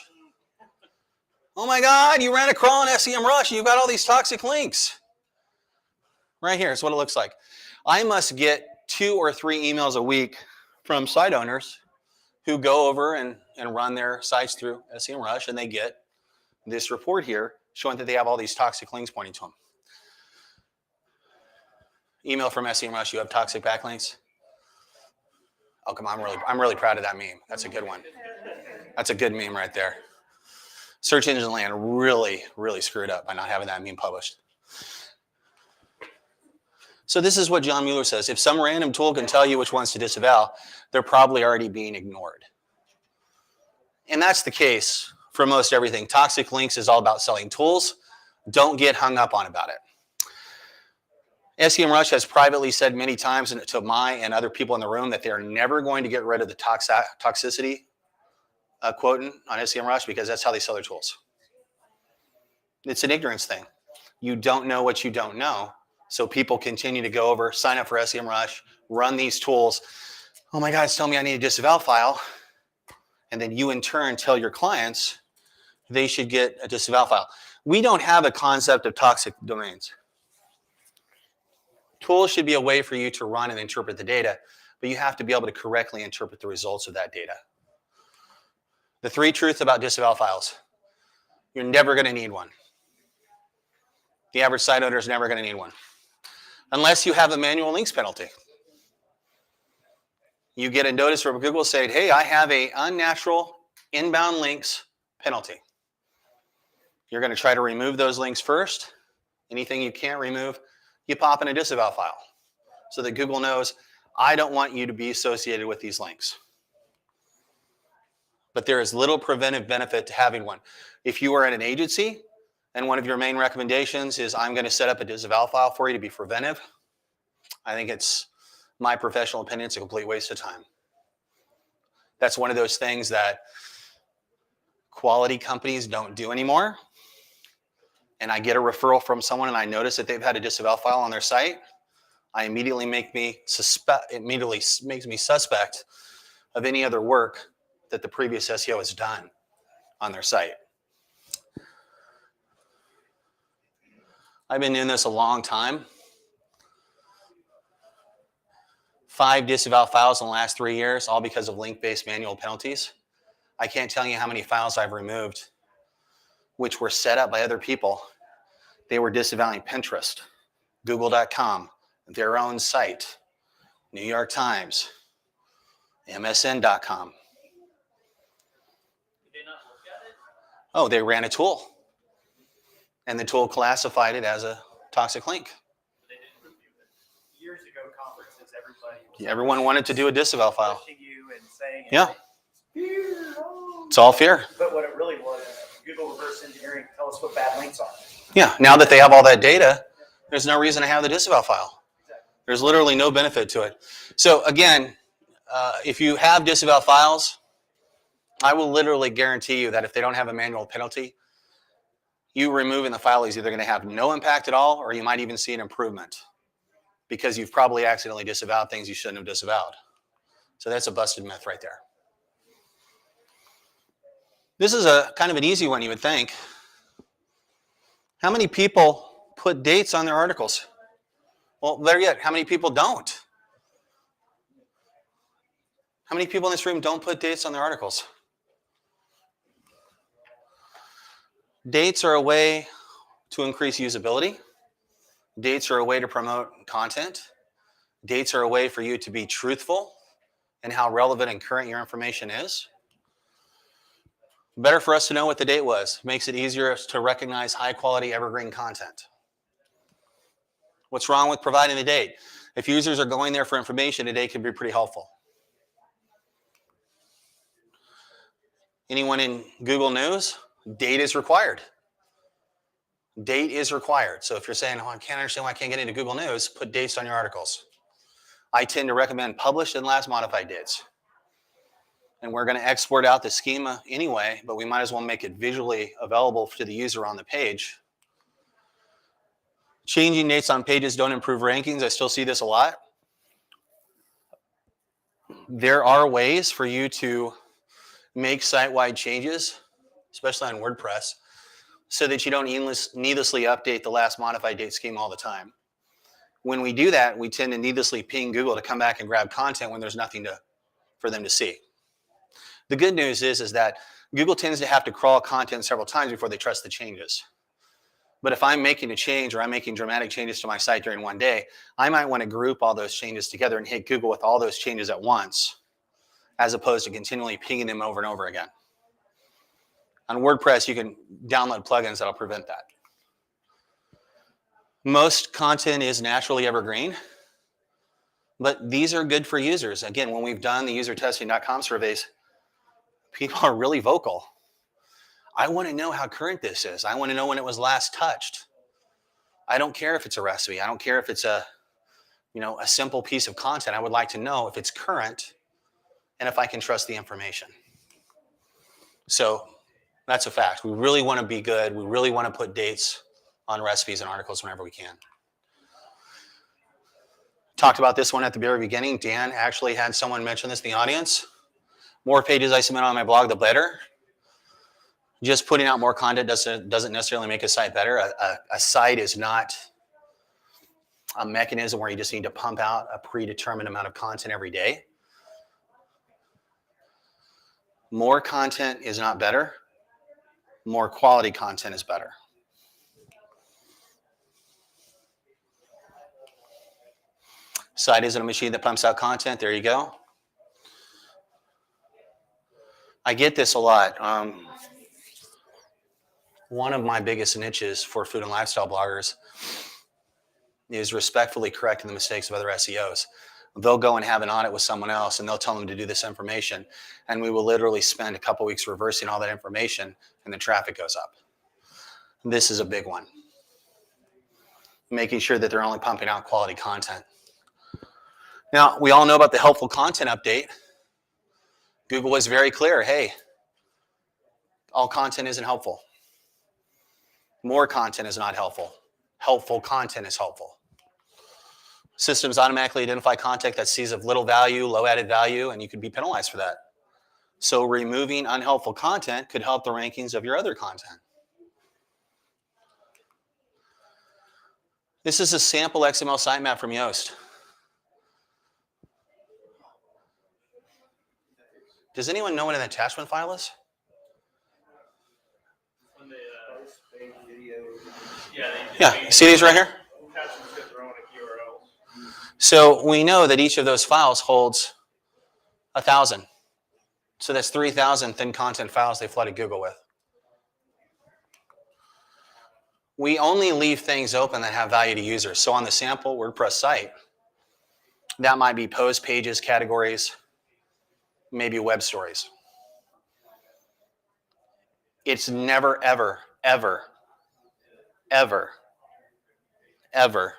Oh my God, you ran a crawl on SEMrush. You've got all these toxic links. Right here is what it looks like. I must get 2 or 3 emails a week from site owners who go over and run their sites through SEMrush, and they get this report here showing that they have all these toxic links pointing to them. Email from SEMrush, you have toxic backlinks? Oh, come on, I'm really proud of that meme. That's a good one. That's a good meme right there. Search engine land really, really screwed up by not having that meme published. So this is what John Mueller says. If some random tool can tell you which ones to disavow, they're probably already being ignored. And that's the case for most everything. Toxic links is all about selling tools. Don't get hung up on about it. SEMrush has privately said many times to my and other people in the room that they are never going to get rid of the toxicity quotient on SEMrush because that's how they sell their tools. It's an ignorance thing. You don't know what you don't know. So people continue to go over, sign up for SEMrush, run these tools. Oh my God, it's telling me I need a disavow file. And then you in turn tell your clients they should get a disavow file. We don't have a concept of toxic domains. Tools should be a way for you to run and interpret the data, but you have to be able to correctly interpret the results of that data. The 3 truths about disavow files. You're never going to need one. The average site owner is never going to need one. Unless you have a manual links penalty. You get a notice from Google saying, hey, I have an unnatural inbound links penalty. You're going to try to remove those links first. Anything you can't remove, you pop in a disavow file so that Google knows, I don't want you to be associated with these links. But there is little preventive benefit to having one. If you are at an agency and one of your main recommendations is I'm going to set up a disavow file for you to be preventive, I think it's my professional opinion, it's a complete waste of time. That's one of those things that quality companies don't do anymore. And I get a referral from someone and I notice that they've had a disavow file on their site, it immediately makes me suspect of any other work that the previous SEO has done on their site. I've been doing this a long time. 5 disavow files in the last 3 years, all because of link-based manual penalties. I can't tell you how many files I've removed which were set up by other people. They were disavowing Pinterest, Google.com, their own site, New York Times, MSN.com. Oh, they ran a tool. And the tool classified it as a toxic link. Years ago, conferences, Everyone wanted to do a disavow file. pushing you and saying, Yeah. It's all fear. But what it really was, Google reverse engineering, tell us what bad links are. Yeah, now that they have all that data, there's no reason to have the disavow file. There's literally no benefit to it. So again, if you have disavow files, I will literally guarantee you that if they don't have a manual penalty, you removing the file is either going to have no impact at all, or you might even see an improvement because you've probably accidentally disavowed things you shouldn't have disavowed. So that's a busted myth right there. This is a kind of an easy one, you would think. How many people put dates on their articles? Well, better yet, how many people don't? How many people in this room don't put dates on their articles? Dates are a way to increase usability. Dates are a way to promote content. Dates are a way for you to be truthful in how relevant and current your information is. Better for us to know what the date was. Makes it easier to recognize high quality evergreen content. What's wrong with providing the date? If users are going there for information, a date can be pretty helpful. Anyone in Google News? Date is required. Date is required. So if you're saying, oh, I can't understand why I can't get into Google News, put dates on your articles. I tend to recommend published and last modified dates. And we're going to export out the schema anyway, but we might as well make it visually available to the user on the page. Changing dates on pages don't improve rankings. I still see this a lot. There are ways for you to make site-wide changes, especially on WordPress, so that you don't needlessly update the last modified date schema all the time. When we do that, we tend to needlessly ping Google to come back and grab content when there's nothing for them to see. The good news is that Google tends to have to crawl content several times before they trust the changes. But if I'm making a change or I'm making dramatic changes to my site during one day, I might want to group all those changes together and hit Google with all those changes at once, as opposed to continually pinging them over and over again. On WordPress, you can download plugins that'll prevent that. Most content is naturally evergreen, but these are good for users. Again, when we've done the usertesting.com surveys, people are really vocal. I want to know how current this is. I want to know when it was last touched. I don't care if it's a recipe. I don't care if it's a simple piece of content. I would like to know if it's current and if I can trust the information. So that's a fact. We really want to be good. We really want to put dates on recipes and articles whenever we can. Talked about this one at the very beginning. Dan actually had someone mention this in the audience. More pages I submit on my blog, the better. Just putting out more content doesn't necessarily make a site better. A site is not a mechanism where you just need to pump out a predetermined amount of content every day. More content is not better. More quality content is better. Site isn't a machine that pumps out content. There you go. I get this a lot. One of my biggest niches for food and lifestyle bloggers is respectfully correcting the mistakes of other SEOs. They'll go and have an audit with someone else and they'll tell them to do this information. And we will literally spend a couple weeks reversing all that information and the traffic goes up. This is a big one. Making sure that they're only pumping out quality content. Now, we all know about the helpful content update. Google was very clear, hey, all content isn't helpful. More content is not helpful. Helpful content is helpful. Systems automatically identify content that sees of little value, low added value, and you could be penalized for that. So removing unhelpful content could help the rankings of your other content. This is a sample XML sitemap from Yoast. Does anyone know what an attachment file is? Yeah, see these right here? So we know that each of those files holds 1,000. So that's 3,000 thin content files they flooded Google with. We only leave things open that have value to users. So on the sample WordPress site, that might be post pages, categories, maybe web stories. It's never, ever, ever, ever, ever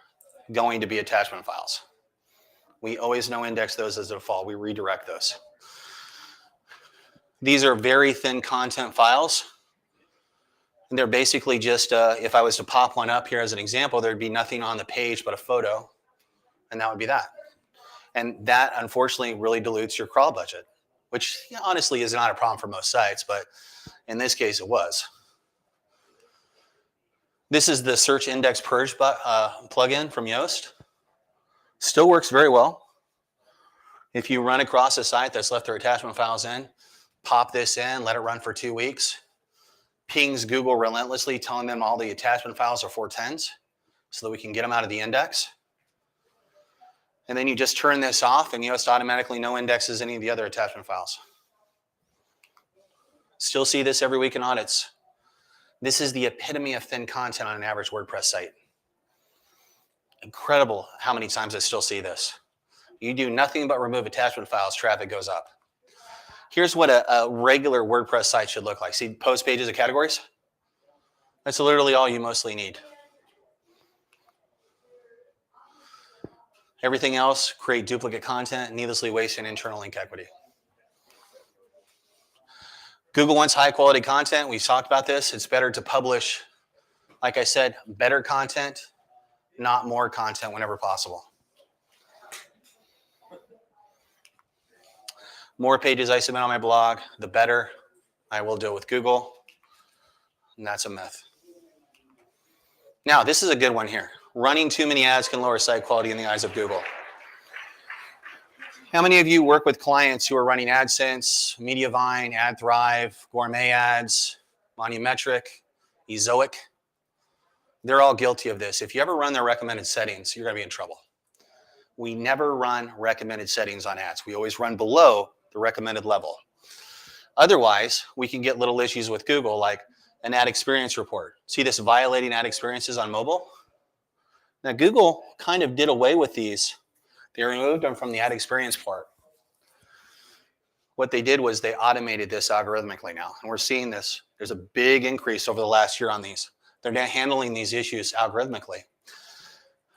going to be attachment files. We always no index those as a default. We redirect those. These are very thin content files. And they're basically just, if I was to pop one up here as an example, there'd be nothing on the page but a photo, and that would be that. And that, unfortunately, really dilutes your crawl budget, which honestly is not a problem for most sites, but in this case it was. This is the Search Index Purge plugin from Yoast. Still works very well. If you run across a site that's left their attachment files in, pop this in, let it run for 2 weeks, pings Google relentlessly telling them all the attachment files are 410s so that we can get them out of the index. And then you just turn this off and Yoast automatically no indexes any of the other attachment files. Still see this every week in audits. This is the epitome of thin content on an average WordPress site. Incredible how many times I still see this. You do nothing but remove attachment files, traffic goes up. Here's what a regular WordPress site should look like. See post pages of categories? That's literally all you mostly need. Everything else, create duplicate content, needlessly wasting internal link equity. Google wants high quality content. We've talked about this. It's better to publish, like I said, better content, not more content whenever possible. More pages I submit on my blog, the better I will deal with Google. And that's a myth. Now, this is a good one here. Running too many ads can lower site quality in the eyes of Google. How many of you work with clients who are running AdSense, Mediavine, AdThrive, Gourmet Ads, Monumetric, Ezoic? They're all guilty of this. If you ever run their recommended settings, you're going to be in trouble. We never run recommended settings on ads. We always run below the recommended level. Otherwise, we can get little issues with Google like an ad experience report. See this violating ad experiences on mobile? Now, Google kind of did away with these. They removed them from the ad experience part. What they did was they automated this algorithmically now. And we're seeing this. There's a big increase over the last year on these. They're now handling these issues algorithmically.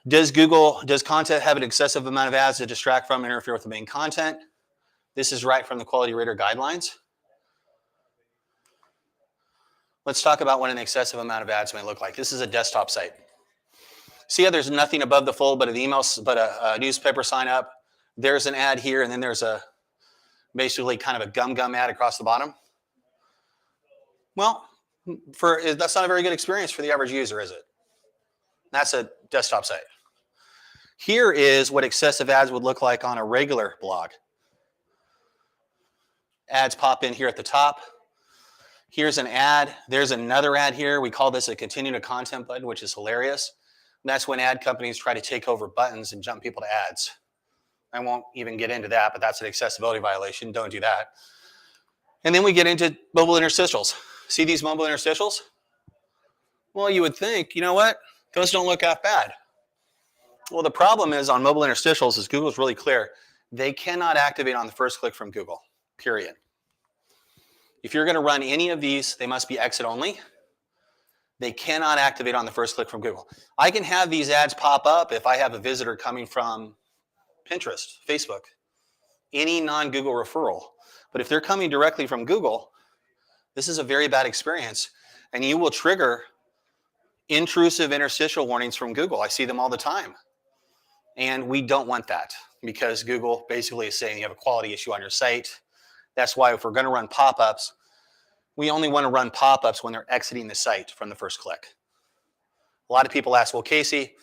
Does content have an excessive amount of ads that distract from and interfere with the main content? This is right from the Quality Rater guidelines. Let's talk about what an excessive amount of ads may look like. This is a desktop site. See how there's nothing above the fold but an email, but a newspaper sign up. There's an ad here, and then there's a basically kind of a gum ad across the bottom. Well, that's not a very good experience for the average user, is it? That's a desktop site. Here is what excessive ads would look like on a regular blog. Ads pop in here at the top. Here's an ad. There's another ad here. We call this a continue to content button, which is hilarious. And that's when ad companies try to take over buttons and jump people to ads. I won't even get into that, but that's an accessibility violation. Don't do that. And then we get into mobile interstitials. See these mobile interstitials? Well, you would think, you know what? Those don't look that bad. Well, the problem is on mobile interstitials is Google's really clear. They cannot activate on the first click from Google, period. If you're going to run any of these, they must be exit only. They cannot activate on the first click from Google. I can have these ads pop up if I have a visitor coming from Pinterest, Facebook, any non-Google referral. But if they're coming directly from Google, this is a very bad experience, and you will trigger intrusive interstitial warnings from Google. I see them all the time. And we don't want that because Google basically is saying you have a quality issue on your site. That's why if we're going to run pop-ups, we only want to run pop-ups when they're exiting the site from the first click. A lot of people ask, well, Casey,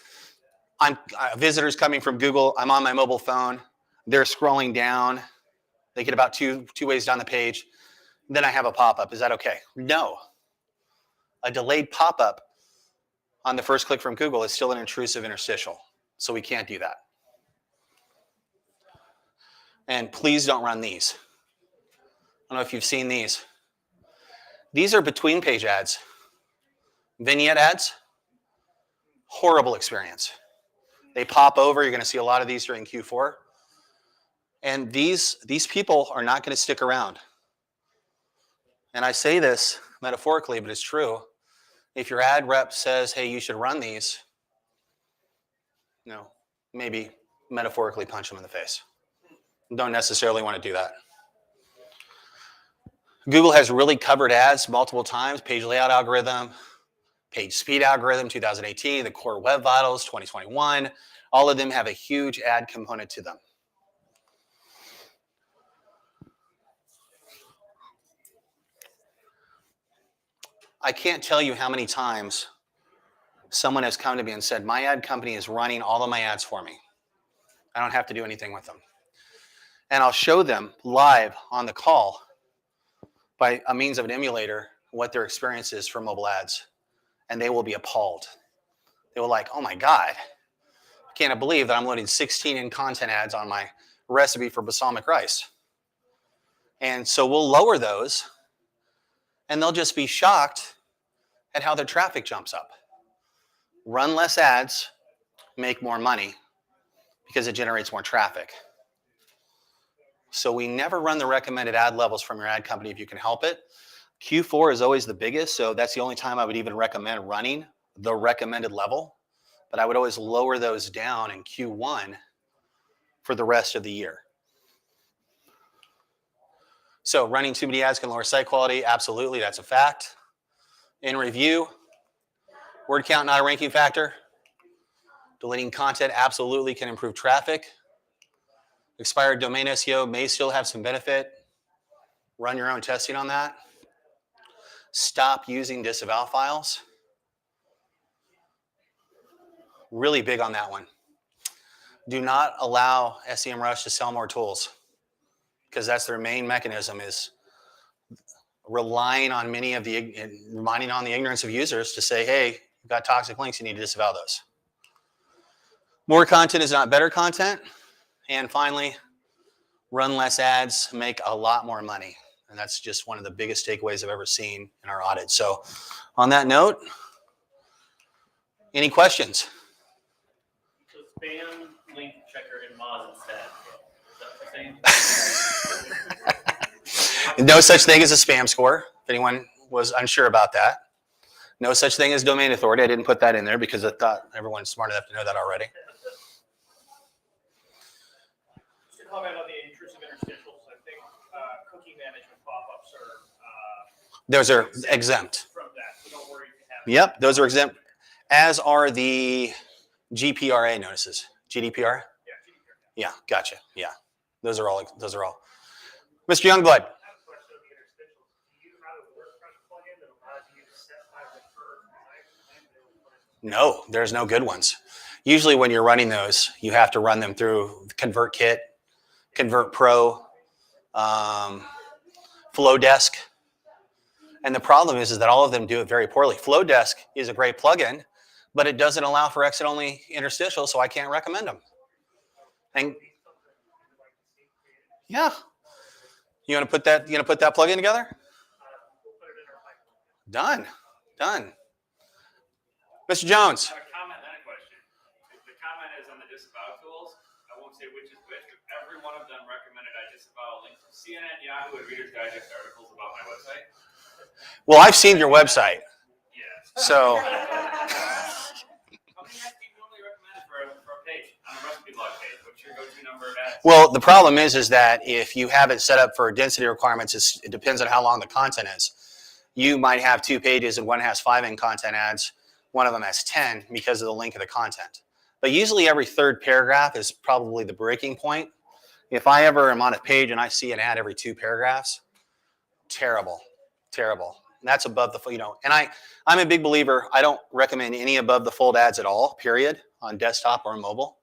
I'm visitors coming from Google. I'm on my mobile phone. They're scrolling down. They get about two ways down the page. Then I have a pop-up. Is that okay? No. A delayed pop-up on the first click from Google is still an intrusive interstitial. So we can't do that. And please don't run these. I don't know if you've seen these. These are between page ads. Vignette ads. Horrible experience. They pop over. You're going to see a lot of these during Q4. And these people are not going to stick around. And I say this metaphorically, but it's true. If your ad rep says, hey, you should run these, maybe metaphorically punch them in the face. Don't necessarily want to do that. Google has really covered ads multiple times. Page layout algorithm, page speed algorithm, 2018, the core web vitals, 2021. All of them have a huge ad component to them. I can't tell you how many times someone has come to me and said, my ad company is running all of my ads for me. I don't have to do anything with them. And I'll show them live on the call by a means of an emulator what their experience is for mobile ads. And they will be appalled. They will like, oh my God, I can't believe that I'm loading 16 in-content ads on my recipe for balsamic rice. And so we'll lower those, and they'll just be shocked at how their traffic jumps up. Run less ads, make more money, because it generates more traffic. So we never run the recommended ad levels from your ad company if you can help it. Q4 is always the biggest, so that's the only time I would even recommend running the recommended level. But I would always lower those down in Q1 for the rest of the year. So running too many ads can lower site quality. Absolutely, that's a fact. In review, word count not a ranking factor. Deleting content absolutely can improve traffic. Expired domain SEO may still have some benefit. Run your own testing on that. Stop using disavow files. Really big on that one. Do not allow SEMrush to sell more tools, because that's their main mechanism, is relying on the ignorance of users to say, hey, you've got toxic links, you need to disavow those. More content is not better content. And finally, run less ads, make a lot more money. And that's just one of the biggest takeaways I've ever seen in our audit. So on that note, any questions? So spam link checker in Moz instead. Is that the same? No such thing as a spam score, if anyone was unsure about that. No such thing as domain authority. I didn't put that in there because I thought everyone's smart enough to know that already. Just a comment on the intrusive interstitials. I think cookie management pop-ups are Those are exempt. from that, so don't worry if you have. Yep, those are exempt, as are the GPRA notices. GDPR? Yeah, GDPR. Yeah, gotcha. Yeah, those are all. Mr. Youngblood. No, there's no good ones. Usually when you're running those, you have to run them through ConvertKit, ConvertPro, Flowdesk. And the problem is that all of them do it very poorly. Flowdesk is a great plugin, but it doesn't allow for exit-only interstitials, so I can't recommend them. And yeah, you gonna put that plugin together? Done. Mr. Jones. I have a comment and a question. The comment is on the disavow tools. I won't say which is which, but every one of them recommended I disavow links to CNN, Yahoo, and Reader's Digest articles about my website. Well, I've seen your website. Yes. So. How many ads do you normally recommend for a page, on a recipe blog page? What's your go-to number of ads? Well, the problem is that if you have it set up for density requirements, it depends on how long the content is. You might have 2 pages and one has 5 in content ads. One of them has 10 because of the link of the content. But usually every third paragraph is probably the breaking point. If I ever am on a page and I see an ad every 2 paragraphs, terrible, terrible. And that's above the, and I'm a big believer. I don't recommend any above the fold ads at all, period, on desktop or mobile.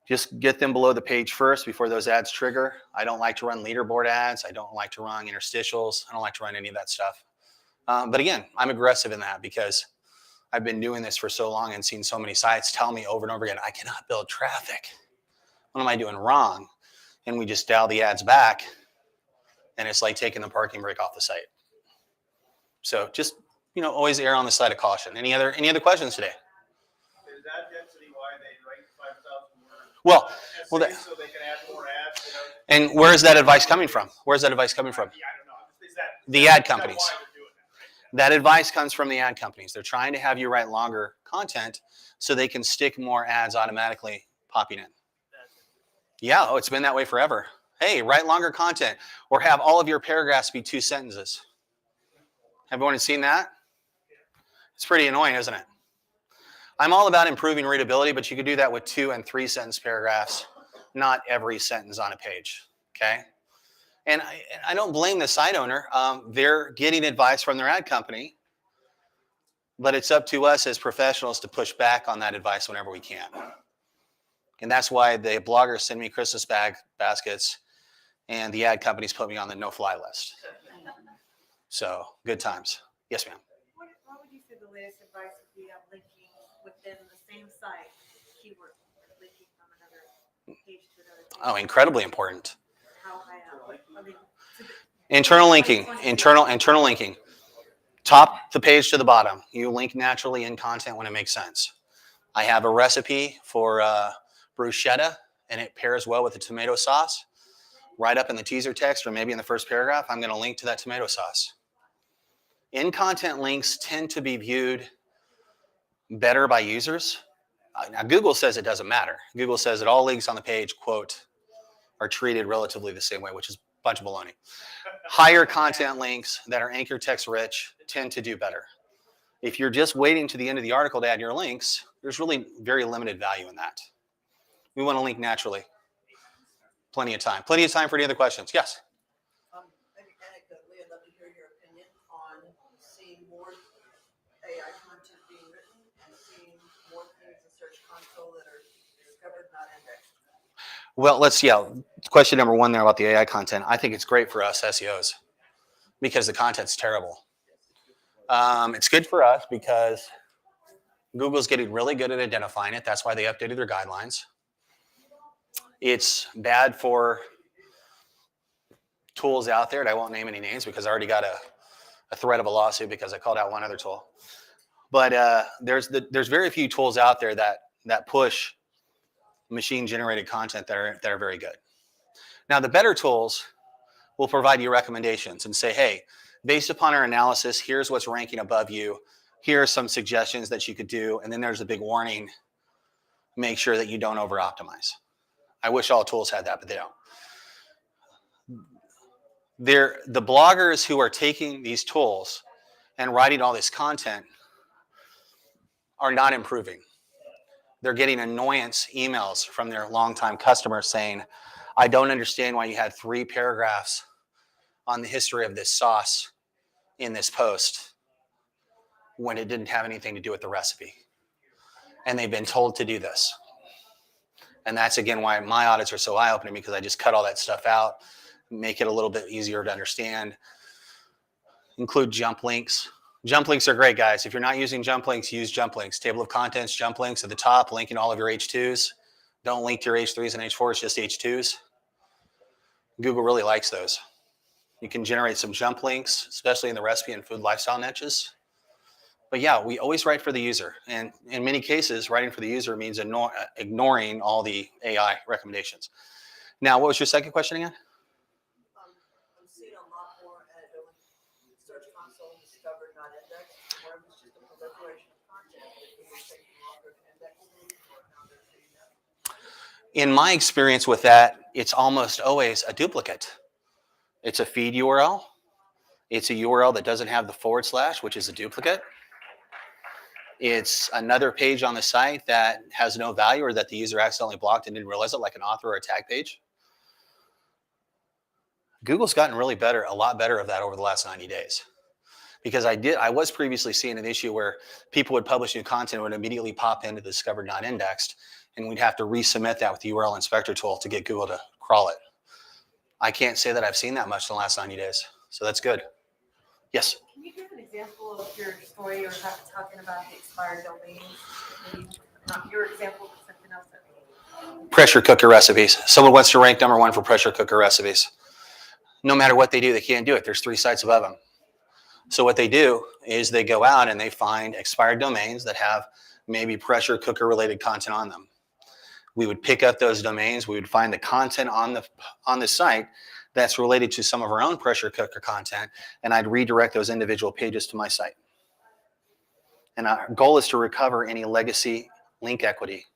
Just get them below the page first before those ads trigger. I don't like to run leaderboard ads. I don't like to run interstitials. I don't like to run any of that stuff. But again, I'm aggressive in that because I've been doing this for so long and seen so many sites tell me over and over again, I cannot build traffic. What am I doing wrong? And we just dial the ads back, and it's like taking the parking brake off the site. So just, always err on the side of caution. Any other questions today? Is that density why they write 5,000 words? Well, So they can add more ads. And where is that advice coming from? Where's that advice coming from? Yeah, I don't know. Is that The ad companies. why they're doing That advice comes from the ad companies. They're trying to have you write longer content so they can stick more ads automatically popping in. Yeah, it's been that way forever. Hey, write longer content or have all of your paragraphs be 2 sentences. Everyone seen that? It's pretty annoying, isn't it? I'm all about improving readability, but you could do that with 2 and 3 sentence paragraphs, not every sentence on a page, okay? And I don't blame the site owner. They're getting advice from their ad company, but it's up to us as professionals to push back on that advice whenever we can. And that's why the bloggers send me Christmas baskets and the ad companies put me on the no-fly list. So, good times. Yes, ma'am. What would you say the latest advice would be on linking within the same site, keyword linking from another page to another page? Oh, incredibly important. How high up? I mean, Internal linking. Top the page to the bottom. You link naturally in content when it makes sense. I have a recipe for bruschetta, and it pairs well with the tomato sauce. Right up in the teaser text or maybe in the first paragraph, I'm going to link to that tomato sauce. In-content links tend to be viewed better by users. Now, Google says it doesn't matter. Google says that all links on the page, quote, are treated relatively the same way, which is a bunch of baloney. Higher content links that are anchor text rich tend to do better. If you're just waiting to the end of the article to add your links, there's really very limited value in that. We want to link naturally. Plenty of time. Plenty of time for any other questions. Yes? Maybe anecdotally, I'd love to hear your opinion on seeing more AI content being written and seeing more things in Search Console that are discovered, not indexed. Well, question number 1 there about the AI content. I think it's great for us SEOs because the content's terrible. It's good for us because Google's getting really good at identifying it. That's why they updated their guidelines. It's bad for tools out there, and I won't name any names because I already got a threat of a lawsuit because I called out one other tool. But there's very few tools out there that push machine-generated content that are very good. Now, the better tools will provide you recommendations and say, hey, based upon our analysis, here's what's ranking above you. Here are some suggestions that you could do. And then there's a big warning. Make sure that you don't over-optimize. I wish all tools had that, but they don't. The bloggers who are taking these tools and writing all this content are not improving. They're getting annoyance emails from their longtime customers saying, I don't understand why you had 3 paragraphs on the history of this sauce in this post when it didn't have anything to do with the recipe. And they've been told to do this. And that's, again, why my audits are so eye-opening, because I just cut all that stuff out, make it a little bit easier to understand. Include jump links. Jump links are great, guys. If you're not using jump links, use jump links. Table of contents, jump links at the top, linking all of your H2s. Don't link to your H3s and H4s, just H2s. Google really likes those. You can generate some jump links, especially in the recipe and food lifestyle niches. But yeah, we always write for the user. And in many cases, writing for the user means ignoring all the AI recommendations. Now, what was your second question again? I'm seeing a lot more at Search Console discovered, not indexed. Where it was just a proliferation of content that was taking longer to index or now they're seeing that. In my experience with that, it's almost always a duplicate. It's a feed URL. It's a URL that doesn't have the /, which is a duplicate. It's another page on the site that has no value or that the user accidentally blocked and didn't realize it, like an author or a tag page. Google's gotten really better, a lot better of that over the last 90 days. Because I was previously seeing an issue where people would publish new content and would immediately pop into the discovered not indexed, and we'd have to resubmit that with the URL inspector tool to get Google to crawl it. I can't say that I've seen that much in the last 90 days, so that's good. Yes? Can you give an example of your story or talking about the expired domains? Maybe not your example, but something else that Pressure cooker recipes. Someone wants to rank #1 for pressure cooker recipes. No matter what they do, they can't do it. There's 3 sites above them. So what they do is they go out and they find expired domains that have maybe pressure cooker related content on them. We would pick up those domains. We would find the content on the site that's related to some of our own pressure cooker content, and I'd redirect those individual pages to my site. And our goal is to recover any legacy link equity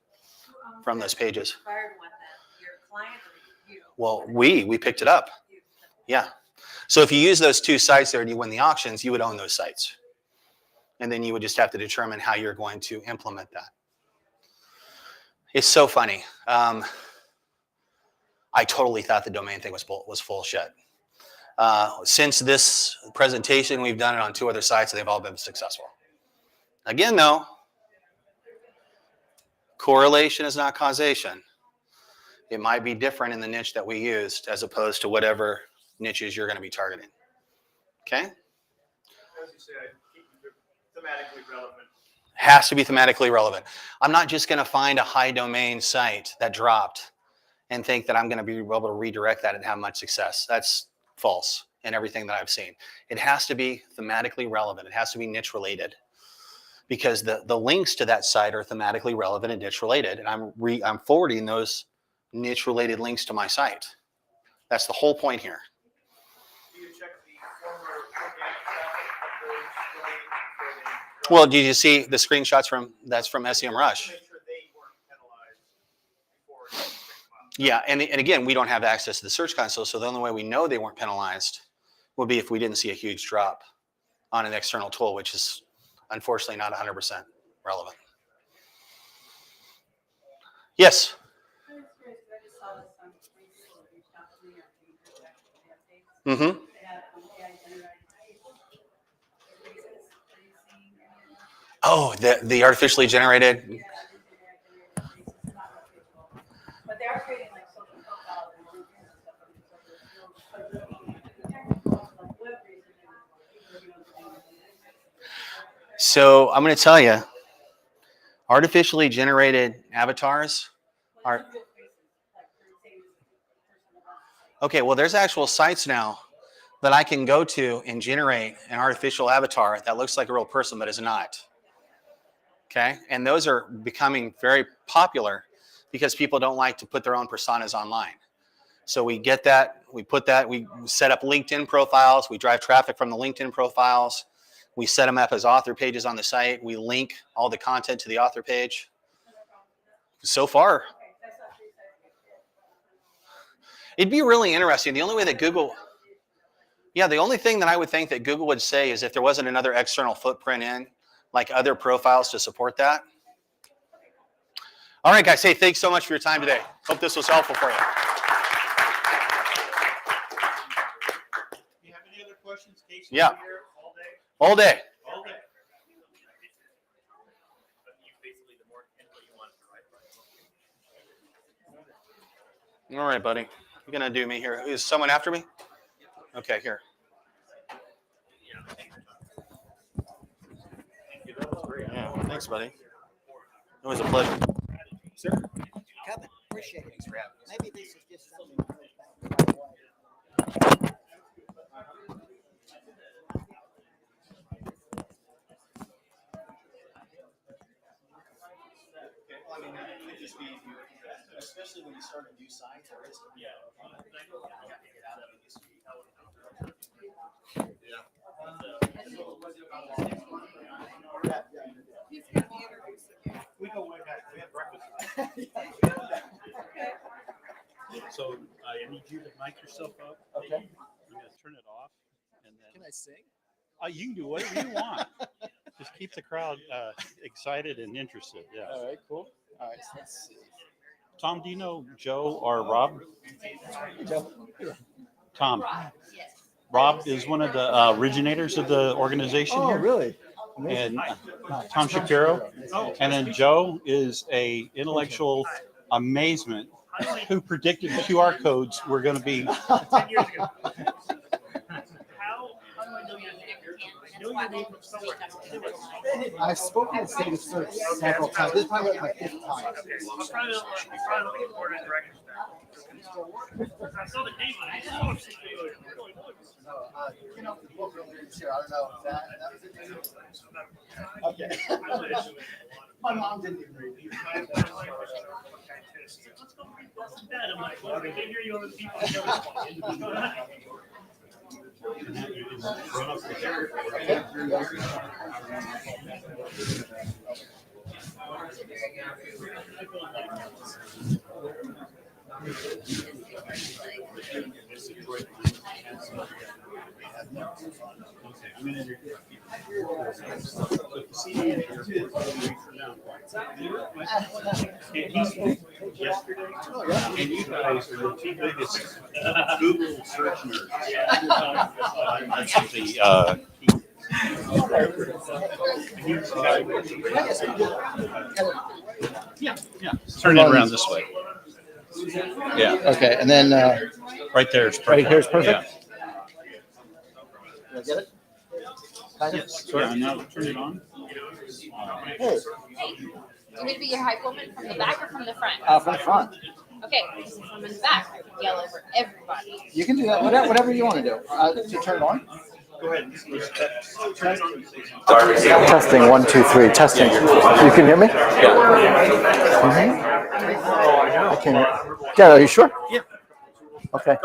from those pages. Well, we picked it up. Yeah. So if you use those 2 sites there and you win the auctions, you would own those sites. And then you would just have to determine how you're going to implement that. It's so funny. I totally thought the domain thing was full shit. Since this presentation, we've done it on 2 other sites and they've all been successful. Again, though, correlation is not causation. It might be different in the niche that we used as opposed to whatever niches you're going to be targeting. Okay? As you say, keep it thematically relevant. Has to be thematically relevant. I'm not just going to find a high domain site that dropped and think that I'm going to be able to redirect that and have much success. That's false in everything that I've seen. It has to be thematically relevant. It has to be niche related, because the links to that site are thematically relevant and niche related, and I'm forwarding those niche related links to my site. That's the whole point here. Do you check the former organic traffic of those domains before they Well, did you see the screenshots from SEMrush? make sure they weren't penalized before it was picked up? Yeah, and again, we don't have access to the Search Console, so the only way we know they weren't penalized would be if we didn't see a huge drop on an external tool, which is unfortunately not 100% relevant. Yes? Mm-hmm. Oh, the artificially generated. But they are creating like social profiles and So I'm going to tell you, artificially generated avatars are. Okay, well, there's actual sites now that I can go to and generate an artificial avatar that looks like a real person but is not. Okay, and those are becoming very popular because people don't like to put their own personas online. So we get that, we set up LinkedIn profiles, we drive traffic from the LinkedIn profiles, we set them up as author pages on the site, we link all the content to the author page. So far, it'd be really interesting. The only way that Google, the only thing that I would think that Google would say is if there wasn't another external footprint in, like other profiles to support that. All right, guys. Hey, thanks so much for your time today. Hope this was helpful for you. Do you have any other questions? Casey, Yeah. here all day? All day. All day. All right, buddy. You're going to do me here. Is someone after me? Okay, here. Yeah, thanks, buddy. It was a pleasure. Sir? Kevin, appreciate it. Maybe this is just something. just be, especially when you start a new site, or it's, yeah. We go way back. We had breakfast. So I need you to mic yourself up. Okay. I'm going to turn it off. And then, Can I sing? you can do whatever you want. Just keep the crowd excited and interested. Yeah. All right, cool. All right, so let's see. Tom, do you know Joe or Rob? Joe. Tom. Rob is one of the originators of the organization Oh, here. really? And Tom Shapiro. And then Joe is a intellectual amazement who predicted QR codes were going to be. 10 years ago. How do I know your name? I know your name from somewhere. I've spoken at State of Search several times. This is probably like my fifth time. Okay. I'll probably looking for it in directions back. I saw the name on it. Oh, shit. You know, the book earlier this year. I don't know if that was it. Okay. My mom didn't even read it. Let's go read this and that. I'm like, well, I can't hear you over the people. What's going on? He spoke yesterday, and you guys are the two biggest Google search nerds. Yeah. Turn it around this way. Yeah. Okay, and then Right there is perfect. right here is perfect. Yeah. Did I get it? Kind of? Yes. Yeah, now turn it on. Hey, Do you want me to be your hype woman from the back or from the front? from the front. Okay, since I'm in the back, I can yell over everybody. You can do that, whatever you want to do. To turn it on? Go ahead. Testing, 1, 2, 3. Testing. You can hear me? Yeah. I can hear. Yeah, are you sure? Yeah. Okay.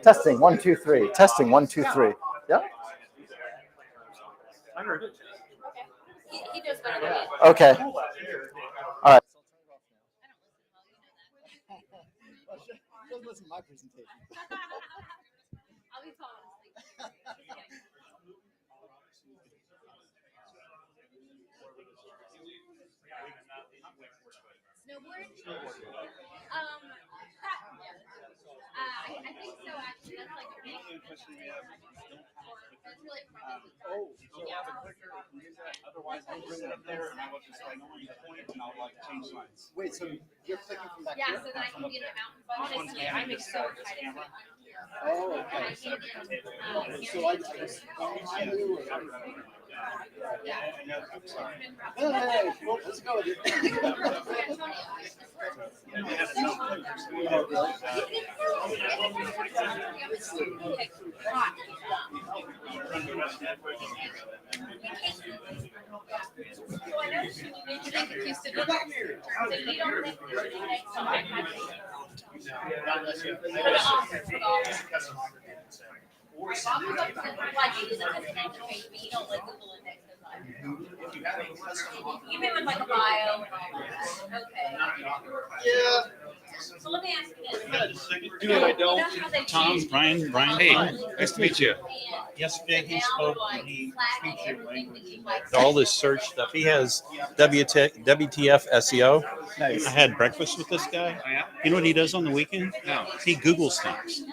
Testing, 1, 2, 3. Testing, 1, 2, 3. Yeah? I heard it. He does better than me. Okay. All right. Don't listen to my presentation. I'll be falling asleep. Snowboard? I think so, actually. That's like a big. That's really Oh, so have a clicker and use that. Otherwise, I'll bring it up there and I will just like only point and I'll like change lines. Wait, so you're clicking from back yeah, here? so that I can get it out. Honestly, I'm so excited. Oh, okay. So I knew. Hey, well, let's go. Give me with like a bio. Okay. Yeah. So let me ask you this. No, I don't. Tom, Brian. Hey, nice to meet you. Yesterday he spoke and he speaks your language. All this search stuff. He has WTF SEO. Nice. I had breakfast with this guy. You know what he does on the weekend? No. He Googles things.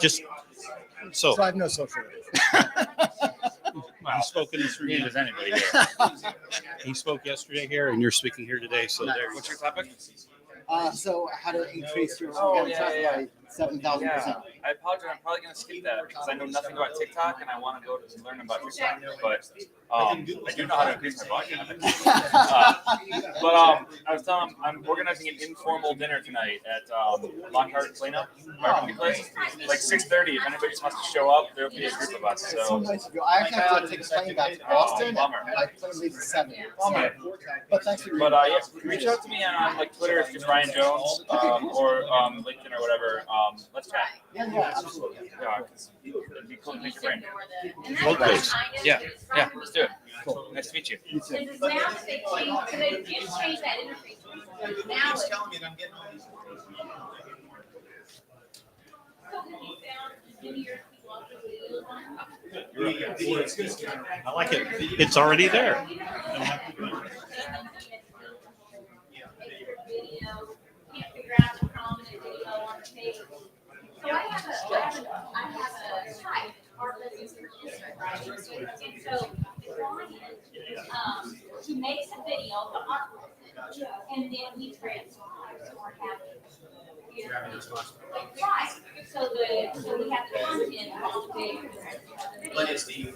Just so. So I have no social media. He spoke in this room. Neither does anybody here. He spoke yesterday here, and you're speaking here today. So there. What's your topic? So how to increase your organic traffic by 7,000%. I apologize. I'm probably going to skip that because I know nothing about TikTok and I want to go to learn about TikTok. But I do know how to increase my volume. I was telling him I'm organizing an informal dinner tonight at Lockhart Cleanup barbecue place. Like 6:30. If anybody just wants to show up, there'll be a group of us. So nice of you. I actually have to take a plane back to Boston. My plane leaves at 7. But thanks for yeah, reach out to me on like Twitter if it's Ryan Jones or LinkedIn or whatever. Let's chat. Yeah, absolutely. Yeah, 'cause it'd be cool to make your brain. Okay. Yeah, let's do it. Cool. Nice to meet you. Now they changed, so they did change that interface. Now it's telling me that I'm getting all these. I like it. It's already there. So I have a type, our business right? And so the client, he makes a video, the artwork, and then he transcribes or have right. So we have the content on the video. But it's the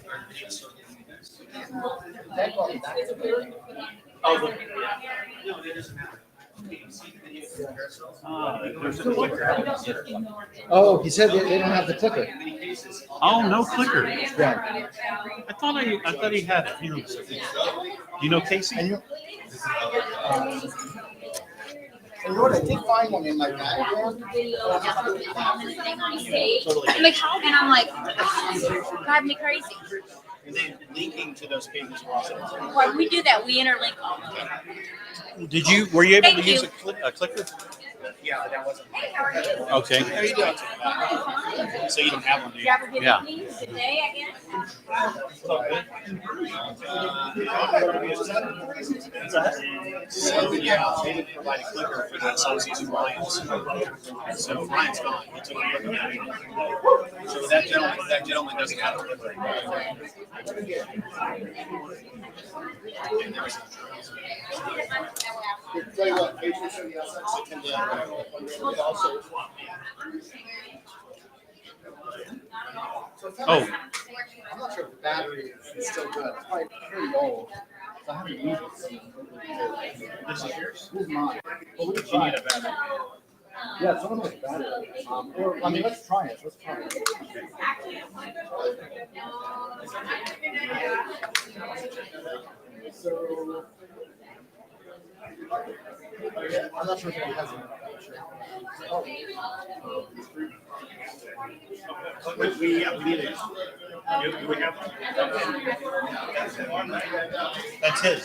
no, it doesn't matter. Oh, he said they don't have the clicker. Oh, no clicker. Yeah. I thought he had it. You know Casey? And you know what? I did find one in my bag. And I'm like, drive me crazy. And then linking to those pages also. Well, we do that. We interlink them. Were you able Thank to use you. a clicker? Yeah, that wasn't. Okay. How are you doing? So you don't have one, do Did you? you ever get Yeah. any today, I guess? So yeah, they didn't provide a clicker for that, so I was using Ryan's. So Ryan's gone. He took a clicker. So that gentleman doesn't have a clicker. Tell you what, maybe we'll show you outside. And also. Oh. I'm not sure if the battery is still good. It's probably pretty old. So I haven't used it. This is yours? This is mine. Well, we can You try need a it. battery. Yeah, someone has a battery. Or, I mean, let's try it. Let's try it. So, I'm not sure if it has a. Oh. We need it. Do we have one? That's his.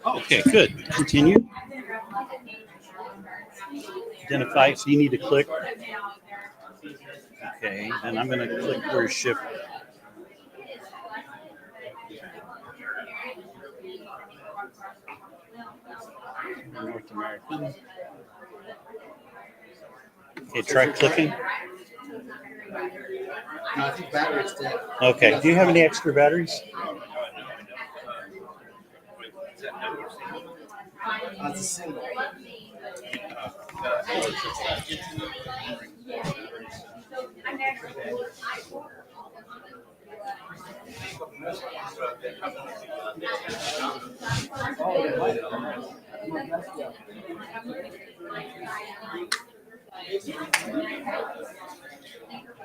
Okay, good. Continue. Identify. So you need to click. Okay, and I'm going to click where's shift. North American. Okay, try clicking. No, I think battery's dead. Okay, do you have any extra batteries? That's a single.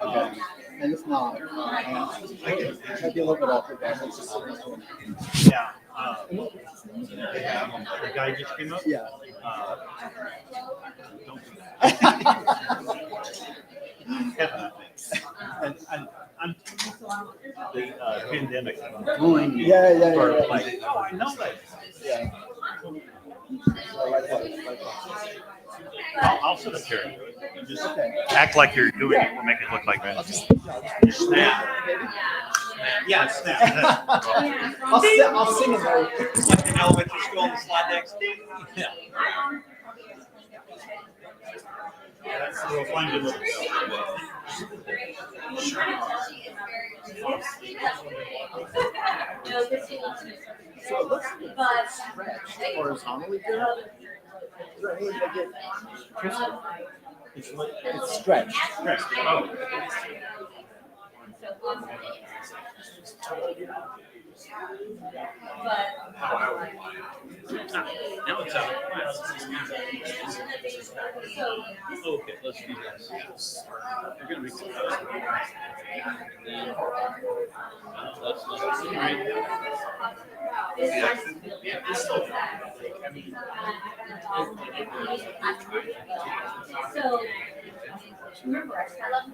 Okay. And it's not. It might be a little bit off the back. Yeah. The guy just came up? Yeah. Don't do that. I'm the pandemic. I'm doing Yeah. like, oh, I know that. Yeah. I'll sit up here. Just act like you're doing it to make it look like that. Just snap. Yeah, snap. I'll sing it though. Like in elementary school on the slide decks. Yeah. We'll find a little. So it looks stretched horizontally good. It's stretched. Now it's out. Okay, let's do this. You're gonna make some cuts. That's not right. So, remember, I love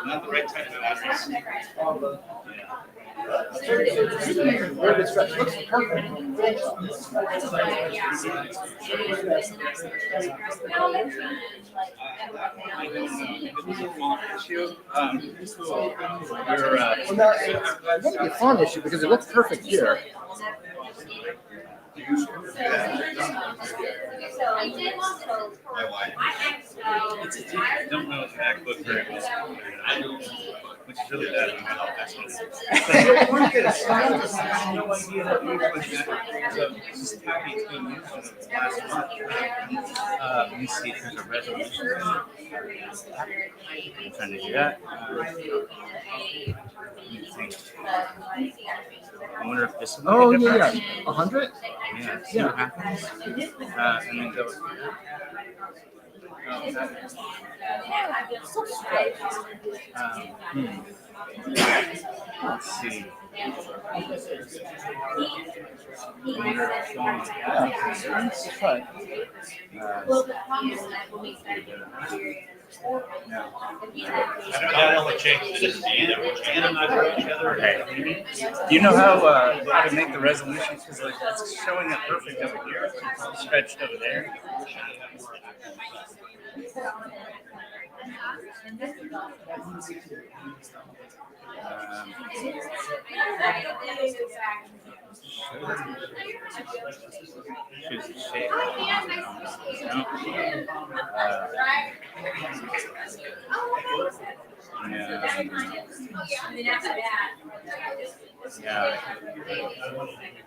Not the right type of batteries. Very good stretch. Looks perfect. Well, now, it wouldn't be a font issue because it looks perfect here. I don't know if MacBook very well. I don't, which is really bad. Just happy it's been used since last month. Let me see if there's a resolution. I'm trying to do that. I wonder if this. Oh, yeah. 100? Yeah. See what happens. And then go. Let's see. I only changed this and I'm not doing each other. Okay. Do you know how to make the resolutions? Because like it's showing it perfect over here, it's stretched over there. Choose the shape.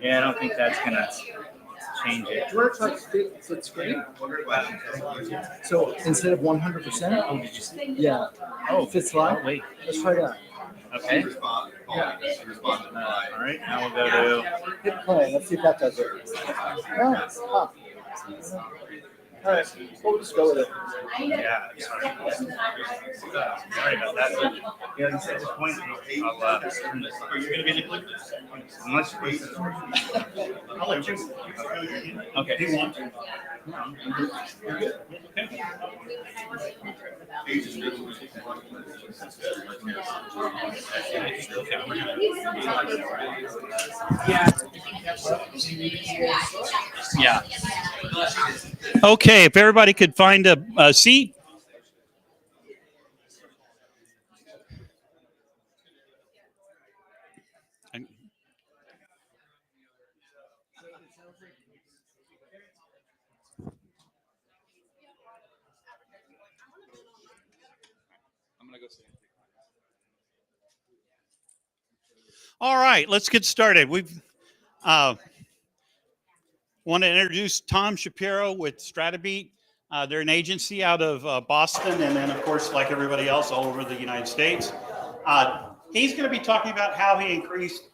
Yeah, I don't think that's gonna change it. Do you want to try split screen? So instead of 100%? Oh, did you see? Yeah. Oh, fits live? Oh, wait. Let's try that. Okay. Yeah. All right, now we'll go to. Hit play. Let's see if that does it. Yeah. Huh. All right. We'll just go with it. Yeah, sorry about that. Yeah, at this point, I'll turn this. Are you going to be able to click this? Unless I'll let you. Okay. Do you want to? Yeah. Okay, if everybody could find a seat. All right, let's get started. We've want to introduce Tom Shapiro with StrataBeat. They're an agency out of Boston, and then, of course, like everybody else, all over the United States. He's going to be talking about how he increased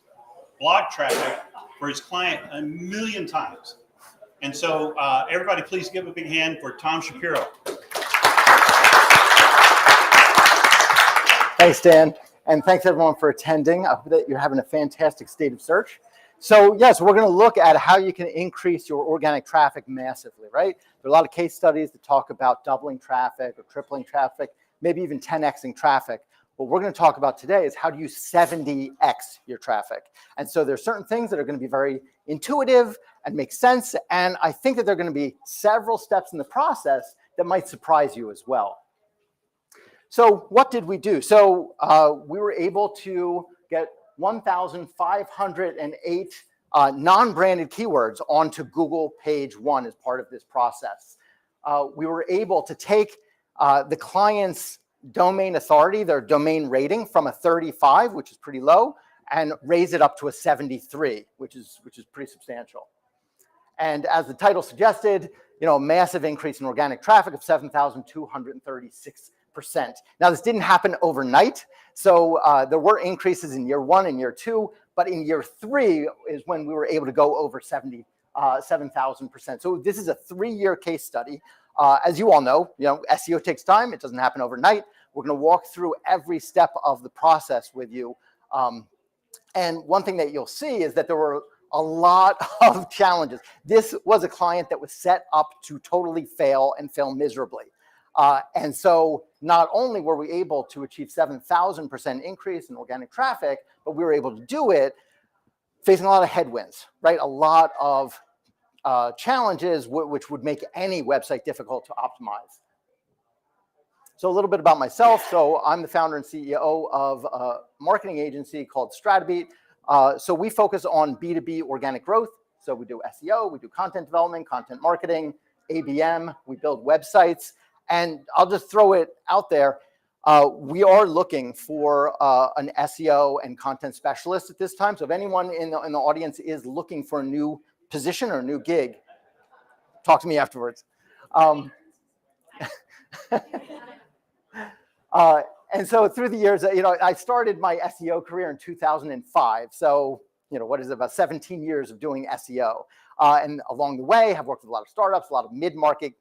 blog traffic for his client 1 million times. And so, everybody, please give a big hand for Tom Shapiro. Thanks, Dan. And thanks, everyone, for attending. I hope that you're having a fantastic state of search. So, yes, we're going to look at how you can increase your organic traffic massively, right? There are a lot of case studies that talk about doubling traffic or tripling traffic. maybe even 10xing traffic. What we're going to talk about today is how do you 70x your traffic. And so there's certain things that are going to be very intuitive and make sense. And I think that there are going to be several steps in the process that might surprise you as well. So what did we do? So we were able to get 1,508 non-branded keywords onto Google page 1 as part of this process. We were able to take the client's domain authority, their domain rating, from a 35, which is pretty low, and raise it up to a 73, which is pretty substantial. And as the title suggested, a massive increase in organic traffic of 7,236%. Now, this didn't happen overnight, so there were increases in year 1 and year 2, but in year 3 is when we were able to go over 7,000%. So this is a 3-year case study. As you all know, SEO takes time. It doesn't happen overnight. We're going to walk through every step of the process with you. And one thing that you'll see is that there were a lot of challenges. This was a client that was set up to totally fail and fail miserably. And so not only were we able to achieve 7,000% increase in organic traffic, but we were able to do it facing a lot of headwinds, right? A lot of challenges which would make any website difficult to optimize. So a little bit about myself. So I'm the founder and CEO of a marketing agency called StrataBeat. So we focus on B2B organic growth. So we do SEO, we do content development, content marketing, ABM, we build websites. And I'll just throw it out there. We are looking for an SEO and content specialist at this time. So if anyone in the audience is looking for a new position or a new gig, talk to me afterwards. And so through the years, I started my SEO career in 2005. So, what is it, about 17 years of doing SEO. And along the way, I've worked with a lot of startups, a lot of mid-market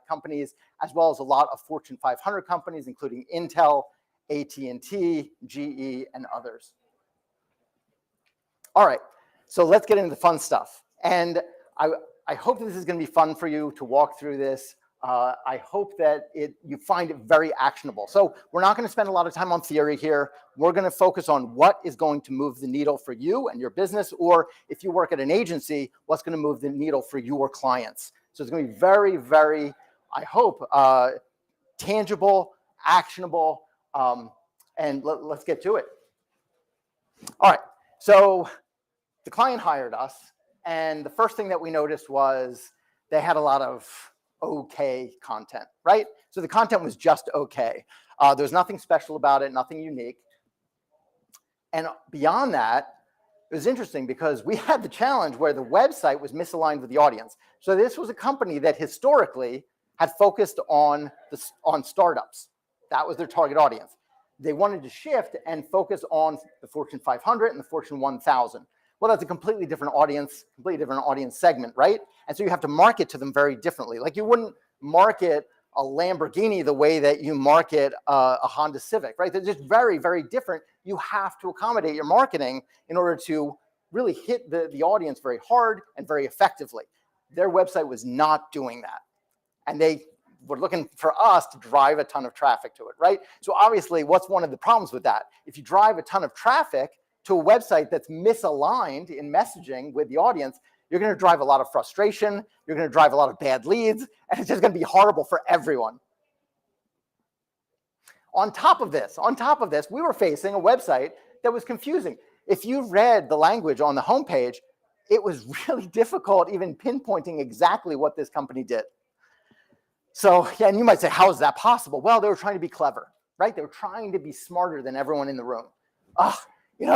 companies, as well as a lot of Fortune 500 companies, including Intel, AT&T, GE, and others. All right, so let's get into the fun stuff. And I hope this is going to be fun for you to walk through this. I hope that you find it very actionable. So we're not going to spend a lot of time on theory here. We're going to focus on what is going to move the needle for you and your business, or if you work at an agency, what's going to move the needle for your clients. So it's going to be very, very, I hope, tangible, actionable, and let's get to it. All right, so the client hired us, and the first thing that we noticed was they had a lot of okay content, right? So the content was just okay. There was nothing special about it, nothing unique. And beyond that, it was interesting because we had the challenge where the website was misaligned with the audience. So this was a company that historically had focused on startups. That was their target audience. They wanted to shift and focus on the Fortune 500 and the Fortune 1000. Well, that's a completely different audience segment, right? And so you have to market to them very differently. Like you wouldn't market a Lamborghini the way that you market a Honda Civic, right? They're just very, very different. You have to accommodate your marketing in order to really hit the audience very hard and very effectively. Their website was not doing that. And they were looking for us to drive a ton of traffic to it, right? So obviously, what's one of the problems with that? If you drive a ton of traffic to a website that's misaligned in messaging with the audience, you're going to drive a lot of frustration, you're going to drive a lot of bad leads, and it's just going to be horrible for everyone. On top of this, we were facing a website that was confusing. If you read the language on the homepage, it was really difficult even pinpointing exactly what this company did. So, yeah, and you might say, how is that possible? Well, they were trying to be clever, right? They were trying to be smarter than everyone in the room.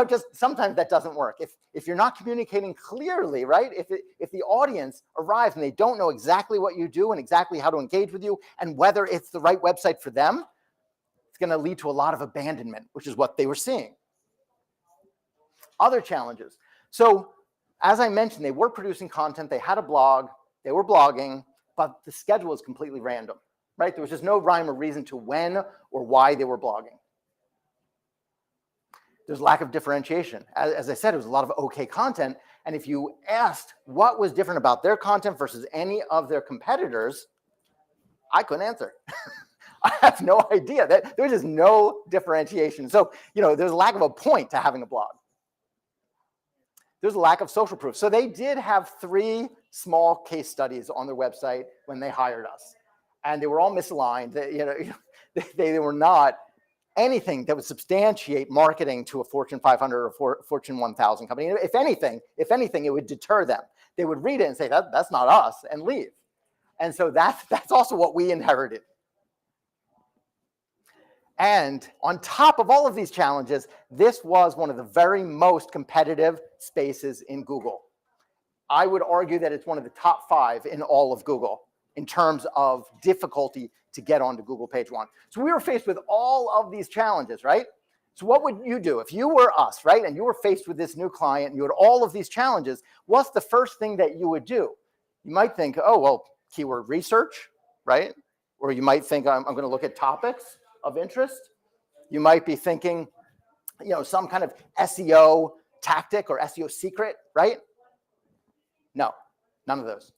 Just sometimes that doesn't work. If you're not communicating clearly, right? If the audience arrives and they don't know exactly what you do and exactly how to engage with you and whether it's the right website for them, it's going to lead to a lot of abandonment, which is what they were seeing. Other challenges. So as I mentioned, they were producing content. They had a blog. They were blogging, but the schedule was completely random, right? There was just no rhyme or reason to when or why they were blogging. There's lack of differentiation. As I said, it was a lot of okay content. And if you asked what was different about their content versus any of their competitors, I couldn't answer. I have no idea. There's just no differentiation. So, there's a lack of a point to having a blog. There's a lack of social proof. So they did have 3 small case studies on their website when they hired us. And they were all misaligned. They were not anything that would substantiate marketing to a Fortune 500 or Fortune 1000 company. If anything, it would deter them. They would read it and say, that's not us, and leave. And so that's also what we inherited. And on top of all of these challenges, this was one of the very most competitive spaces in Google. I would argue that it's one of the top 5 in all of Google in terms of difficulty to get onto Google page 1. So we were faced with all of these challenges, right? So what would you do if you were us, right? And you were faced with this new client and you had all of these challenges, what's the first thing that you would do? You might think, oh, well, keyword research, right? Or you might think, I'm going to look at topics of interest. You might be thinking, some kind of SEO tactic or SEO secret, right? No, none of those.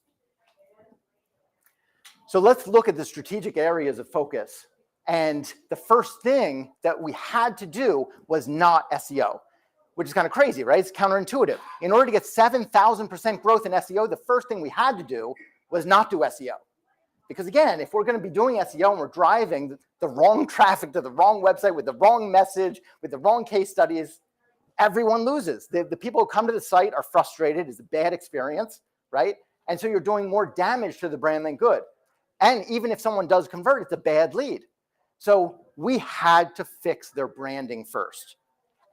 So let's look at the strategic areas of focus. And the first thing that we had to do was not SEO, which is kind of crazy, right? It's counterintuitive. In order to get 7,000% growth in SEO, the first thing we had to do was not do SEO. Because again, if we're going to be doing SEO and we're driving the wrong traffic to the wrong website with the wrong message, with the wrong case studies, everyone loses. The people who come to the site are frustrated. It's a bad experience, right? And so you're doing more damage to the brand than good. And even if someone does convert, it's a bad lead. So we had to fix their branding first.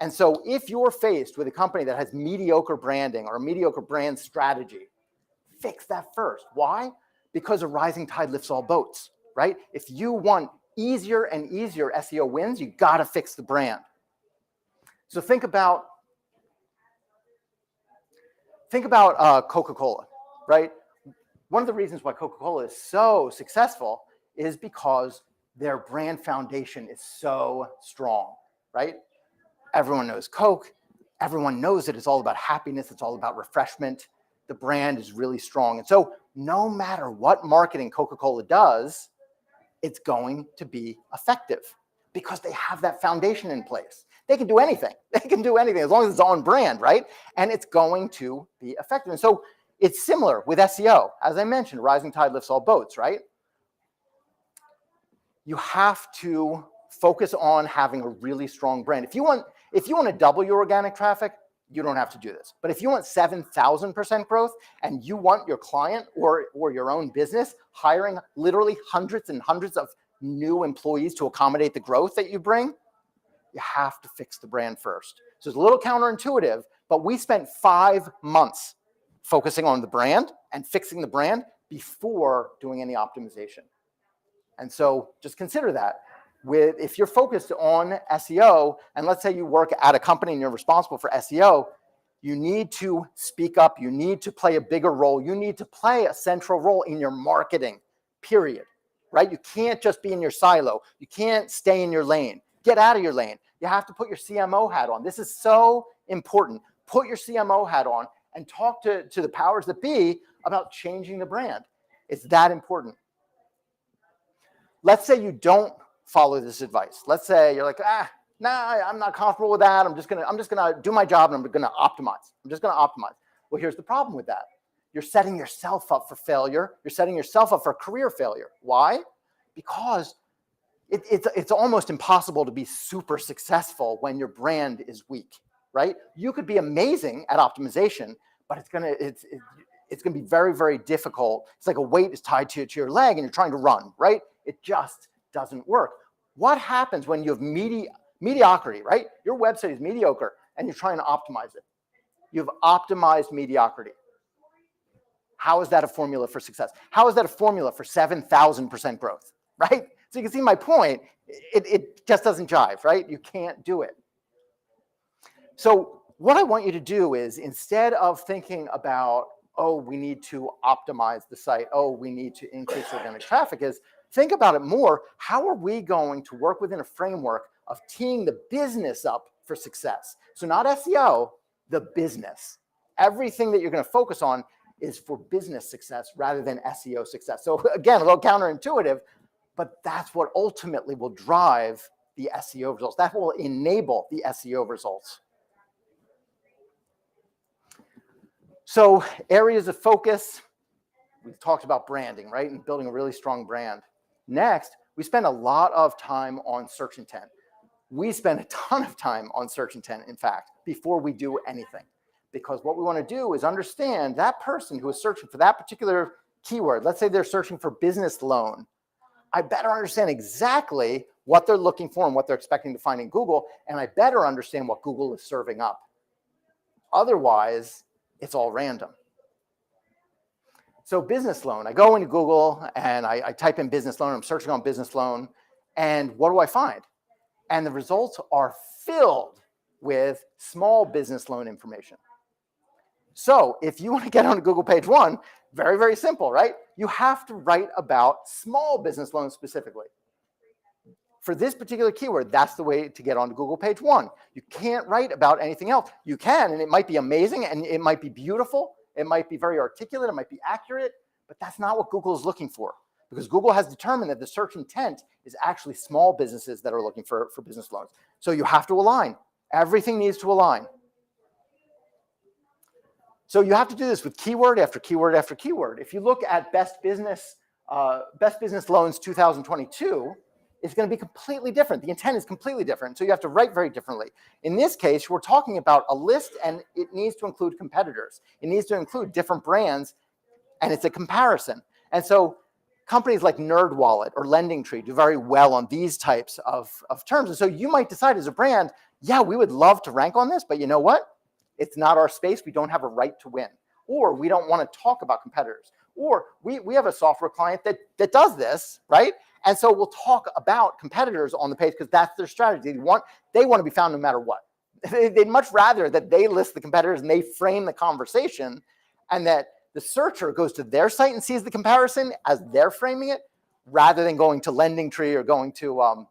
And so if you're faced with a company that has mediocre branding or a mediocre brand strategy, fix that first. Why? Because a rising tide lifts all boats, right? If you want easier and easier SEO wins, you got to fix the brand. So think about Coca-Cola, right? One of the reasons why Coca-Cola is so successful is because their brand foundation is so strong, right? Everyone knows Coke. Everyone knows that it's all about happiness. It's all about refreshment. The brand is really strong. And so no matter what marketing Coca-Cola does, it's going to be effective because they have that foundation in place. They can do anything. They can do anything as long as it's on brand, right? And it's going to be effective. And so it's similar with SEO. As I mentioned, rising tide lifts all boats, right? You have to focus on having a really strong brand. If you want to double your organic traffic, you don't have to do this. But if you want 7,000% growth and you want your client or your own business hiring literally hundreds and hundreds of new employees to accommodate the growth that you bring, you have to fix the brand first. So it's a little counterintuitive, but we spent 5 months focusing on the brand and fixing the brand before doing any optimization. And so just consider that. If you're focused on SEO, and let's say you work at a company and you're responsible for SEO, you need to speak up. You need to play a bigger role. You need to play a central role in your marketing, period, right? You can't just be in your silo. You can't stay in your lane. Get out of your lane. You have to put your CMO hat on. This is so important. Put your CMO hat on and talk to the powers that be about changing the brand. It's that important. Let's say you don't follow this advice. Let's say you're like, nah, I'm not comfortable with that. I'm just gonna do my job and I'm gonna optimize. I'm just gonna optimize. Well, here's the problem with that. You're setting yourself up for failure. You're setting yourself up for career failure. Why? Because it's almost impossible to be super successful when your brand is weak, right? You could be amazing at optimization, but it's gonna be very, very difficult. It's like a weight is tied to your leg and you're trying to run, right? It just doesn't work. What happens when you have mediocrity, right? Your website is mediocre and you're trying to optimize it. You've optimized mediocrity. How is that a formula for success? How is that a formula for 7,000% growth, right? So you can see my point. It just doesn't jive, right? You can't do it. So what I want you to do is, instead of thinking about, oh, we need to optimize the site, oh, we need to increase organic traffic, is think about it more. How are we going to work within a framework of teeing the business up for success? So not SEO, the business. Everything that you're going to focus on is for business success rather than SEO success. So again, a little counterintuitive, but that's what ultimately will drive the SEO results. That will enable the SEO results. So areas of focus, we've talked about branding, right? And building a really strong brand. Next, we spend a lot of time on search intent. We spend a ton of time on search intent, in fact, before we do anything. Because what we want to do is understand that person who is searching for that particular keyword. Let's say they're searching for business loan. I better understand exactly what they're looking for and what they're expecting to find in Google, and I better understand what Google is serving up. Otherwise, it's all random. So business loan, I go into Google and I type in business loan, I'm searching on business loan, and what do I find? And the results are filled with small business loan information. So if you want to get onto Google page 1, very, very simple, right? You have to write about small business loans specifically. For this particular keyword, that's the way to get onto Google page 1. You can't write about anything else. You can, and it might be amazing, and it might be beautiful. It might be very articulate. It might be accurate, but that's not what Google is looking for, because Google has determined that the search intent is actually small businesses that are looking for business loans. So you have to align. Everything needs to align. So you have to do this with keyword after keyword after keyword. If you look at Best Business Loans 2022, it's going to be completely different. The intent is completely different. So you have to write very differently. In this case, we're talking about a list, and it needs to include competitors. It needs to include different brands, and it's a comparison. And so companies like NerdWallet or LendingTree do very well on these types of terms. And so you might decide as a brand, yeah, we would love to rank on this, but you know what? It's not our space. We don't have a right to win. Or we don't want to talk about competitors. Or we have a software client that does this, right? And so we'll talk about competitors on the page because that's their strategy. They want to be found no matter what. They'd much rather that they list the competitors and they frame the conversation, and that the searcher goes to their site and sees the comparison as they're framing it, rather than going to LendingTree or going to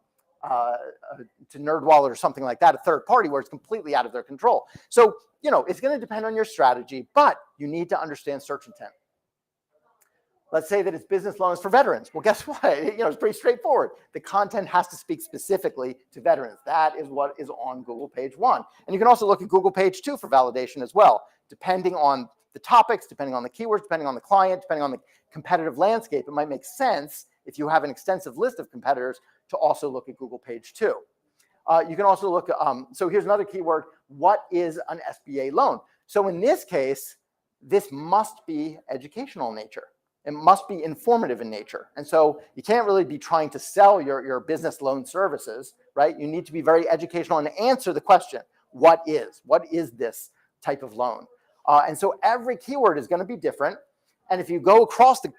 NerdWallet or something like that, a third party where it's completely out of their control. So, it's going to depend on your strategy, but you need to understand search intent. Let's say that it's business loans for veterans. Well, guess what? It's pretty straightforward. The content has to speak specifically to veterans. That is what is on Google page 1. And you can also look at Google page 2 for validation as well, depending on the topics, depending on the keywords, depending on the client, depending on the competitive landscape. It might make sense if you have an extensive list of competitors to also look at Google page 2. You can also look, so here's another keyword. What is an SBA loan? So in this case, this must be educational in nature. It must be informative in nature. And so you can't really be trying to sell your business loan services, right? You need to be very educational and answer the question, what is this type of loan? And so every keyword is going to be different. And if you go across the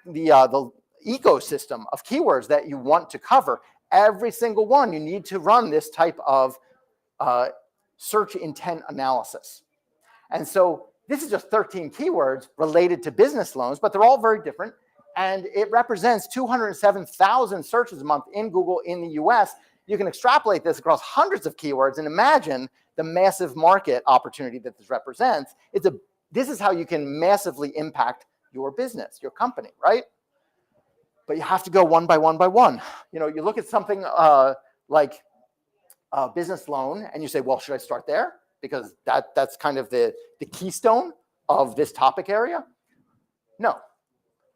ecosystem of keywords that you want to cover, every single one, you need to run this type of search intent analysis. And so this is just 13 keywords related to business loans, but they're all very different. And it represents 207,000 searches a month in Google in the US. You can extrapolate this across hundreds of keywords and imagine the massive market opportunity that this represents. This is how you can massively impact your business, your company, right? But you have to go one by one by one. You look at something like a business loan and you say, well, should I start there? Because that's kind of the keystone of this topic area. No.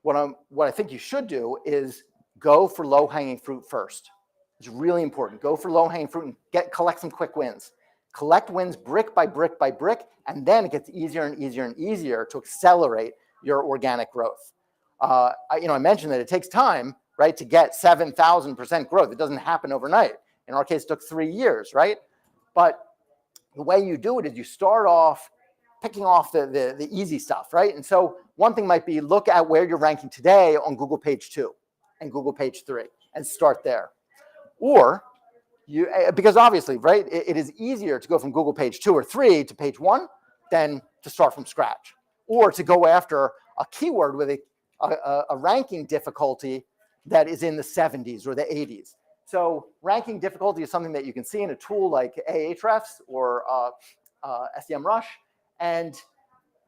What I think you should do is go for low-hanging fruit first. It's really important. Go for low-hanging fruit and collect some quick wins. Collect wins brick by brick by brick, and then it gets easier and easier and easier to accelerate your organic growth. I mentioned that it takes time, right, to get 7,000% growth. It doesn't happen overnight. In our case, it took 3 years, right? But the way you do it is you start off picking off the easy stuff, right? And so one thing might be look at where you're ranking today on Google page 2 and Google page 3 and start there. Or because obviously, right, it is easier to go from Google page 2 or 3 to page 1 than to start from scratch, or to go after a keyword with a ranking difficulty that is in the 70s or the 80s. So ranking difficulty is something that you can see in a tool like Ahrefs or SEMrush. And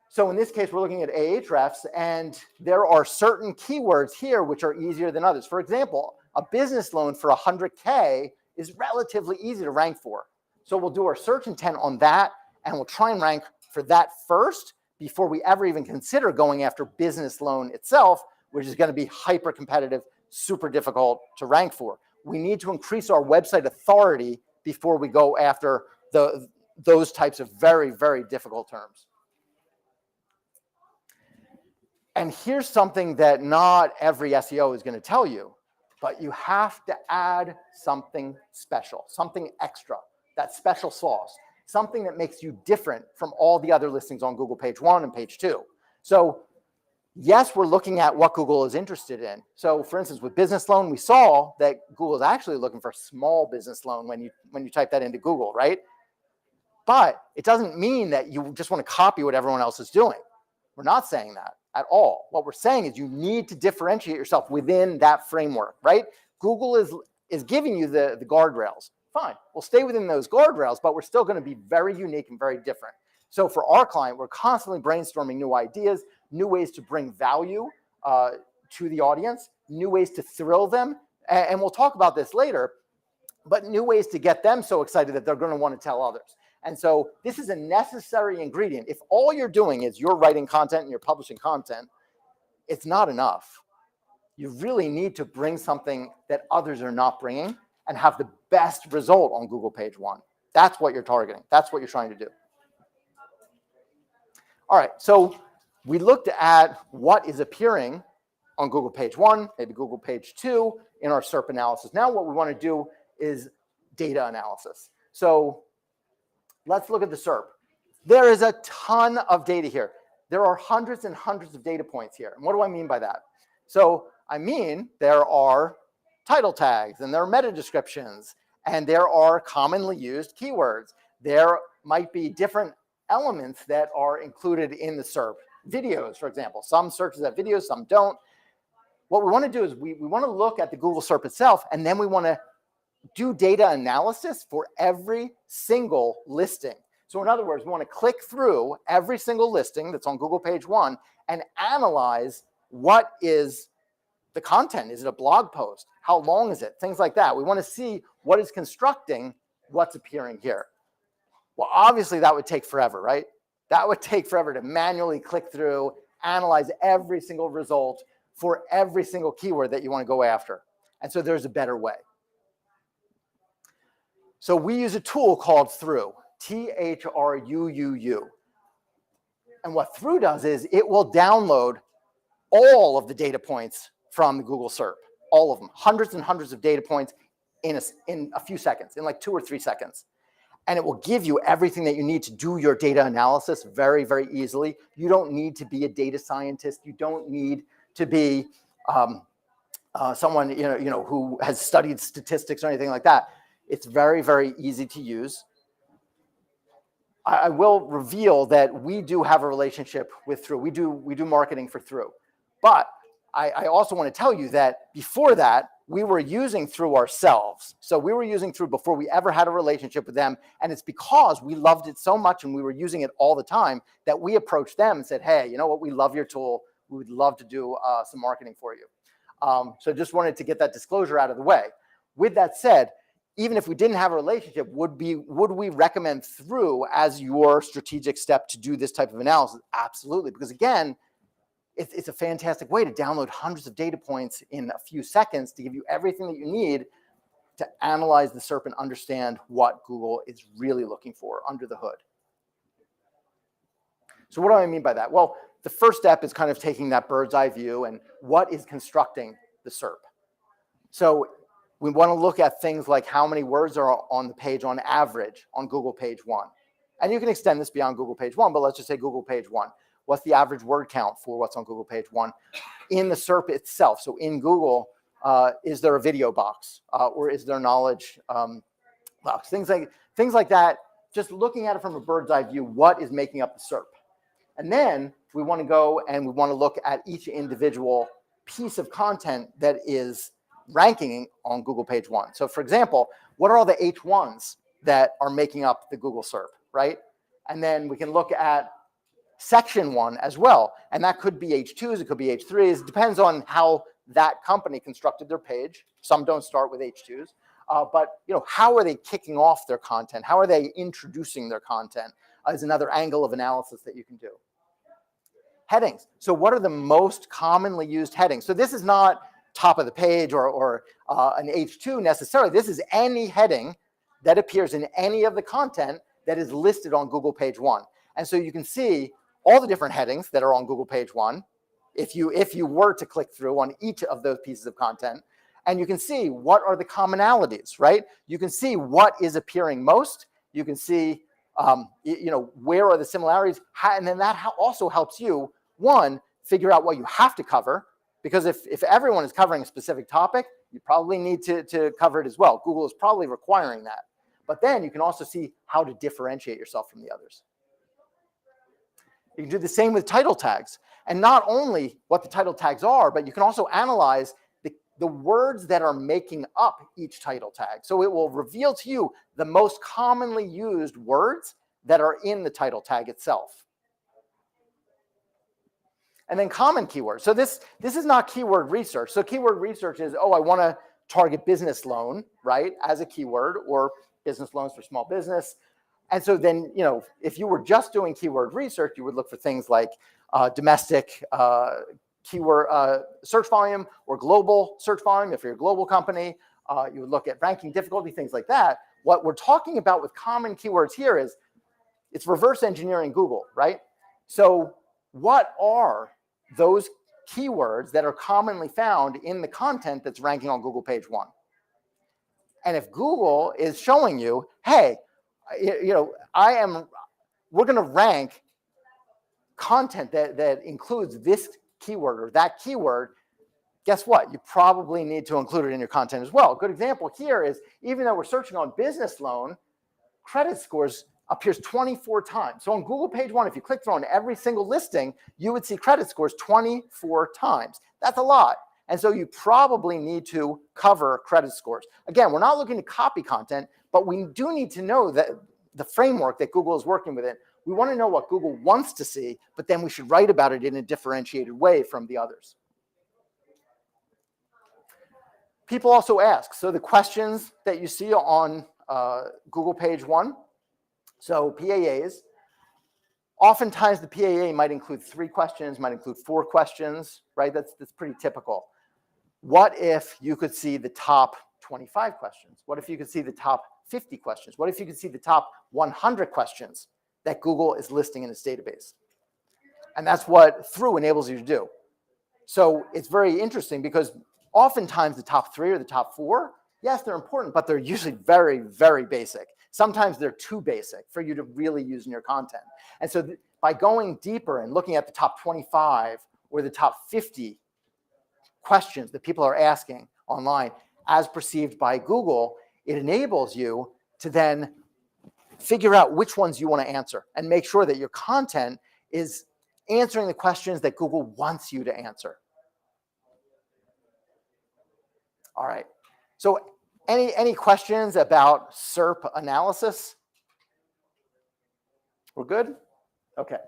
so in this case, we're looking at Ahrefs, and there are certain keywords here which are easier than others. For example, A business loan for 100K is relatively easy to rank for. So we'll do our search intent on that, and we'll try and rank for that first before we ever even consider going after business loan itself, which is going to be hyper competitive, super difficult to rank for. We need to increase our website authority before we go after those types of very, very difficult terms. And here's something that not every SEO is going to tell you, but you have to add something special, something extra, that special sauce, something that makes you different from all the other listings on Google page 1 and page 2. So yes, we're looking at what Google is interested in. So for instance, with business loan, we saw that Google is actually looking for small business loan when you type that into Google, right? But it doesn't mean that you just want to copy what everyone else is doing. We're not saying that at all. What we're saying is you need to differentiate yourself within that framework, right? Google is giving you the guardrails. Fine, we'll stay within those guardrails, but we're still going to be very unique and very different. So for our client, we're constantly brainstorming new ideas, new ways to bring value to the audience, new ways to thrill them. And we'll talk about this later, but new ways to get them so excited that they're going to want to tell others. And so this is a necessary ingredient. If all you're doing is you're writing content and you're publishing content, it's not enough. You really need to bring something that others are not bringing and have the best result on Google page 1. That's what you're targeting. That's what you're trying to do. All right, so we looked at what is appearing on Google page 1, maybe Google page 2 in our SERP analysis. Now what we want to do is data analysis. So let's look at the SERP. There is a ton of data here. There are hundreds and hundreds of data points here. And what do I mean by that? So I mean there are title tags, and there are meta descriptions, and there are commonly used keywords. There might be different elements that are included in the SERP. Videos, for example. Some searches have videos, some don't. What we want to do is we want to look at the Google SERP itself, and then we want to do data analysis for every single listing. So in other words, we want to click through every single listing that's on Google page 1 and analyze what is the content. Is it a blog post? How long is it? Things like that. We want to see what is constructing what's appearing here. Well, obviously that would take forever, right? That would take forever to manually click through, analyze every single result for every single keyword that you want to go after. And so there's a better way. So we use a tool called Through, T-H-R-U-U-U. And what Through does is it will download all of the data points from the Google SERP, all of them, hundreds and hundreds of data points in a few seconds, in like 2 or 3 seconds. And it will give you everything that you need to do your data analysis very, very easily. You don't need to be a data scientist. You don't need to be someone who has studied statistics or anything like that. It's very, very easy to use. I will reveal that we do have a relationship with Through. We do marketing for Through. But I also want to tell you that before that, we were using Through ourselves. So we were using Through before we ever had a relationship with them. And it's because we loved it so much and we were using it all the time that we approached them and said, hey, you know what? We love your tool. We would love to do some marketing for you. So just wanted to get that disclosure out of the way. With that said, even if we didn't have a relationship, would we recommend Through as your strategic step to do this type of analysis? Absolutely. Because again, it's a fantastic way to download hundreds of data points in a few seconds to give you everything that you need to analyze the SERP and understand what Google is really looking for under the hood. So what do I mean by that? Well, the first step is kind of taking that bird's eye view and what is constructing the SERP. So we want to look at things like how many words are on the page on average on Google page 1. And you can extend this beyond Google page 1, but let's just say Google page 1. What's the average word count for what's on Google page 1? In the SERP itself, so in Google, is there a video box or is there knowledge box? Things like that, just looking at it from a bird's eye view, what is making up the SERP? And then we want to go and we want to look at each individual piece of content that is ranking on Google page 1. So for example, what are all the H1s that are making up the Google SERP, right? And then we can look at section 1 as well. And that could be H2s, it could be H3s. It depends on how that company constructed their page. Some don't start with H2s, but how are they kicking off their content? How are they introducing their content? Is another angle of analysis that you can do. Headings. So what are the most commonly used headings? So this is not top of the page or an H2 necessarily. This is any heading that appears in any of the content that is listed on Google page 1. And so you can see all the different headings that are on Google page 1 if you were to click through on each of those pieces of content. And you can see what are the commonalities, right? You can see what is appearing most. You can see where are the similarities, and then that also helps you, one, figure out what you have to cover, because if everyone is covering a specific topic, you probably need to cover it as well. Google is probably requiring that. But then you can also see how to differentiate yourself from the others. You can do the same with title tags, and not only what the title tags are, but you can also analyze the words that are making up each title tag. So it will reveal to you the most commonly used words that are in the title tag itself. And then common keywords. So this is not keyword research. So keyword research is, I want to target business loan, right, as a keyword, or business loans for small business. And so then, if you were just doing keyword research, you would look for things like domestic keyword search volume or global search volume. If you're a global company, you would look at ranking difficulty, things like that. What we're talking about with common keywords here is it's reverse engineering Google, right? So what are those keywords that are commonly found in the content that's ranking on Google page 1? And if Google is showing you, hey, we're going to rank content that includes this keyword or that keyword, guess what? You probably need to include it in your content as well. A good example here is, even though we're searching on business loan, credit scores appears 24 times. So on Google page 1, if you click through on every single listing, you would see credit scores 24 times. That's a lot. And so you probably need to cover credit scores. Again, we're not looking to copy content, but we do need to know that the framework that Google is working with it. We want to know what Google wants to see, but then we should write about it in a differentiated way from the others. People also ask, so the questions that you see on Google page 1, so PAAs, oftentimes the PAA might include 3 questions, might include 4 questions, right? That's pretty typical. What if you could see the top 25 questions? What if you could see the top 50 questions? What if you could see the top 100 questions that Google is listing in its database? And that's what Through enables you to do. So it's very interesting because oftentimes the top 3 or the top 4, yes, they're important, but they're usually very, very basic. Sometimes they're too basic for you to really use in your content. And so by going deeper and looking at the top 25 or the top 50 questions that people are asking online as perceived by Google, it enables you to then figure out which ones you want to answer and make sure that your content is answering the questions that Google wants you to answer. All right. So any questions about SERP analysis? We're good? Okay.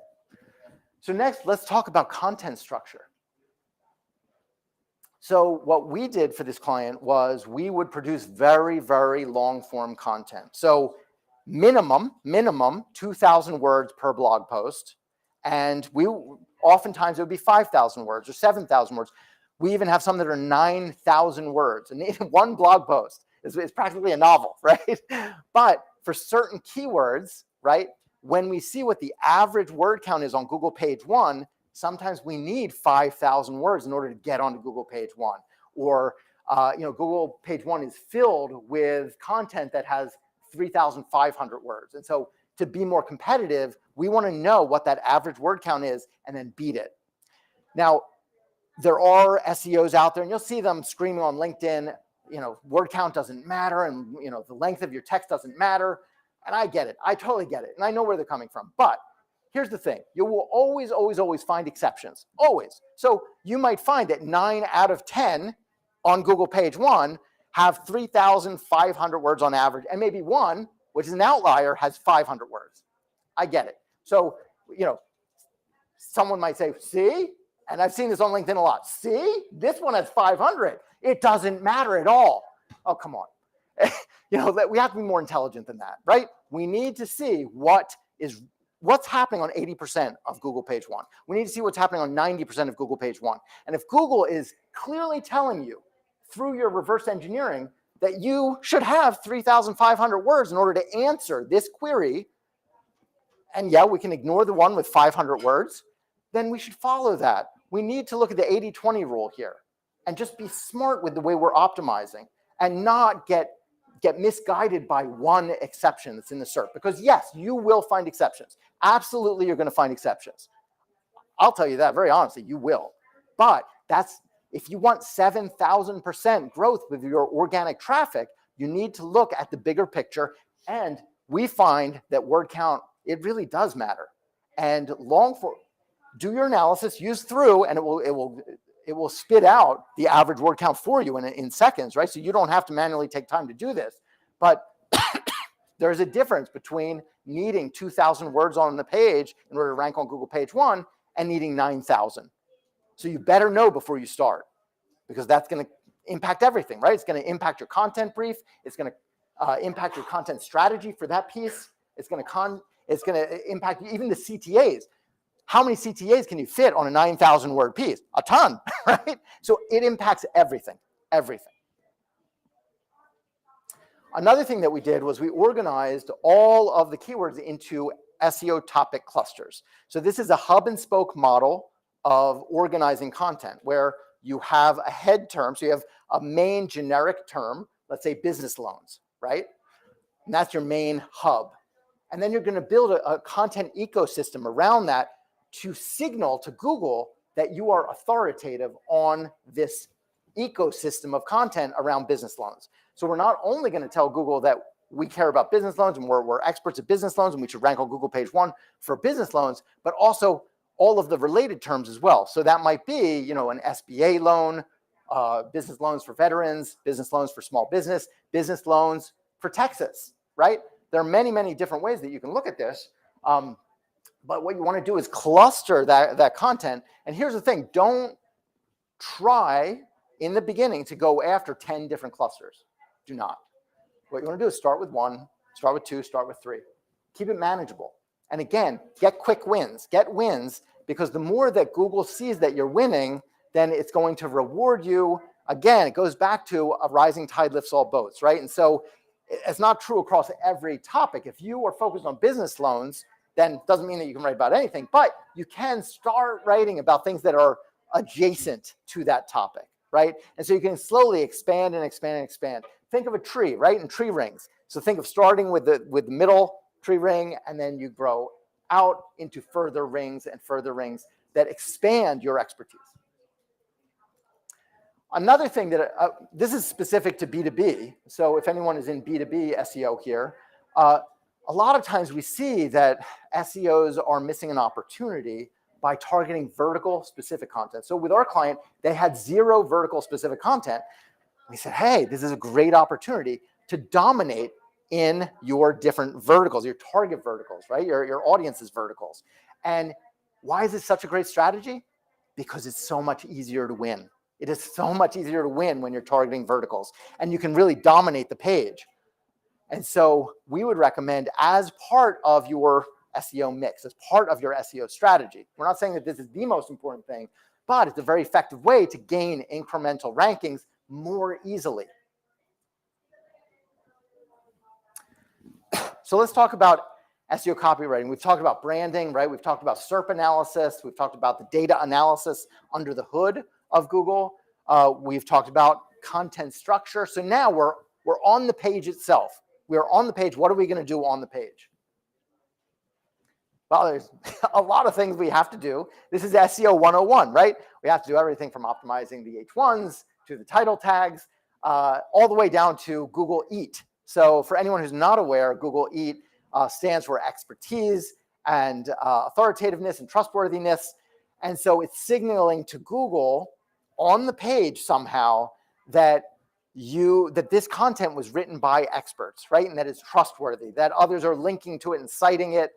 So next, let's talk about content structure. So what we did for this client was we would produce very, very long form content. So minimum 2,000 words per blog post. And oftentimes it would be 5,000 words or 7,000 words. We even have some that are 9,000 words. And one blog post is practically a novel, right? But for certain keywords, right, when we see what the average word count is on Google page 1, sometimes we need 5,000 words in order to get onto Google page 1. Or, Google page 1 is filled with content that has 3,500 words. And so to be more competitive, we want to know what that average word count is and then beat it. Now, there are SEOs out there, and you'll see them screaming on LinkedIn, word count doesn't matter, and, the length of your text doesn't matter. And I get it. I totally get it. And I know where they're coming from. But here's the thing. You will always, always, always find exceptions. Always. So you might find that 9 out of 10 on Google page 1 have 3,500 words on average. And maybe one, which is an outlier, has 500 words. I get it. So, someone might say, see, And I've seen this on LinkedIn a lot. See, this one has 500. It doesn't matter at all. Oh, come on. We have to be more intelligent than that, right? We need to see what's happening on 80% of Google page one. We need to see what's happening on 90% of Google page one. And if Google is clearly telling you through your reverse engineering that you should have 3,500 words in order to answer this query, and yeah, we can ignore the one with 500 words, then we should follow that. We need to look at the 80-20 rule here and just be smart with the way we're optimizing and not get misguided by one exception that's in the SERP. Because yes, you will find exceptions. Absolutely, you're going to find exceptions. I'll tell you that very honestly, you will. But if you want 7,000% growth with your organic traffic, you need to look at the bigger picture. And we find that word count, it really does matter. And do your analysis, use through, and it will spit out the average word count for you in seconds, right? So you don't have to manually take time to do this. But there's a difference between needing 2,000 words on the page in order to rank on Google page one and needing 9,000. So you better know before you start, because that's going to impact everything, right? It's going to impact your content brief. It's going to impact your content strategy for that piece. It's going to impact even the CTAs. How many CTAs can you fit on a 9,000 word piece? A ton, right? So it impacts everything, everything. Another thing that we did was we organized all of the keywords into SEO topic clusters. So this is a hub and spoke model of organizing content where you have a head term. So you have a main generic term, let's say business loans, right? And that's your main hub. And then you're going to build a content ecosystem around that to signal to Google that you are authoritative on this ecosystem of content around business loans. So we're not only going to tell Google that we care about business loans and we're experts at business loans and we should rank on Google page one for business loans, but also all of the related terms as well. So that might be, an SBA loan, business loans for veterans, business loans for small business loans for Texas, right? There are many, many different ways that you can look at this. But what you want to do is cluster that content. And here's the thing, don't try in the beginning to go after 10 different clusters. Do not. What you want to do is start with one, start with two, start with three. Keep it manageable. And again, get quick wins. Get wins, because the more that Google sees that you're winning, then it's going to reward you. Again, it goes back to a rising tide lifts all boats, right? And so it's not true across every topic. If you are focused on business loans, then it doesn't mean that you can write about anything, but you can start writing about things that are adjacent to that topic, right? And so you can slowly expand and expand and expand. Think of a tree, right? And tree rings. So think of starting with the middle tree ring, and then you grow out into further rings and further rings that expand your expertise. Another thing that, this is specific to B2B. So if anyone is in B2B SEO here, a lot of times we see that SEOs are missing an opportunity by targeting vertical specific content. So with our client, they had 0 vertical specific content. We said, hey, this is a great opportunity to dominate in your different verticals, your target verticals, right? Your audience's verticals. And why is this such a great strategy? Because it's so much easier to win. It is so much easier to win when you're targeting verticals, and you can really dominate the page. And so we would recommend, as part of your SEO mix, as part of your SEO strategy, we're not saying that this is the most important thing, but it's a very effective way to gain incremental rankings more easily. So let's talk about SEO copywriting. We've talked about branding, right? We've talked about SERP analysis. We've talked about the data analysis under the hood of Google. We've talked about content structure. So now we're on the page itself. We're on the page. What are we going to do on the page? Well, there's a lot of things we have to do. This is SEO 101, right? We have to do everything from optimizing the H1s to the title tags, all the way down to Google EAT. So for anyone who's not aware, Google EAT stands for expertise and authoritativeness and trustworthiness. And so it's signaling to Google on the page somehow that this content was written by experts, right? And that it's trustworthy, that others are linking to it and citing it.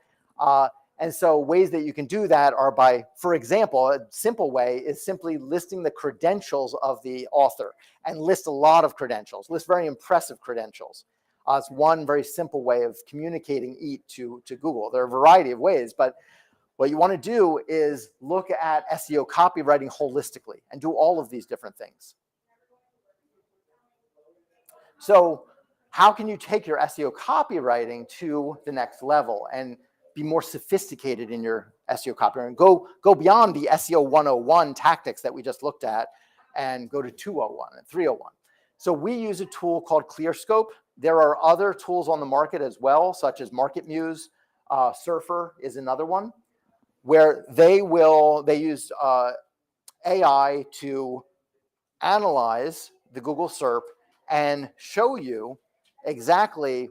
And so ways that you can do that are by, for example, a simple way is simply listing the credentials of the author and list a lot of credentials, list very impressive credentials. It's one very simple way of communicating EAT to Google. There are a variety of ways, but what you want to do is look at SEO copywriting holistically and do all of these different things. So how can you take your SEO copywriting to the next level and be more sophisticated in your SEO copywriting? Go beyond the SEO 101 tactics that we just looked at and go to 201 and 301. So we use a tool called ClearScope. There are other tools on the market as well, such as MarketMuse. Surfer is another one, where they use AI to analyze the Google SERP and show you exactly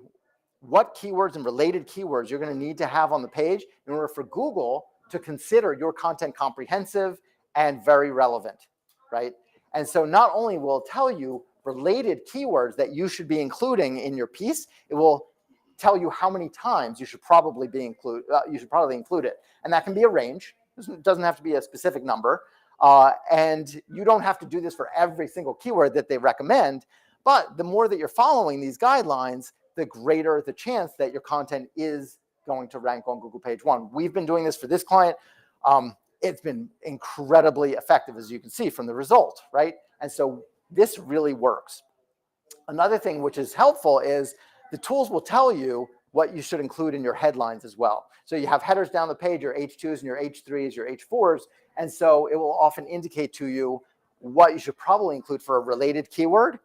what keywords and related keywords you're going to need to have on the page in order for Google to consider your content comprehensive and very relevant, right? And so not only will it tell you related keywords that you should be including in your piece, it will tell you how many times you should probably include it. And that can be a range. It doesn't have to be a specific number. And you don't have to do this for every single keyword that they recommend. But the more that you're following these guidelines, the greater the chance that your content is going to rank on Google Page 1. We've been doing this for this client. It's been incredibly effective, as you can see from the result, right? And so this really works. Another thing which is helpful is the tools will tell you what you should include in your headlines as well. So you have headers down the page, your H2s and your H3s, your H4s, and so it will often indicate to you what you should probably include for a related keyword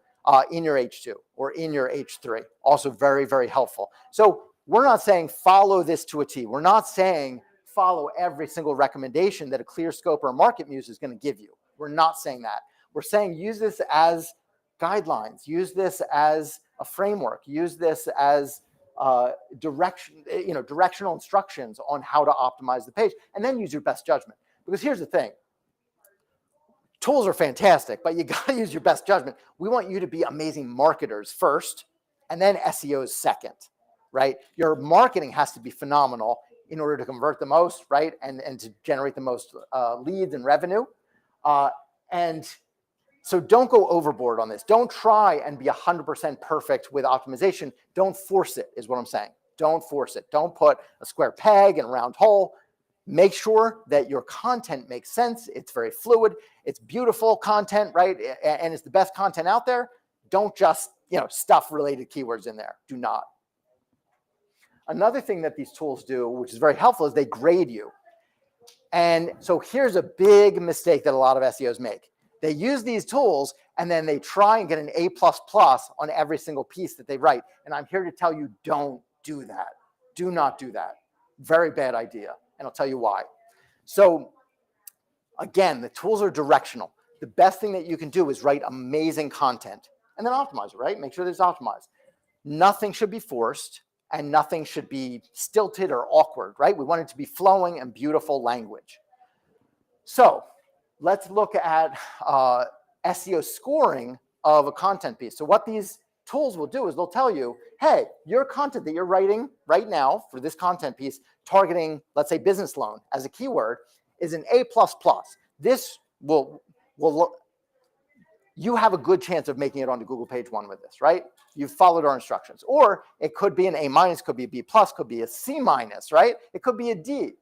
in your H2 or in your H3. Also very, very helpful. So we're not saying follow this to a T. We're not saying follow every single recommendation that a ClearScope or a MarketMuse is going to give you. We're not saying that. We're saying use this as guidelines, use this as a framework, use this as directional instructions on how to optimize the page, and then use your best judgment. Because here's the thing. Tools are fantastic, but you got to use your best judgment. We want you to be amazing marketers first, and then SEOs second, right? Your marketing has to be phenomenal in order to convert the most, right? And to generate the most leads and revenue. And so don't go overboard on this. Don't try and be 100% perfect with optimization. Don't force it, is what I'm saying. Don't force it. Don't put a square peg in a round hole. Make sure that your content makes sense. It's very fluid. It's beautiful content, right? And it's the best content out there. Don't just, stuff related keywords in there. Do not. Another thing that these tools do, which is very helpful, is they grade you. And so here's a big mistake that a lot of SEOs make. They use these tools and then they try and get an A++ on every single piece that they write. And I'm here to tell you, don't do that. Do not do that. Very bad idea. And I'll tell you why. So again, the tools are directional. The best thing that you can do is write amazing content and then optimize it, right? Make sure that it's optimized. Nothing should be forced and nothing should be stilted or awkward, right? We want it to be flowing and beautiful language. So let's look at SEO scoring of a content piece. So what these tools will do is they'll tell you, hey, your content that you're writing right now for this content piece, targeting, let's say, business loan as a keyword, is an A++. This you have a good chance of making it onto Google Page 1 with this, right? You've followed our instructions. Or it could be an A-, could be a B+, could be a C-, right? It could be a D.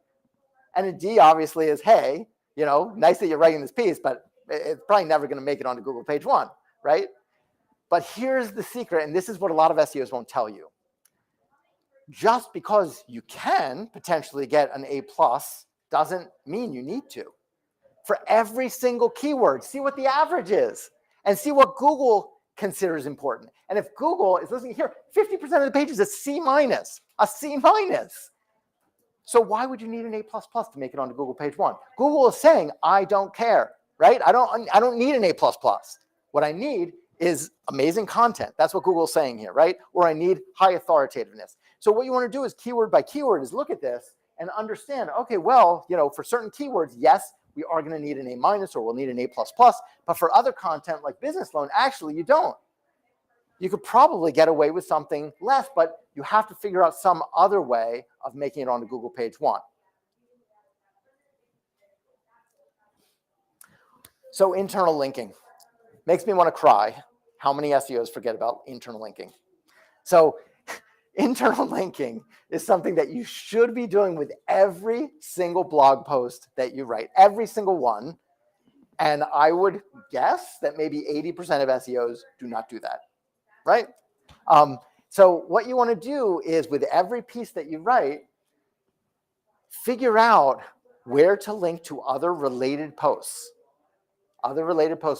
And a D obviously is, hey, nice that you're writing this piece, but it's probably never going to make it onto Google Page 1, right? But here's the secret, and this is what a lot of SEOs won't tell you. Just because you can potentially get an A+ doesn't mean you need to. For every single keyword, see what the average is and see what Google considers important. And if Google is listening here, 50% of the page is a C-, a C-. So why would you need an A++ to make it onto Google Page 1? Google is saying, I don't care, right? I don't need an A++. What I need is amazing content. That's what Google is saying here, right? Or I need high authoritativeness. So what you want to do is keyword by keyword is look at this and understand, okay, well, for certain keywords, yes, we are going to need an A- or we'll need an A++. But for other content like business loan, actually, you don't. You could probably get away with something less, but you have to figure out some other way of making it onto Google Page 1. So internal linking makes me want to cry. How many SEOs forget about internal linking? So internal linking is something that you should be doing with every single blog post that you write, every single one. And I would guess that maybe 80% of SEOs do not do that, right? So what you want to do is with every piece that you write, figure out where to link to other related posts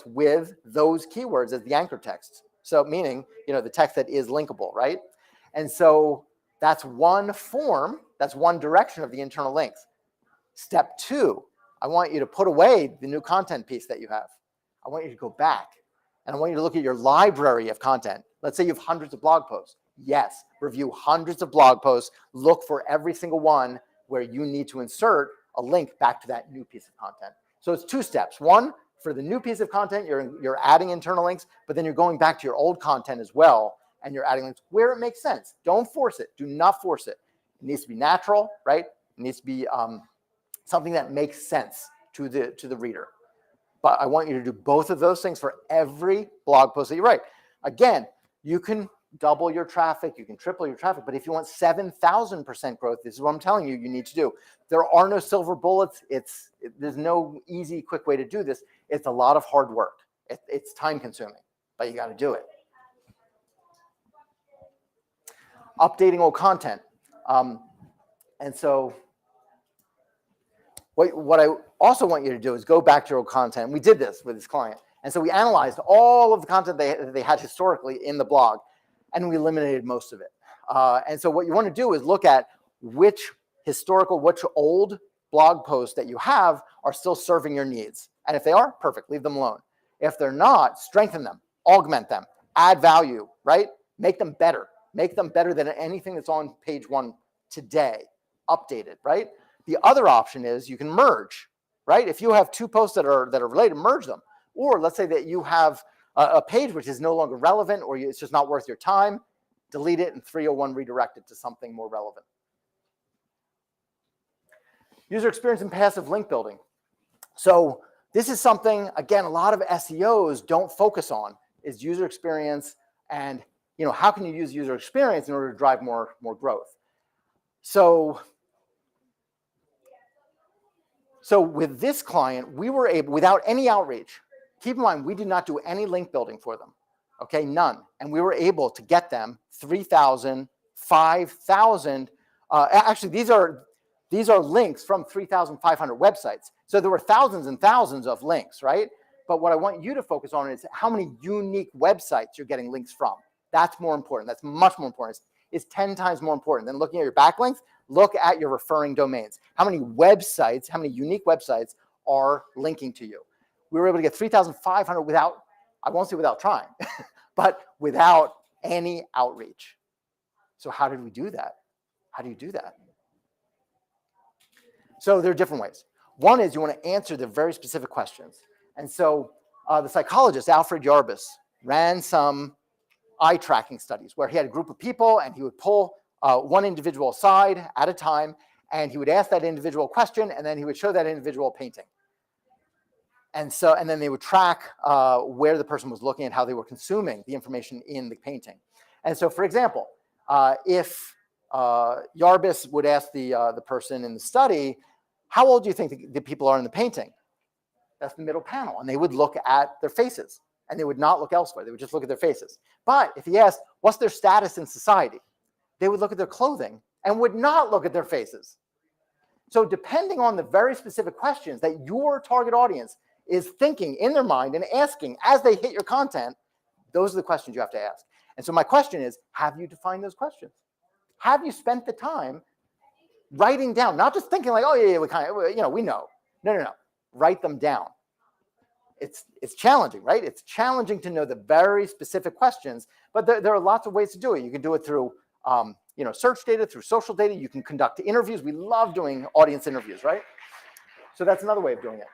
with those keywords as the anchor text. So meaning, the text that is linkable, right? And so that's one form, that's one direction of the internal links. Step 2, I want you to put away the new content piece that you have. I want you to go back and I want you to look at your library of content. Let's say you have hundreds of blog posts. Yes, review hundreds of blog posts. Look for every single one where you need to insert a link back to that new piece of content. So it's 2 steps. One, for the new piece of content, you're adding internal links, but then you're going back to your old content as well, and you're adding links where it makes sense. Don't force it. Do not force it. It needs to be natural, right? It needs to be something that makes sense to the reader. But I want you to do both of those things for every blog post that you write. Again, you can double your traffic, you can triple your traffic, but if you want 7,000% growth, this is what I'm telling you need to do. There are no silver bullets. There's no easy, quick way to do this. It's a lot of hard work. It's time consuming, but you got to do it. Updating old content. And so what I also want you to do is go back to your old content. We did this with this client. And so we analyzed all of the content they had historically in the blog, and we eliminated most of it. And so what you want to do is look at which old blog posts that you have are still serving your needs. And if they are, perfect, leave them alone. If they're not, strengthen them, augment them, add value, right? Make them better. Make them better than anything that's on page 1 today, updated, right? The other option is you can merge, right? If you have 2 posts that are related, merge them. Or let's say that you have a page which is no longer relevant, or it's just not worth your time, delete it and 301 redirect it to something more relevant. User experience and passive link building. So this is something, again, a lot of SEOs don't focus on, is user experience and how can you use user experience in order to drive more growth. So with this client, we were able, without any outreach, keep in mind, we did not do any link building for them, okay, none. And we were able to get them 3,000, 5,000. Actually, these are links from 3,500 websites. So there were thousands and thousands of links, right? But what I want you to focus on is how many unique websites you're getting links from. That's more important. That's much more important. It's 10 times more important than looking at your backlinks. Look at your referring domains. How many websites, how many unique websites are linking to you? We were able to get 3,500 without, I won't say without trying, but without any outreach. So how did we do that? How do you do that? So there are different ways. One is you want to answer the very specific questions. And so the psychologist, Alfred Yarbus, ran some eye tracking studies where he had a group of people and he would pull one individual aside at a time, and he would ask that individual a question, and then he would show that individual a painting. And then they would track where the person was looking and how they were consuming the information in the painting. And so, for example, if Yarbus would ask the person in the study, how old do you think the people are in the painting? That's the middle panel. And they would look at their faces, and they would not look elsewhere. They would just look at their faces. But if he asked, what's their status in society? They would look at their clothing and would not look at their faces. So depending on the very specific questions that your target audience is thinking in their mind and asking as they hit your content, those are the questions you have to ask. And so my question is, have you defined those questions? Have you spent the time writing down, not just thinking like, oh yeah, we know. No. Write them down. It's challenging, right? It's challenging to know the very specific questions, but there are lots of ways to do it. You can do it through search data, through social data. You can conduct interviews. We love doing audience interviews, right? So that's another way of doing it.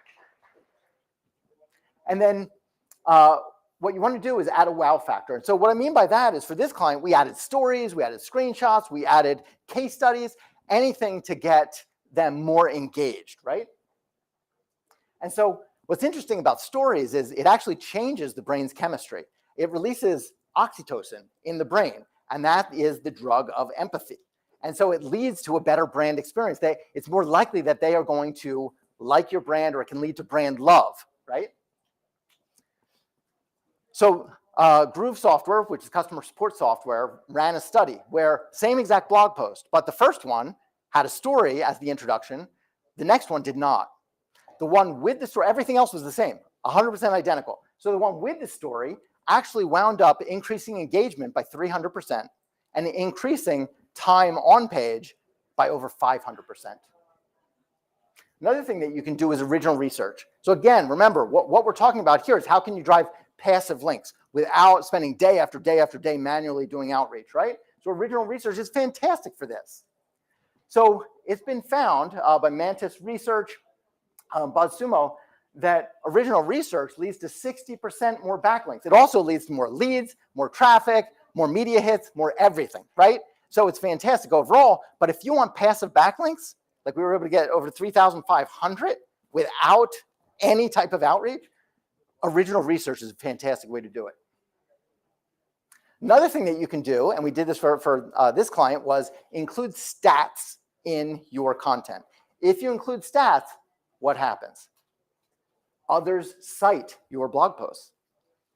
And then what you want to do is add a wow factor. And so what I mean by that is for this client, we added stories, we added screenshots, we added case studies, anything to get them more engaged, right? And so What's interesting about stories is it actually changes the brain's chemistry. It releases oxytocin in the brain, and that is the drug of empathy. And so it leads to a better brand experience. It's more likely that they are going to like your brand, or it can lead to brand love, right? So Groove Software, which is customer support software, ran a study where same exact blog post, but the first one had a story as the introduction. The next one did not. The one with the story, everything else was the same, 100% identical. So the one with the story actually wound up increasing engagement by 300% and increasing time on page by over 500%. Another thing that you can do is original research. So again, remember, what we're talking about here is how can you drive passive links without spending day after day after day manually doing outreach, right? So original research is fantastic for this. So it's been found by Mantis Research, BuzzSumo, that original research leads to 60% more backlinks. It also leads to more leads, more traffic, more media hits, more everything, right? So it's fantastic overall, but if you want passive backlinks, like we were able to get over 3,500 without any type of outreach, original research is a fantastic way to do it. Another thing that you can do, and we did this for this client, was include stats in your content. If you include stats, what happens? Others cite your blog posts,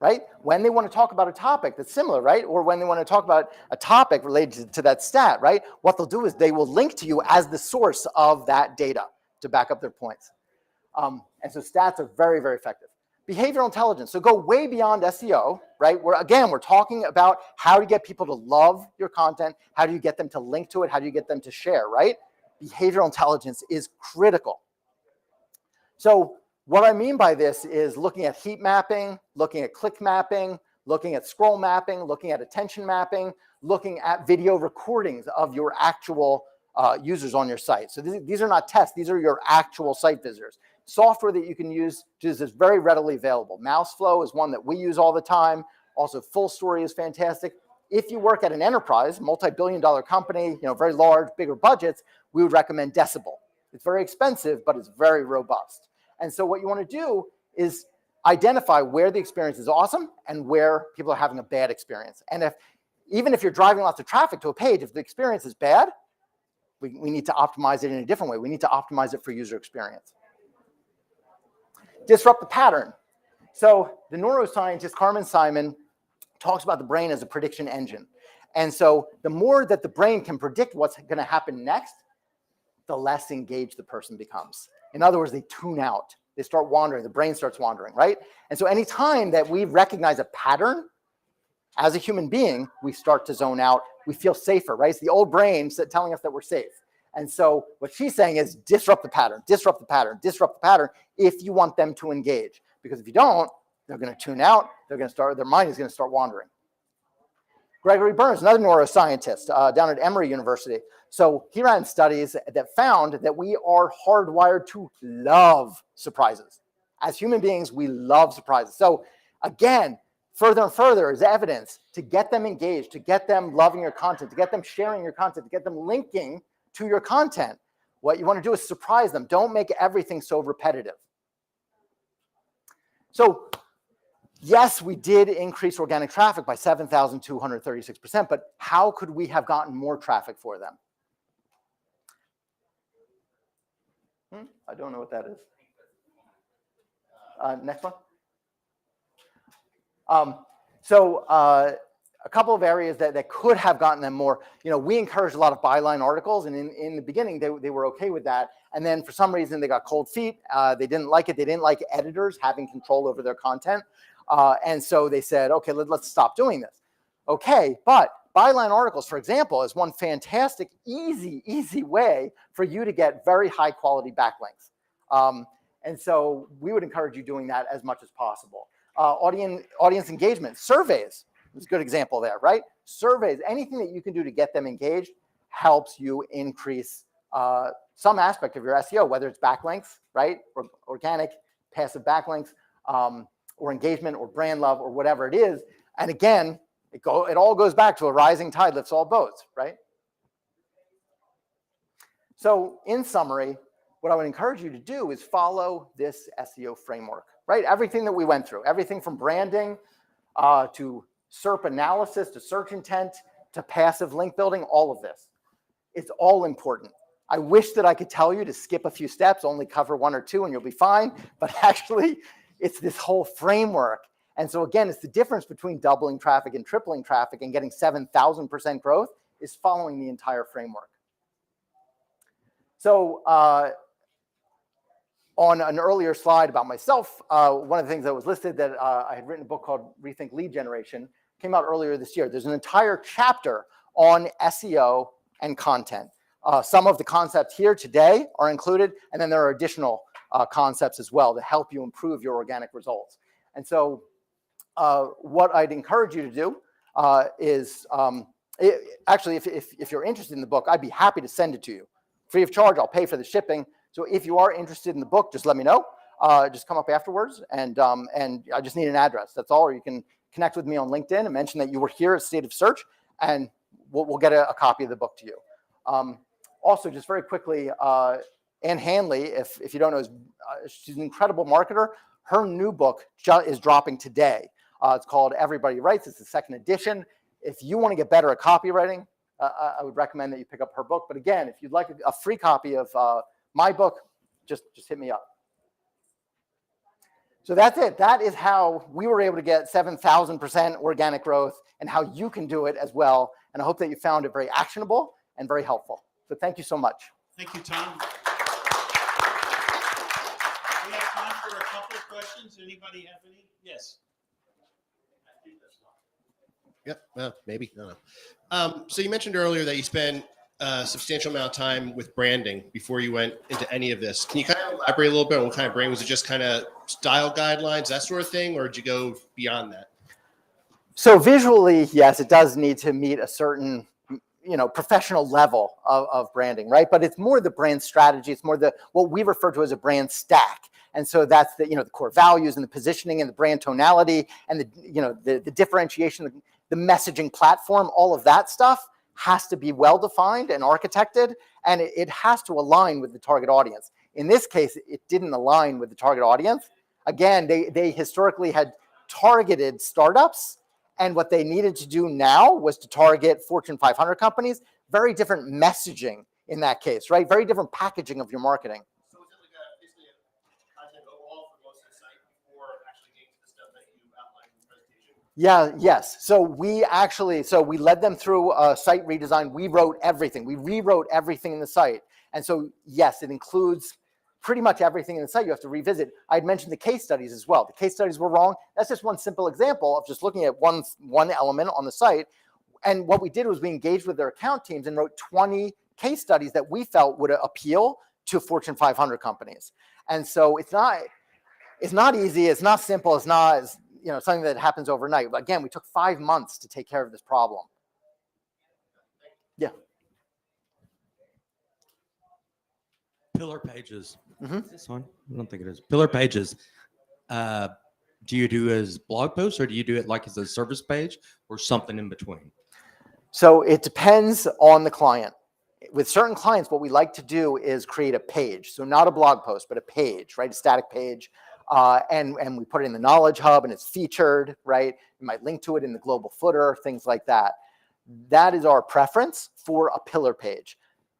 right? When they want to talk about a topic that's similar, right? Or when they want to talk about a topic related to that stat, right? What they'll do is they will link to you as the source of that data to back up their points. And so stats are very, very effective. Behavioral intelligence. So go way beyond SEO, right? We're talking about how to get people to love your content. How do you get them to link to it? How do you get them to share, right? Behavioral intelligence is critical. So what I mean by this is looking at heat mapping, looking at click mapping, looking at scroll mapping, looking at attention mapping, looking at video recordings of your actual users on your site. So these are not tests. These are your actual site visitors. Software that you can use is very readily available. Mouseflow is one that we use all the time. Also, Full Story is fantastic. If you work at an enterprise, multi-billion-dollar company, very large, bigger budgets, we would recommend Decibel. It's very expensive, but it's very robust. And so what you want to do is identify where the experience is awesome and where people are having a bad experience. And even if you're driving lots of traffic to a page, if the experience is bad, we need to optimize it in a different way. We need to optimize it for user experience. Disrupt the pattern. So the neuroscientist Carmen Simon talks about the brain as a prediction engine. And so the more that the brain can predict what's going to happen next, the less engaged the person becomes. In other words, they tune out. They start wandering. The brain starts wandering, right? And so anytime that we recognize a pattern as a human being, we start to zone out. We feel safer, right? It's the old brain telling us that we're safe. And so what she's saying is disrupt the pattern, disrupt the pattern, disrupt the pattern if you want them to engage. Because if you don't, they're going to tune out. Their mind is going to start wandering. Gregory Burns, another neuroscientist down at Emory University. So he ran studies that found that we are hardwired to love surprises. As human beings, we love surprises. So again, further and further is evidence to get them engaged, to get them loving your content, to get them sharing your content, to get them linking to your content. What you want to do is surprise them. Don't make everything so repetitive. So yes, we did increase organic traffic by 7,236%, but how could we have gotten more traffic for them? I don't know what that is. Next one. A couple of areas that could have gotten them more, we encouraged a lot of byline articles, and in the beginning, they were okay with that. And then for some reason, they got cold feet. They didn't like it. They didn't like editors having control over their content. And so they said, okay, let's stop doing this. Okay, but byline articles, for example, is one fantastic, easy way for you to get very high quality backlinks. And so we would encourage you doing that as much as possible. Audience engagement, surveys is a good example there, right? Surveys, anything that you can do to get them engaged helps you increase some aspect of your SEO, whether it's backlinks, right? Or organic, passive backlinks, or engagement or brand love or whatever it is. And again, it all goes back to a rising tide lifts all boats, right? So in summary, what I would encourage you to do is follow this SEO framework, right? Everything that we went through, everything from branding to SERP analysis, to search intent, to passive link building, all of this. It's all important. I wish that I could tell you to skip a few steps, only cover one or two and you'll be fine. But actually, it's this whole framework. And so again, it's the difference between doubling traffic and tripling traffic and getting 7,000% growth is following the entire framework. So on an earlier slide about myself, one of the things that was listed that I had written a book called Rethink Lead Generation, came out earlier this year. There's an entire chapter on SEO and content. Some of the concepts here today are included, and then there are additional concepts as well to help you improve your organic results. And so what I'd encourage you to do is, actually, if you're interested in the book, I'd be happy to send it to you. Free of charge, I'll pay for the shipping. So if you are interested in the book, just let me know. Just come up afterwards, and I just need an address. That's all. Or you can connect with me on LinkedIn and mention that you were here at State of Search, and we'll get a copy of the book to you. Also, just very quickly, Ann Hanley, if you don't know, she's an incredible marketer. Her new book is dropping today. It's called Everybody Writes. It's the second edition. If you want to get better at copywriting, I would recommend that you pick up her book. But again, if you'd like a free copy of my book, just hit me up. So that's it. That is how we were able to get 7,000% organic growth, and how you can do it as well. And I hope that you found it very actionable and very helpful. So thank you so much. Thank you, Tom. We have time for a couple of questions. Anybody have any? Yes. Yep. Well, maybe. I don't know. So you mentioned earlier that you spent a substantial amount of time with branding before you went into any of this. Can you kind of elaborate a little bit on what kind of branding? Was it just kind of style guidelines, that sort of thing, or did you go beyond that? So visually, yes, it does need to meet a certain, professional level of branding, right? But it's more the brand strategy. It's more what we refer to as a brand stack. And so that's the core values and the positioning and the brand tonality and the differentiation, the messaging platform, all of that stuff has to be well defined and architected, and it has to align with the target audience. In this case, it didn't align with the target audience. Again, they historically had targeted startups, and what they needed to do now was to target Fortune 500 companies. Very different messaging in that case, right? Very different packaging of your marketing. So is it like basically a content overall for most of the site before actually getting to the stuff that you outlined in the presentation? Yeah, yes. So we led them through a site redesign. We wrote everything. We rewrote everything in the site. And so, yes, it includes pretty much everything in the site you have to revisit. I'd mentioned the case studies as well. The case studies were wrong. That's just one simple example of just looking at one element on the site. And what we did was we engaged with their account teams and wrote 20 case studies that we felt would appeal to Fortune 500 companies. And so it's not easy. It's not simple. It's not something that happens overnight. But again, we took 5 months to take care of this problem. Yeah. Pillar pages. Mm-hmm. This one? I don't think it is. Pillar pages. Do you do as blog posts, or do you do it like as a service page, or something in between? So it depends on the client. With certain clients, what we like to do is create a page. So not a blog post, but a page, right? A static page. And we put it in the Knowledge Hub, and it's featured, right? You might link to it in the global footer, things like that. That is our preference for a pillar page.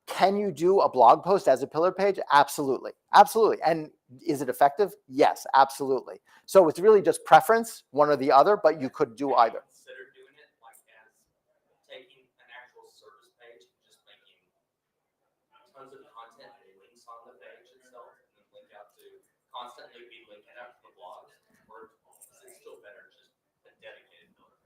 Can you do a blog post as a pillar page? Absolutely. Absolutely. And is it effective? Yes, absolutely. So it's really just preference, one or the other, but you could do either. Consider doing it like as taking an actual service page and just making tons of content and links on the page itself, and then link out to constantly be linking out to the blogs, or is it still better just a dedicated pillar?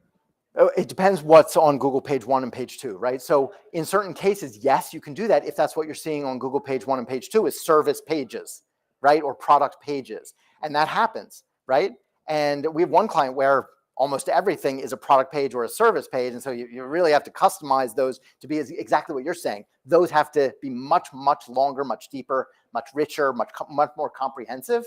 It depends what's on Google page 1 and page 2, right? So in certain cases, yes, you can do that if that's what you're seeing on Google page 1 and page 2 is service pages, right? Or product pages. And that happens, right? And we have one client where almost everything is a product page or a service page. And so you really have to customize those to be exactly what you're saying. Those have to be much, much longer, much deeper, much richer, much more comprehensive,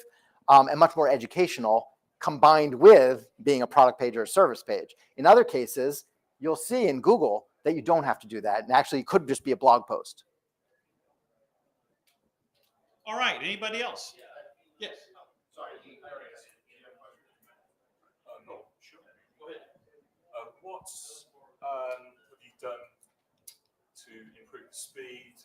and much more educational, combined with being a product page or a service page. In other cases, you'll see in Google that you don't have to do that. And actually, it could just be a blog post. All right, anybody else? Yes. Sorry, I already asked you. Do you have a question? No, sure. Go ahead. What have you done to improve the speed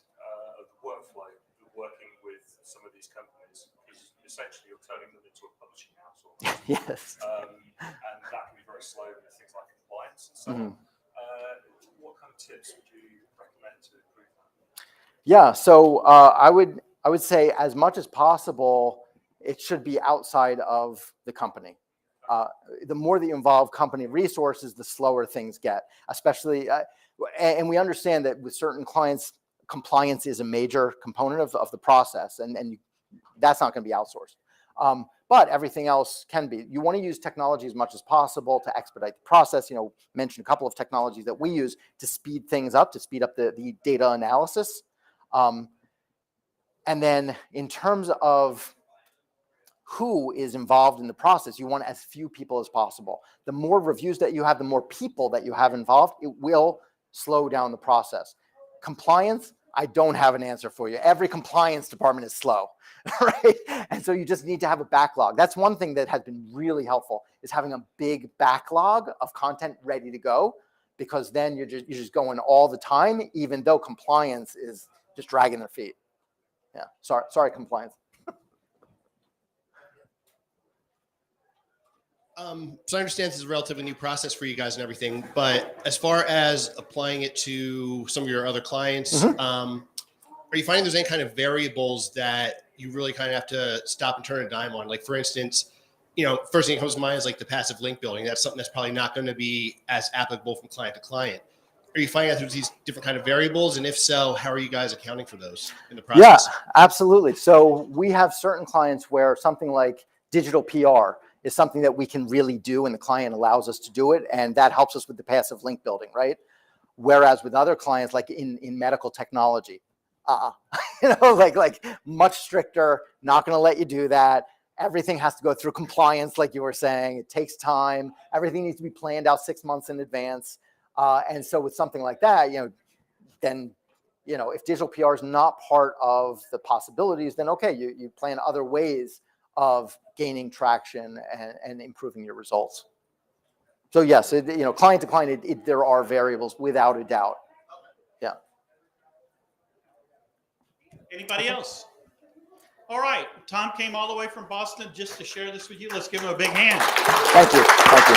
of the workflow of working with some of these companies? Because essentially you're turning them into a publishing house almost. Yes. And that can be very slow with things like compliance and so on. What kind of tips would you recommend to improve that? Yeah, so I would say as much as possible, it should be outside of the company. The more that you involve company resources, the slower things get, especially, and we understand that with certain clients, compliance is a major component of the process, and that's not going to be outsourced. But everything else can be. You want to use technology as much as possible to expedite the process. Mention a couple of technologies that we use to speed things up, to speed up the data analysis. And then in terms of who is involved in the process, you want as few people as possible. The more reviews that you have, the more people that you have involved, it will slow down the process. Compliance, I don't have an answer for you. Every compliance department is slow, right? And so you just need to have a backlog. That's one thing that has been really helpful, is having a big backlog of content ready to go, because then you're just going all the time, even though compliance is just dragging their feet. Yeah, sorry, compliance. So I understand this is a relatively new process for you guys and everything, but as far as applying it to some of your other clients, are you finding there's any kind of variables that you really kind of have to stop and turn a dime on? Like, for instance, first thing that comes to mind is like the passive link building. That's something that's probably not going to be as applicable from client to client. Are you finding out there's these different kind of variables? And if so, how are you guys accounting for those in the process? Yeah, absolutely. So we have certain clients where something like digital PR is something that we can really do, and the client allows us to do it. And that helps us with the passive link building, right? Whereas with other clients, like in medical technology, like much stricter, not going to let you do that. Everything has to go through compliance, like you were saying. It takes time. Everything needs to be planned out 6 months in advance. And so with something like that, then, if digital PR is not part of the possibilities, then okay, you plan other ways of gaining traction and improving your results. So yes, client to client, there are variables without a doubt. Yeah. Anybody else? All right, Tom came all the way from Boston just to share this with you. Let's give him a big hand. Thank you. Thank you.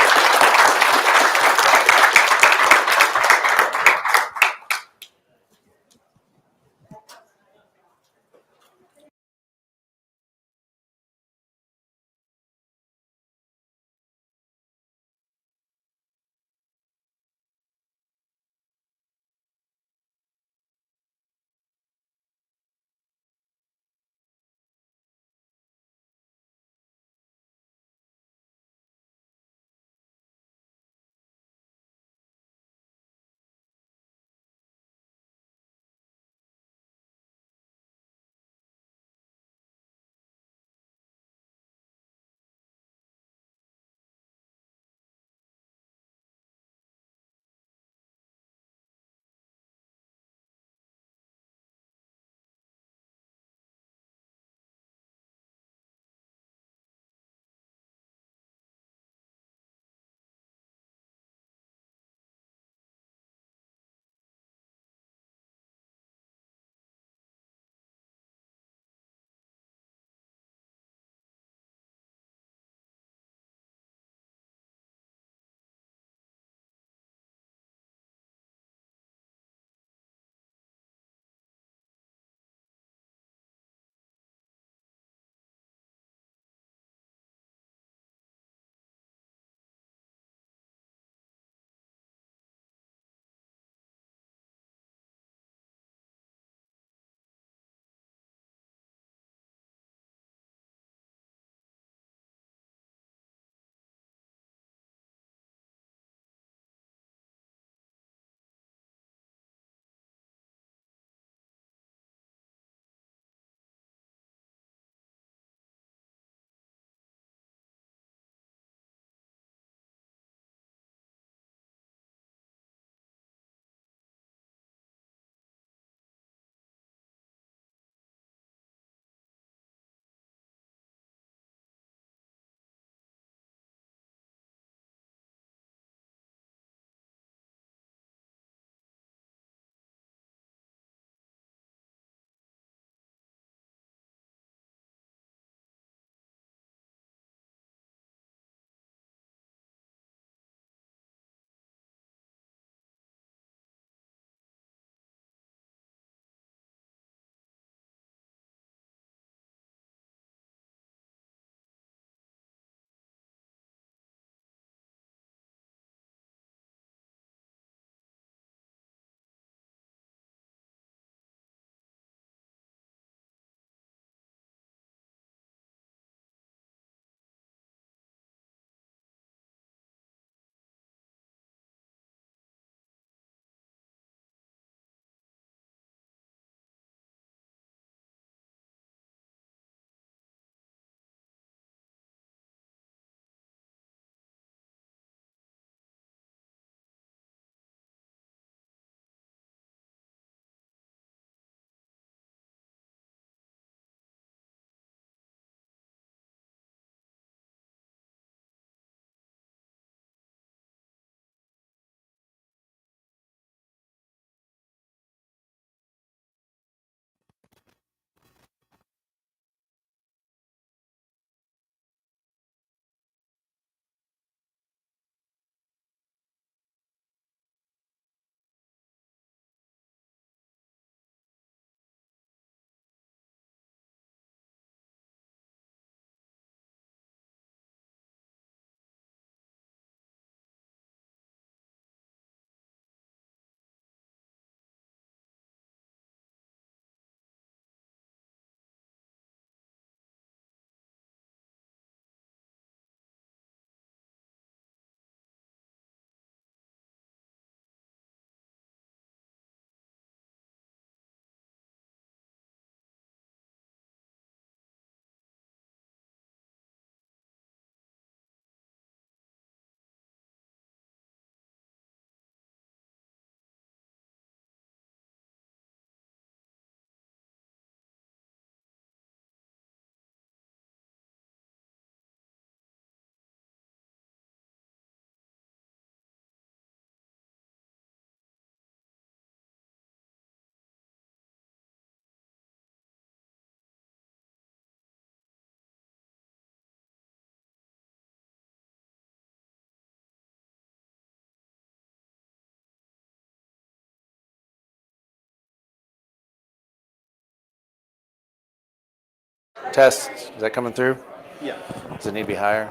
Test, is that coming through? Yeah. Does it need to be higher?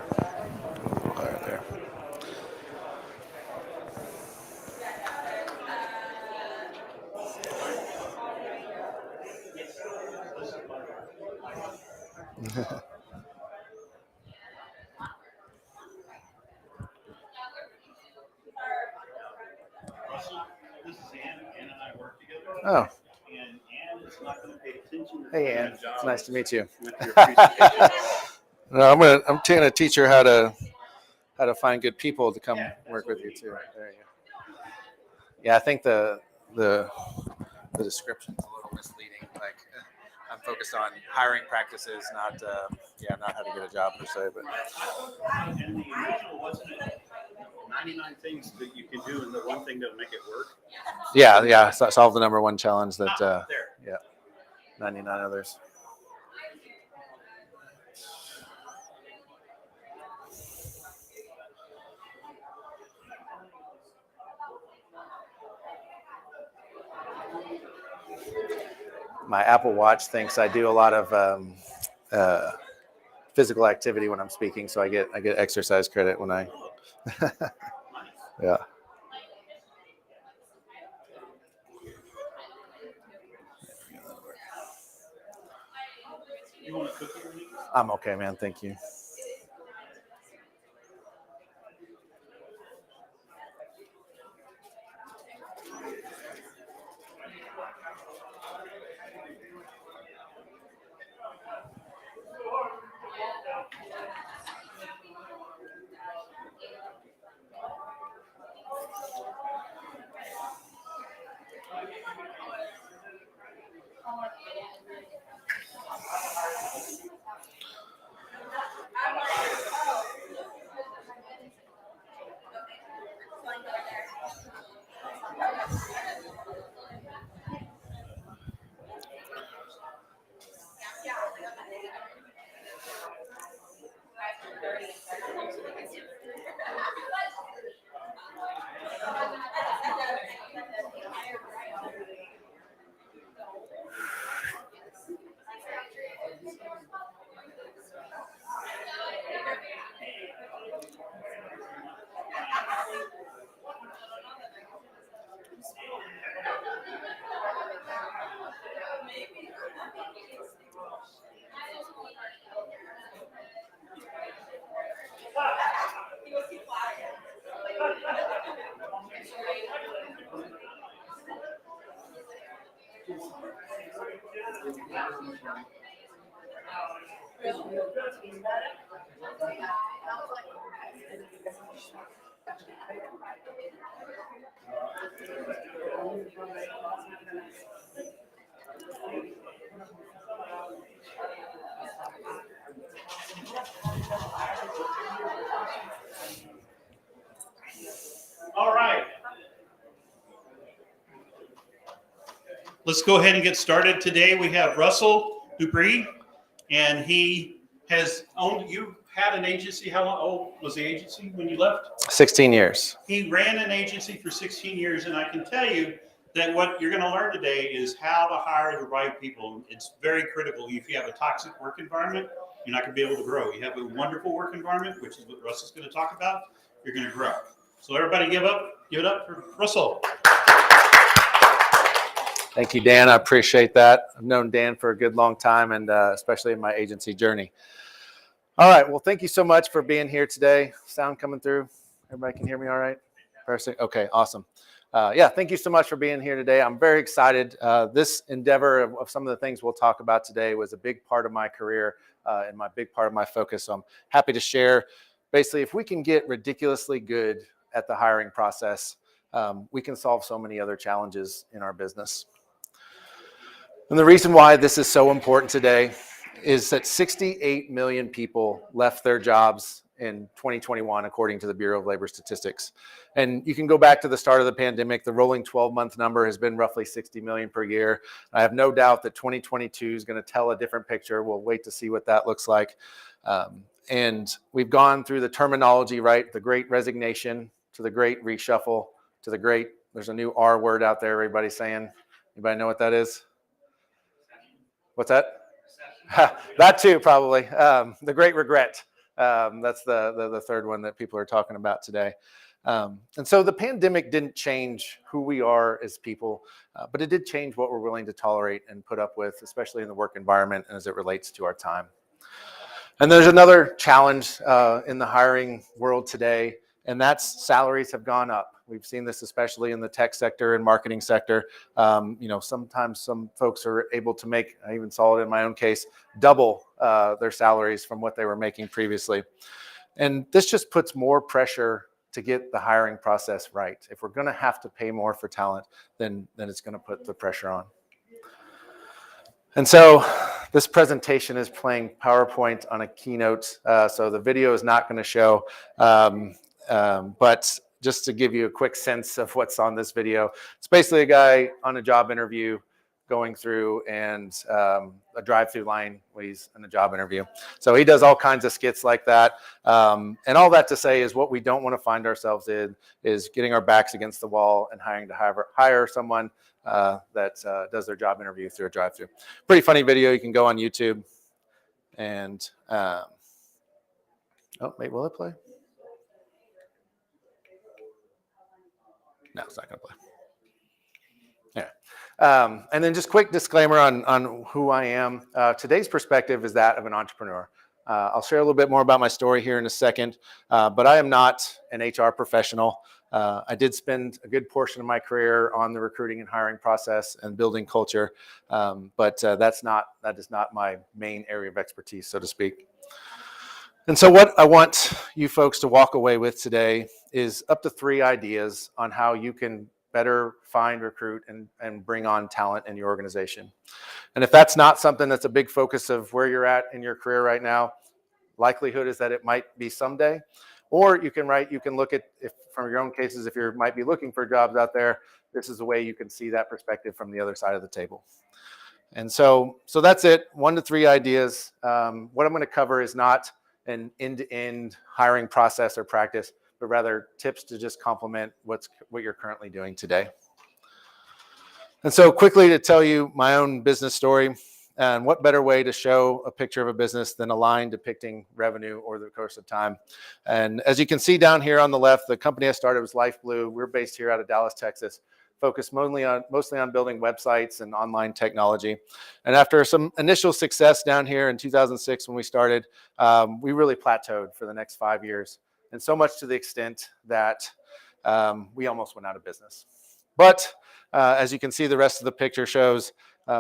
Higher there. Russell, this is Ann. Ann and I work together. Oh. And Ann is not going to pay attention. Hey, Ann. It's nice to meet you. With your presentation. No, I'm trying to teach her how to find good people to come work with you too. There you go. Yeah, I think the description's a little misleading. Like I'm focused on hiring practices, not how to get a job per se. But And the original wasn't it 99 things that you can do, and the one thing that'll make it work. yeah, solve the number one challenge that. There. Yeah, 99 others. My Apple Watch thinks I do a lot of physical activity when I'm speaking, so I get exercise credit when I. Yeah. You want a cookie or anything? I'm okay, man. Thank you. All right. Let's go ahead and get started. Today we have Russell Dupree, and he has owned. You had an agency. How old was the agency when you left? 16 years. He ran an agency for 16 years, and I can tell you that what you're going to learn today is how to hire the right people. It's very critical. If you have a toxic work environment, you're not going to be able to grow. You have a wonderful work environment, which is what Russell's going to talk about, you're going to grow. So everybody give it up for Russell. Thank you, Dan. I appreciate that. I've known Dan for a good long time, and especially in my agency journey. All right. Well, thank you so much for being here today. Sound coming through? Everybody can hear me all right? Perfect. Okay, awesome. Thank you so much for being here today. I'm very excited. This endeavor of some of the things we'll talk about today was a big part of my career and my big part of my focus. So I'm happy to share. Basically, if we can get ridiculously good at the hiring process, we can solve so many other challenges in our business. And the reason why this is so important today is that 68 million people left their jobs in 2021, according to the Bureau of Labor Statistics. And you can go back to the start of the pandemic. The rolling 12-month number has been roughly 60 million per year. I have no doubt that 2022 is going to tell a different picture. We'll wait to see what that looks like. And we've gone through the terminology, right? The great resignation to the great reshuffle to the great, there's a new R word out there everybody's saying. Anybody know what that is? What's that? That too, probably. The great regret. That's the third one that people are talking about today. And so the pandemic didn't change who we are as people, but it did change what we're willing to tolerate and put up with, especially in the work environment and as it relates to our time. And there's another challenge in the hiring world today, and that's salaries have gone up. We've seen this especially in the tech sector and marketing sector. Sometimes some folks are able to make, I even saw it in my own case, double their salaries from what they were making previously. And this just puts more pressure to get the hiring process right. If we're going to have to pay more for talent, then it's going to put the pressure on. And so this presentation is playing PowerPoint on a keynote. So the video is not going to show, but just to give you a quick sense of what's on this video, it's basically a guy on a job interview going through and a drive-through line when he's in a job interview. So he does all kinds of skits like that. And all that to say is what we don't want to find ourselves in is getting our backs against the wall and having to hire someone that does their job interview through a drive-through. Pretty funny video. You can go on YouTube and, oh, wait, will it play? No, it's not going to play. Yeah. And then just quick disclaimer on who I am. Today's perspective is that of an entrepreneur. I'll share a little bit more about my story here in a second, but I am not an HR professional. I did spend a good portion of my career on the recruiting and hiring process and building culture, but that is not my main area of expertise, so to speak. And so what I want you folks to walk away with today is up to 3 ideas on how you can better find, recruit, and bring on talent in your organization. And if that's not something that's a big focus of where you're at in your career right now, likelihood is that it might be someday. Or you can look at, if from your own cases, if you might be looking for jobs out there, this is a way you can see that perspective from the other side of the table. And so that's it, 1 to 3 ideas. What I'm going to cover is not an end-to-end hiring process or practice, but rather tips to just complement what you're currently doing today. And so quickly to tell you my own business story, and what better way to show a picture of a business than a line depicting revenue over the course of time. And as you can see down here on the left, the company I started was Life Blue. We're based here out of Dallas, Texas, focused mostly on building websites and online technology. And after some initial success down here in 2006 when we started, we really plateaued for the next 5 years. And so much to the extent that we almost went out of business. But as you can see, the rest of the picture shows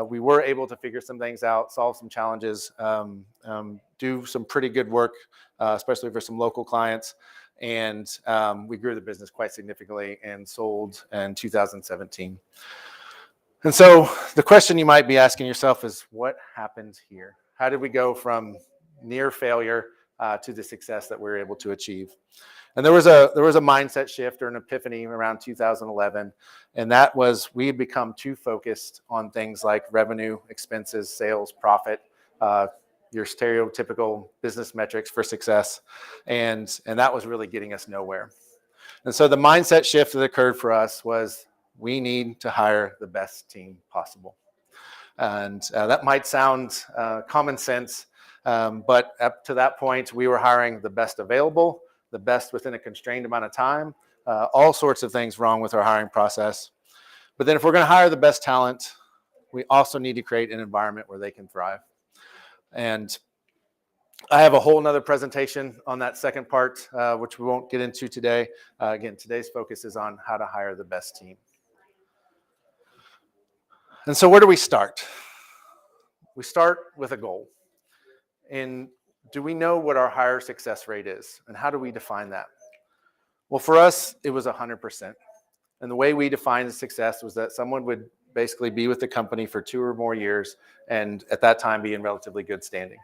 we were able to figure some things out, solve some challenges, do some pretty good work, especially for some local clients. And we grew the business quite significantly and sold in 2017. And so the question you might be asking yourself is, what happened here? How did we go from near failure to the success that we were able to achieve? And there was a mindset shift or an epiphany around 2011, and that was we had become too focused on things like revenue, expenses, sales, profit, your stereotypical business metrics for success, and that was really getting us nowhere. And so the mindset shift that occurred for us was we need to hire the best team possible. And that might sound common sense, but up to that point, we were hiring the best available, the best within a constrained amount of time, all sorts of things wrong with our hiring process. But then if we're going to hire the best talent, we also need to create an environment where they can thrive. And I have a whole nother presentation on that second part, which we won't get into today. Again, today's focus is on how to hire the best team. And so where do we start? We start with a goal. And do we know what our hire success rate is? And how do we define that? Well, for us, it was 100%. And the way we defined the success was that someone would basically be with the company for 2 or more years, and at that time be in relatively good standing.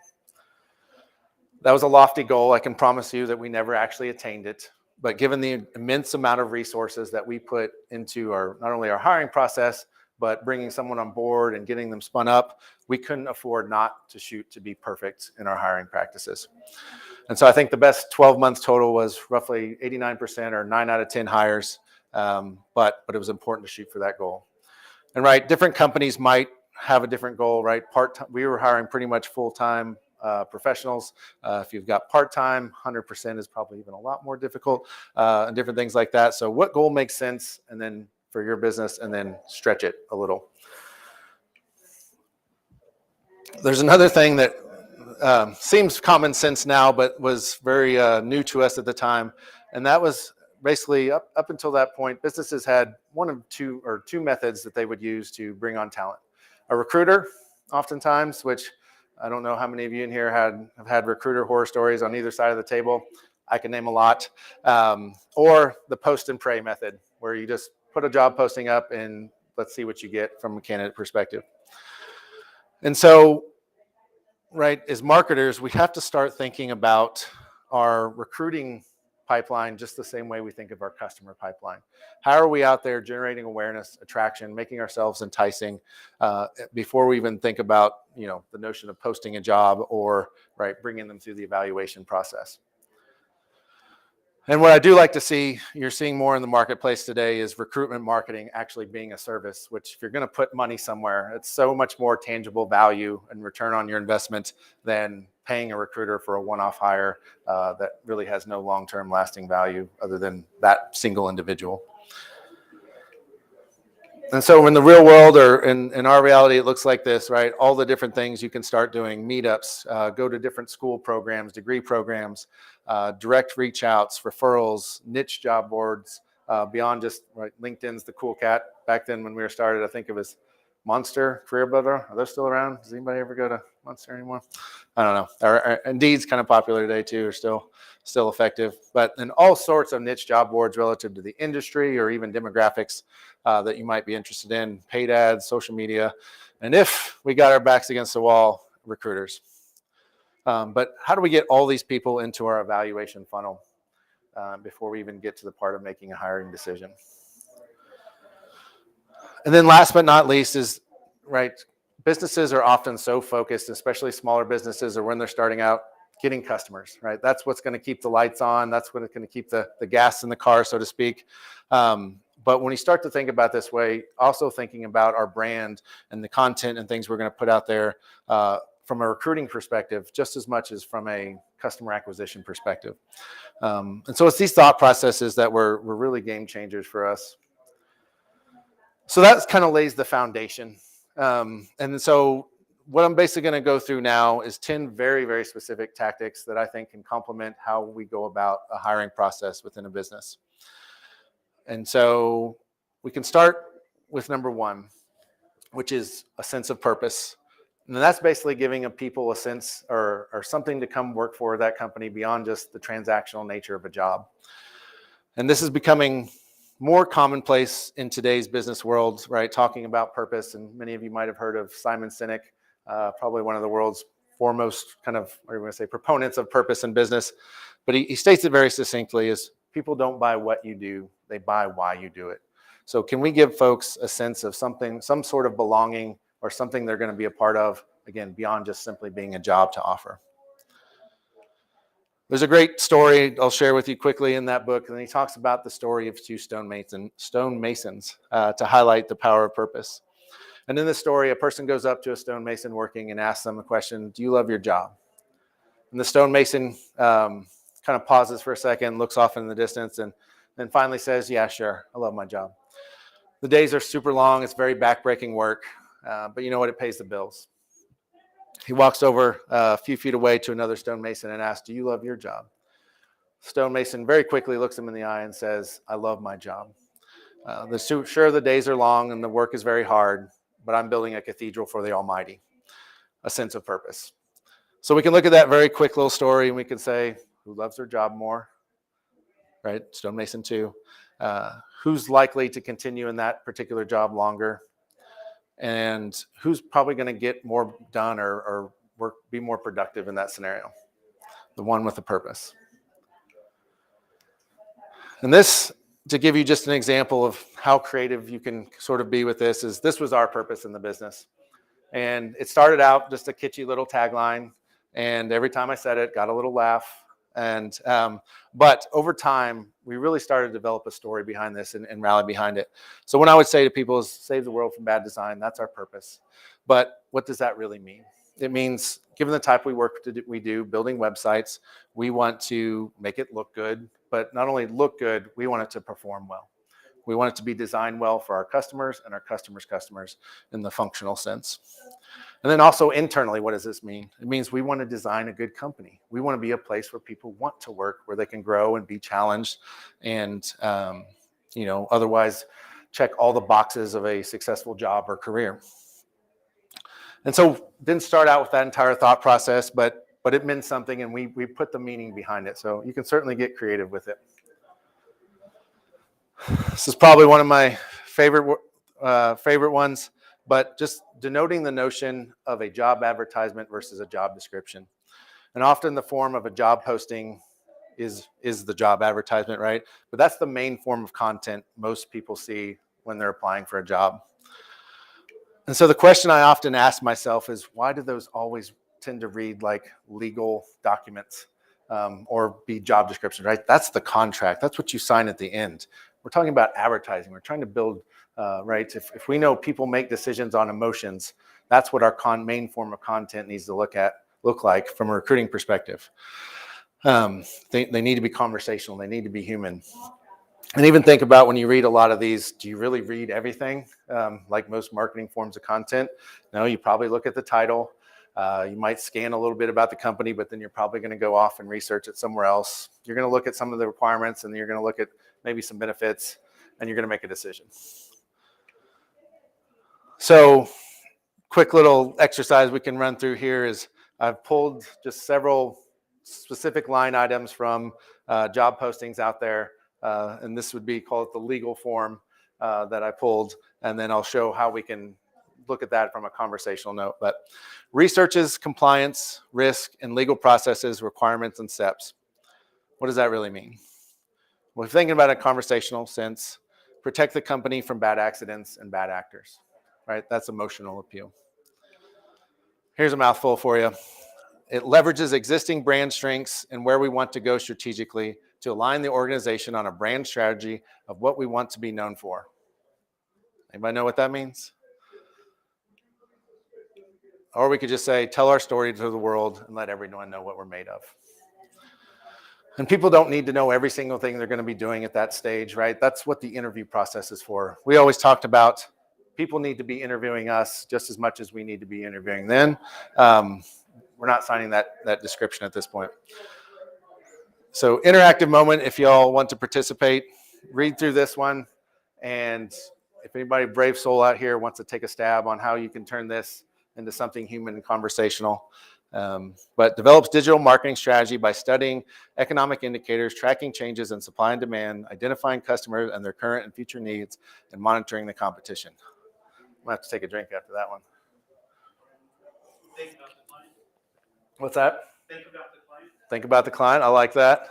That was a lofty goal. I can promise you that we never actually attained it. But given the immense amount of resources that we put into not only our hiring process, but bringing someone on board and getting them spun up, we couldn't afford not to shoot to be perfect in our hiring practices. And so I think the best 12 months total was roughly 89% or 9 out of 10 hires. But it was important to shoot for that goal. And right, different companies might have a different goal, right? We were hiring pretty much full-time professionals. If you've got part-time, 100% is probably even a lot more difficult, and different things like that. So what goal makes sense, and then for your business, and then stretch it a little. There's another thing that seems common sense now, but was very new to us at the time, and that was basically up until that point, businesses had one of two methods that they would use to bring on talent. A recruiter, oftentimes, which I don't know how many of you in here have had recruiter horror stories on either side of the table. I can name a lot. Or the post and pray method, where you just put a job posting up and let's see what you get from a candidate perspective. And so, right, as marketers, we have to start thinking about our recruiting pipeline just the same way we think of our customer pipeline. How are we out there generating awareness, attraction, making ourselves enticing before we even think about, you know, the notion of posting a job or, right, bringing them through the evaluation process. And what I do like to see, you're seeing more in the marketplace today, is recruitment marketing actually being a service, which if you're going to put money somewhere, it's so much more tangible value and return on your investment than paying a recruiter for a one-off hire that really has no long-term lasting value other than that single individual. And so in the real world, or in our reality, it looks like this, right? All the different things you can start doing: meetups, go to different school programs, degree programs, direct reach outs, referrals, niche job boards, beyond just, right, LinkedIn's the cool cat. Back then when we were started, I think it was Monster, Career Builder. Are those still around? Does anybody ever go to Monster anymore? I don't know. Indeed's kind of popular today too, or still effective. But then all sorts of niche job boards relative to the industry or even demographics that you might be interested in, paid ads, social media. And if we got our backs against the wall, recruiters. But how do we get all these people into our evaluation funnel before we even get to the part of making a hiring decision? And then last but not least is, right, businesses are often so focused, especially smaller businesses or when they're starting out, getting customers, right? That's what's going to keep the lights on. That's what's going to keep the gas in the car, so to speak. But when you start to think about this way, also thinking about our brand and the content and things we're going to put out there from a recruiting perspective, just as much as from a customer acquisition perspective. And so it's these thought processes that were really game changers for us. So that kind of lays the foundation. And so what I'm basically going to go through now is 10 very, very specific tactics that I think can complement how we go about a hiring process within a business. And so we can start with number one, which is a sense of purpose. And that's basically giving people a sense or something to come work for that company beyond just the transactional nature of a job. And this is becoming more commonplace in today's business world, right? Talking about purpose. And many of you might have heard of Simon Sinek, probably one of the world's foremost kind of, what are you going to say, proponents of purpose in business. But he states it very succinctly: is people don't buy what you do, they buy why you do it. So can we give folks a sense of something, some sort of belonging or something they're going to be a part of, again, beyond just simply being a job to offer? There's a great story I'll share with you quickly in that book, and he talks about the story of two stonemasons to highlight the power of purpose. And in this story, a person goes up to a stonemason working and asks them a question: do you love your job? And the stonemason kind of pauses for a second, looks off in the distance, and then finally says, yeah, sure, I love my job. The days are super long, it's very backbreaking work, but you know what, it pays the bills. He walks over a few feet away to another stonemason and asks, do you love your job? Stonemason very quickly looks him in the eye and says, I love my job. Sure, the days are long and the work is very hard, but I'm building a cathedral for the Almighty, a sense of purpose. So we can look at that very quick little story and we can say, who loves their job more? Right, stonemason 2. Who's likely to continue in that particular job longer? And who's probably going to get more done or be more productive in that scenario? The one with a purpose. And this, to give you just an example of how creative you can sort of be with this, is this was our purpose in the business. And it started out just a kitschy little tagline. And every time I said it, got a little laugh. And but over time, we really started to develop a story behind this and rally behind it. So when I would say to people is save the world from bad design, that's our purpose. But what does that really mean? It means, given the type of work we do, building websites, we want to make it look good, but not only look good, we want it to perform well. We want it to be designed well for our customers and our customers' customers in the functional sense. And then also internally, what does this mean? It means we want to design a good company. We want to be a place where people want to work, where they can grow and be challenged and, otherwise check all the boxes of a successful job or career. And so didn't start out with that entire thought process, but it meant something, and we put the meaning behind it. So you can certainly get creative with it. This is probably one of my favorite ones, but just denoting the notion of a job advertisement versus a job description. And often the form of a job posting is the job advertisement, right? But that's the main form of content most people see when they're applying for a job. And so the question I often ask myself is, why do those always tend to read like legal documents or be job descriptions, right? That's the contract. That's what you sign at the end. We're talking about advertising. We're trying to build, right? If we know people make decisions on emotions, that's what our main form of content needs to look like from a recruiting perspective. They need to be conversational. They need to be human. And even think about when you read a lot of these, do you really read everything? Like most marketing forms of content? No, you probably look at the title. You might scan a little bit about the company, but then you're probably going to go off and research it somewhere else. You're going to look at some of the requirements, and you're going to look at maybe some benefits, and you're going to make a decision. So quick little exercise we can run through here is I've pulled just several specific line items from job postings out there. And this would be called the legal form that I pulled. And then I'll show how we can look at that from a conversational note. But researches, compliance, risk, and legal processes, requirements, and steps. What does that really mean? Well, if you're thinking about a conversational sense, protect the company from bad accidents and bad actors, right? That's emotional appeal. Here's a mouthful for you. It leverages existing brand strengths and where we want to go strategically to align the organization on a brand strategy of what we want to be known for. Anybody know what that means? Or we could just say, tell our story to the world and let everyone know what we're made of. And people don't need to know every single thing they're going to be doing at that stage, right? That's what the interview process is for. We always talked about people need to be interviewing us just as much as we need to be interviewing them. We're not signing that description at this point. So interactive moment, if y'all want to participate, read through this one. And if anybody brave soul out here wants to take a stab on how you can turn this into something human and conversational. But develops digital marketing strategy by studying economic indicators, tracking changes in supply and demand, identifying customers and their current and future needs, and monitoring the competition. I'm gonna have to take a drink after that one. Think about the client. What's that? Think about the client. Think about the client. I like that.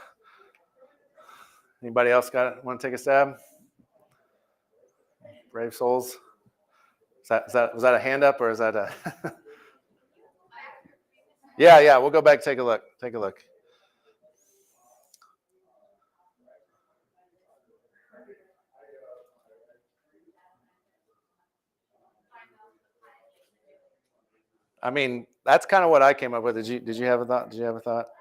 Anybody else want to take a stab? Brave souls. Was that a hand up, or is that a? Yeah. We'll go back. Take a look. I mean, that's kind of what I came up with. Did you have a thought?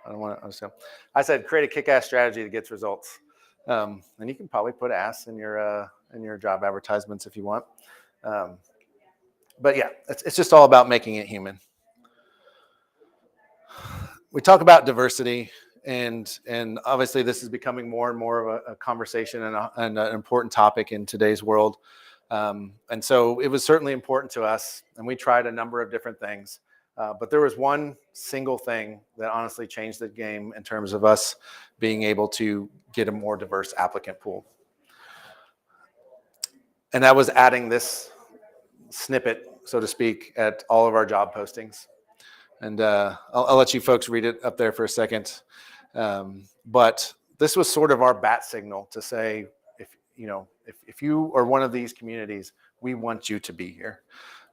I don't want to understand. I said create a kick-ass strategy that gets results. And you can probably put ass in your job advertisements if you want. But yeah, it's just all about making it human. We talk about diversity, and obviously this is becoming more and more of a conversation and an important topic in today's world. And so it was certainly important to us, and we tried a number of different things. But there was one single thing that honestly changed the game in terms of us being able to get a more diverse applicant pool. And that was adding this snippet, so to speak, at all of our job postings. And I'll let you folks read it up there for a second. But this was sort of our bat signal to say, if you are one of these communities, we want you to be here.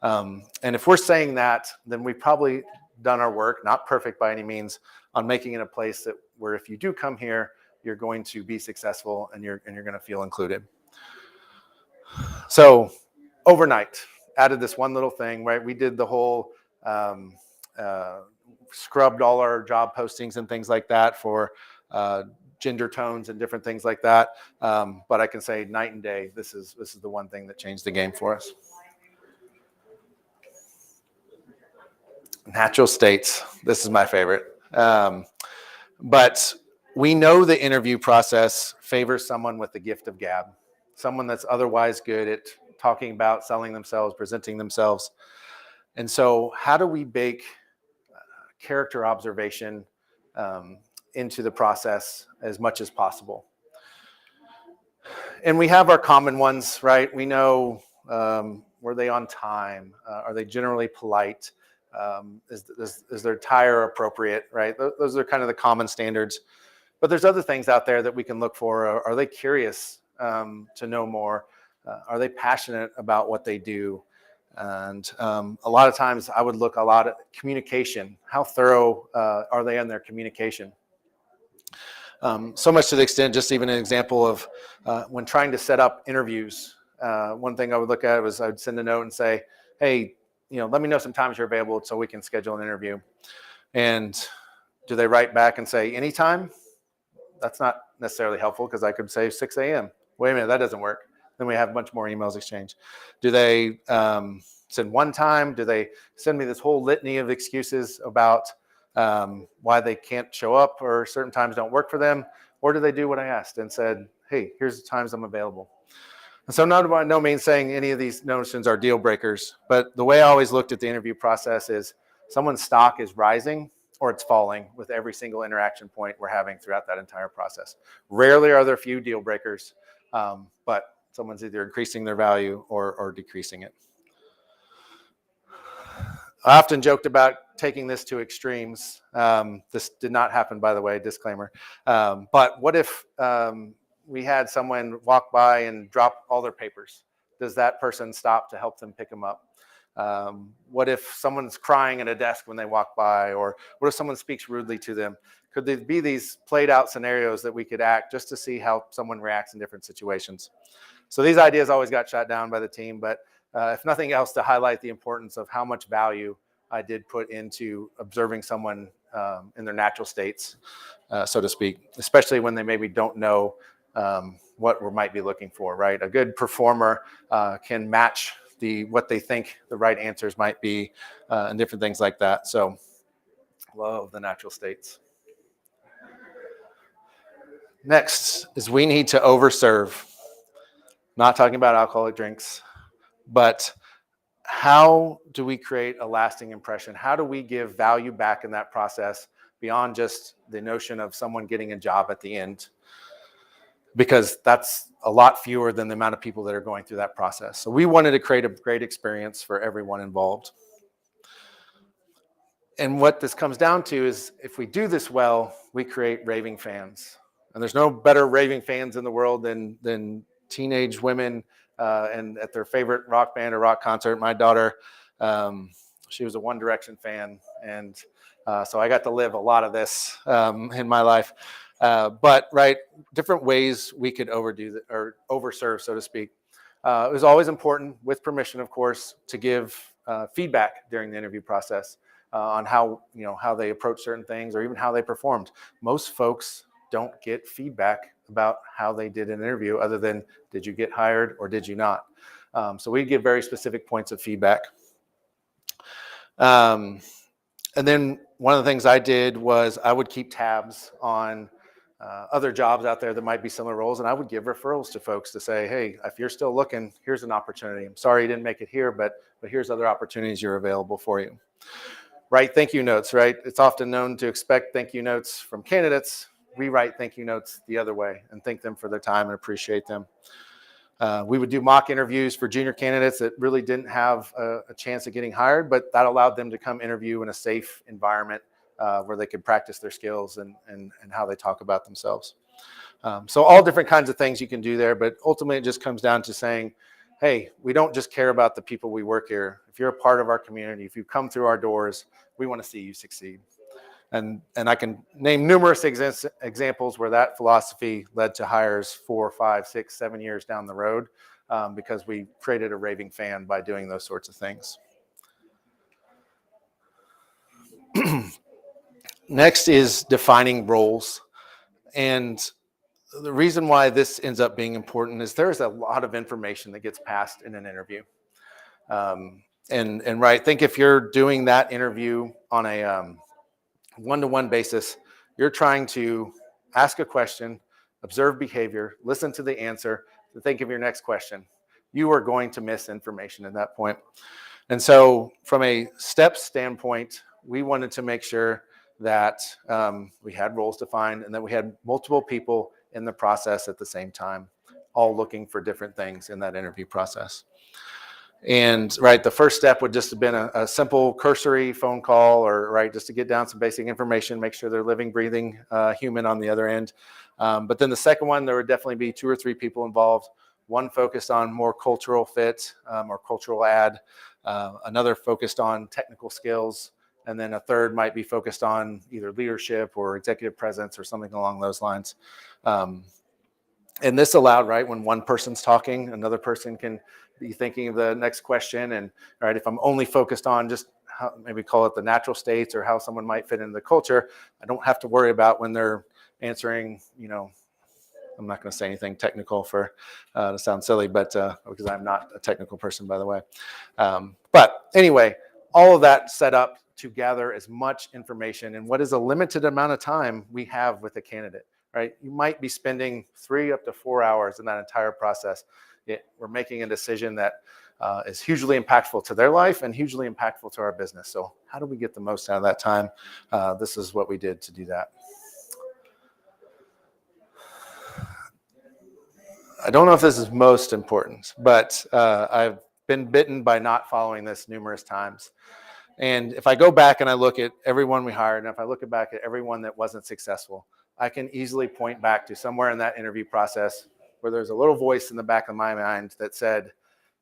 And if we're saying that, then we've probably done our work, not perfect by any means, on making it a place where if you do come here, you're going to be successful and you're going to feel included. So overnight, added this one little thing, right? We did the whole scrubbed all our job postings and things like that for gender tones and different things like that. But I can say night and day, this is the one thing that changed the game for us. Natural states. This is my favorite. But we know the interview process favors someone with the gift of gab, someone that's otherwise good at talking about, selling themselves, presenting themselves. And so how do we bake character observation into the process as much as possible? And we have our common ones, right? We know, were they on time? Are they generally polite? Is their attire appropriate, right? Those are kind of the common standards. But there's other things out there that we can look for. Are they curious to know more? Are they passionate about what they do? And a lot of times I would look a lot at communication. How thorough are they in their communication? So much to the extent, just even an example of when trying to set up interviews, one thing I would look at was I'd send a note and say, hey, let me know some times you're available so we can schedule an interview. And do they write back and say anytime? That's not necessarily helpful because I could say 6 a.m. Wait a minute, that doesn't work. Then we have a bunch more emails exchanged. Do they send one time? Do they send me this whole litany of excuses about why they can't show up or certain times don't work for them? Or do they do what I asked and said, hey, here's the times I'm available? And so not by no means saying any of these notions are deal breakers, but the way I always looked at the interview process is someone's stock is rising or it's falling with every single interaction point we're having throughout that entire process. Rarely are there a few deal breakers, but someone's either increasing their value or decreasing it. I often joked about taking this to extremes. This did not happen, by the way, disclaimer. But what if we had someone walk by and drop all their papers? Does that person stop to help them pick them up? What if someone's crying at a desk when they walk by? Or what if someone speaks rudely to them? Could there be these played out scenarios that we could act just to see how someone reacts in different situations? So these ideas always got shot down by the team, but if nothing else, to highlight the importance of how much value I did put into observing someone in their natural states, so to speak, especially when they maybe don't know what we might be looking for, right? A good performer can match what they think the right answers might be and different things like that. So love the natural states. Next is we need to overserve. Not talking about alcoholic drinks, but how do we create a lasting impression? How do we give value back in that process beyond just the notion of someone getting a job at the end? Because that's a lot fewer than the amount of people that are going through that process. So we wanted to create a great experience for everyone involved. And what this comes down to is if we do this well, we create raving fans. And there's no better raving fans in the world than teenage women and at their favorite rock band or rock concert. My daughter, she was a One Direction fan. And so I got to live a lot of this in my life. But right, different ways we could overdo that or overserve, so to speak. It was always important, with permission, of course, to give feedback during the interview process on how they approach certain things or even how they performed. Most folks don't get feedback about how they did an interview other than did you get hired or did you not? So we give very specific points of feedback. And then one of the things I did was I would keep tabs on other jobs out there that might be similar roles, and I would give referrals to folks to say, hey, if you're still looking, here's an opportunity. I'm sorry you didn't make it here, but here's other opportunities you're available for you. Write thank you notes, right? It's often known to expect thank you notes from candidates. We write thank you notes the other way and thank them for their time and appreciate them. We would do mock interviews for junior candidates that really didn't have a chance of getting hired, but that allowed them to come interview in a safe environment where they could practice their skills and how they talk about themselves. So all different kinds of things you can do there, but ultimately it just comes down to saying, hey, we don't just care about the people we work here. If you're a part of our community, if you come through our doors, we want to see you succeed. And I can name numerous examples where that philosophy led to hires 4, 5, 6, 7 years down the road, because we created a raving fan by doing those sorts of things. Next is defining roles. And the reason why this ends up being important is there's a lot of information that gets passed in an interview. And right, think if you're doing that interview on a one-to-one basis, you're trying to ask a question, observe behavior, listen to the answer, to think of your next question. You are going to miss information at that point. And so from a steps standpoint, we wanted to make sure that we had roles defined and that we had multiple people in the process at the same time, all looking for different things in that interview process. And right, the first step would just have been a simple cursory phone call, or right, just to get down some basic information, make sure they're living, breathing human on the other end. But then the second one, there would definitely be 2 or 3 people involved. One focused on more cultural fit or cultural add, another focused on technical skills, and then a third might be focused on either leadership or executive presence or something along those lines. And this allowed, right, when one person's talking, another person can be thinking of the next question. And right, if I'm only focused on just how, maybe call it the natural states or how someone might fit into the culture, I don't have to worry about when they're answering, you know, I'm not going to say anything technical for to sound silly, but because I'm not a technical person, by the way. But anyway, all of that set up to gather as much information in what is a limited amount of time we have with a candidate. Right? You might be spending 3 up to 4 hours in that entire process. We're making a decision that is hugely impactful to their life and hugely impactful to our business. So how do we get the most out of that time? This is what we did to do that. I don't know if this is most important, but I've been bitten by not following this numerous times. And if I go back and I look at everyone we hired, and if I look back at everyone that wasn't successful, I can easily point back to somewhere in that interview process where there's a little voice in the back of my mind that said,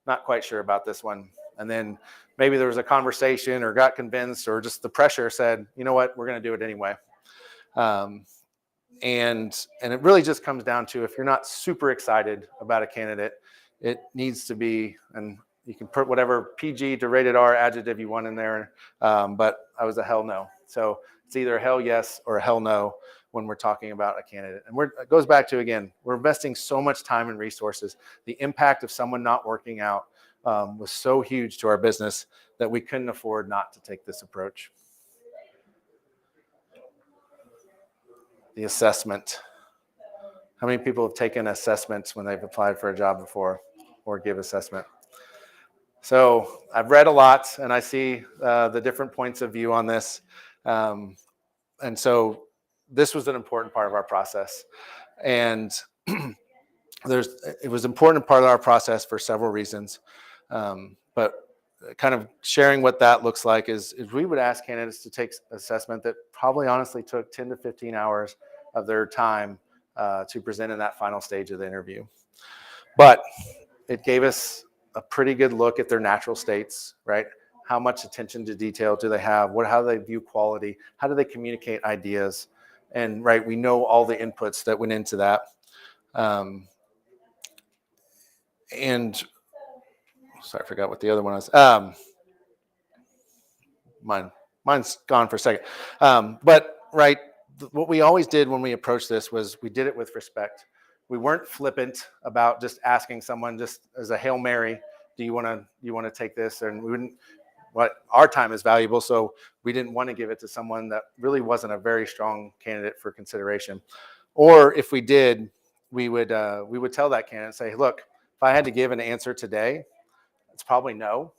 not quite sure about this one. And then maybe there was a conversation or got convinced, or just the pressure said, you know what, we're going to do it anyway. And it really just comes down to, if you're not super excited about a candidate, it needs to be, and you can put whatever PG to rated R adjective you want in there, but I was a hell no. So it's either a hell yes or a hell no when we're talking about a candidate. And it goes back to, again, we're investing so much time and resources. The impact of someone not working out was so huge to our business that we couldn't afford not to take this approach. The assessment. How many people have taken assessments when they've applied for a job before, or give assessment? So I've read a lot, and I see the different points of view on this. And so this was an important part of our process. And it was an important part of our process for several reasons. But kind of sharing what that looks like is we would ask candidates to take assessment that probably honestly took 10 to 15 hours of their time to present in that final stage of the interview. But it gave us a pretty good look at their natural states, right? How much attention to detail do they have? How do they view quality? How do they communicate ideas? And right, we know all the inputs that went into that. And sorry, I forgot what the other one was. Mine's gone for a second. But right, what we always did when we approached this was we did it with respect. We weren't flippant about just asking someone just as a Hail Mary, do you want to take this? And we wouldn't, our time is valuable, so we didn't want to give it to someone that really wasn't a very strong candidate for consideration. Or if we did, we would tell that candidate, say, look, if I had to give an answer today, it's probably no.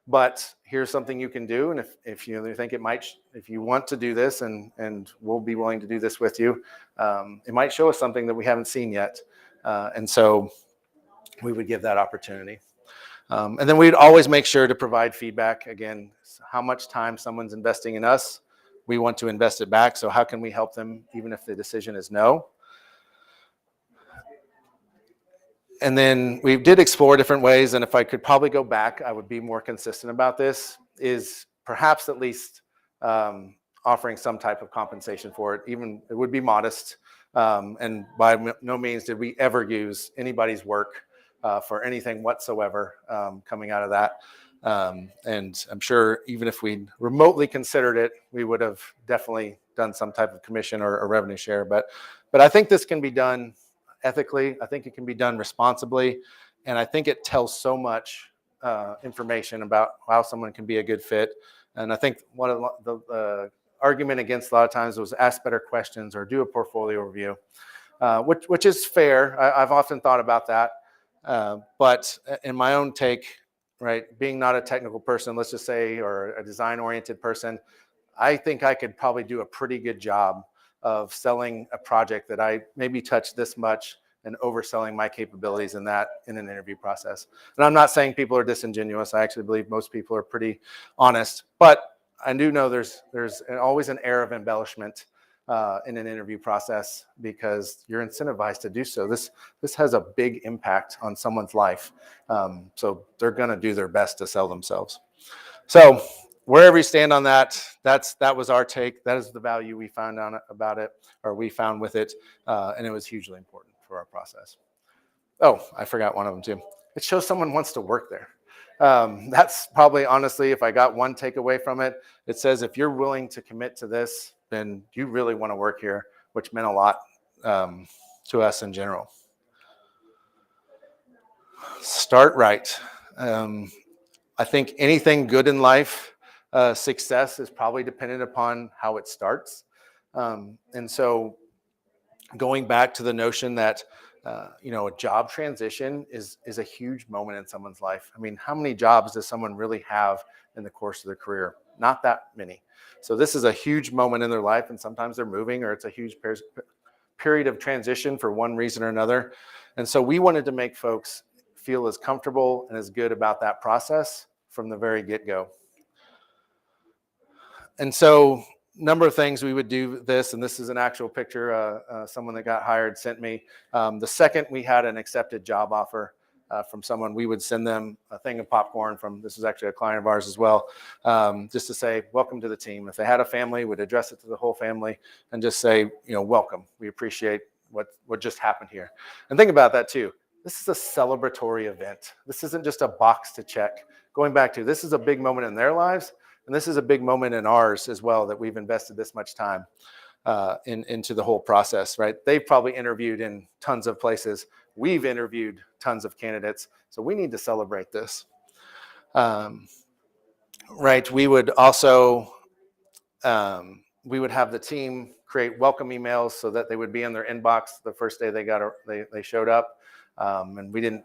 But here's something you can do, and if you think it might, if you want to do this, and we'll be willing to do this with you, it might show us something that we haven't seen yet, and so we would give that opportunity. And then we'd always make sure to provide feedback. Again, how much time someone's investing in us, we want to invest it back. So how can we help them, even if the decision is no? And then we did explore different ways, and if I could probably go back, I would be more consistent about this, is perhaps at least offering some type of compensation for it. Even it would be modest. And by no means did we ever use anybody's work for anything whatsoever coming out of that. And I'm sure even if we remotely considered it, we would have definitely done some type of commission or a revenue share. But I think this can be done ethically. I think it can be done responsibly. And I think it tells so much information about how someone can be a good fit. And I think one of the argument against a lot of times was ask better questions or do a portfolio review, which is fair. I've often thought about that. But in my own take, right, being not a technical person, let's just say, or a design-oriented person, I think I could probably do a pretty good job of selling a project that I maybe touched this much and overselling my capabilities in that in an interview process. And I'm not saying people are disingenuous. I actually believe most people are pretty honest. But I do know there's always an air of embellishment in an interview process because you're incentivized to do so. This has a big impact on someone's life. So they're going to do their best to sell themselves. So wherever you stand on that, that was our take. That is the value we found about it, or we found with it. And it was hugely important for our process. Oh, I forgot one of them too. It shows someone wants to work there. That's probably, honestly, if I got one takeaway from it, it says if you're willing to commit to this, then you really want to work here, which meant a lot to us in general. Start right. I think anything good in life, success is probably dependent upon how it starts. And so going back to the notion that a job transition is a huge moment in someone's life. I mean, how many jobs does someone really have in the course of their career? Not that many. So this is a huge moment in their life, and sometimes they're moving, or it's a huge period of transition for one reason or another. And so we wanted to make folks feel as comfortable and as good about that process from the very get-go. And so number of things we would do this, and this is an actual picture someone that got hired sent me. The second we had an accepted job offer from someone, we would send them a thing of popcorn this is actually a client of ours as well, just to say, welcome to the team. If they had a family, we'd address it to the whole family and just say, welcome. We appreciate what just happened here. And think about that too. This is a celebratory event. This isn't just a box to check. Going back to, this is a big moment in their lives. And this is a big moment in ours as well, that we've invested this much time into the whole process, right? They've probably interviewed in tons of places. We've interviewed tons of candidates. So we need to celebrate this. Right, we would also, we would have the team create welcome emails so that they would be in their inbox the first day they showed up. And we didn't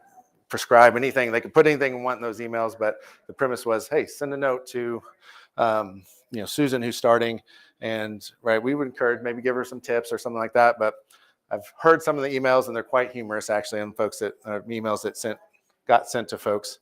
prescribe anything. They could put anything they want in those emails, but the premise was, hey, send a note to Susan who's starting, and right, we would encourage, maybe give her some tips or something like that. But I've heard some of the emails, and they're quite humorous actually, and folks that emails that got sent to folks.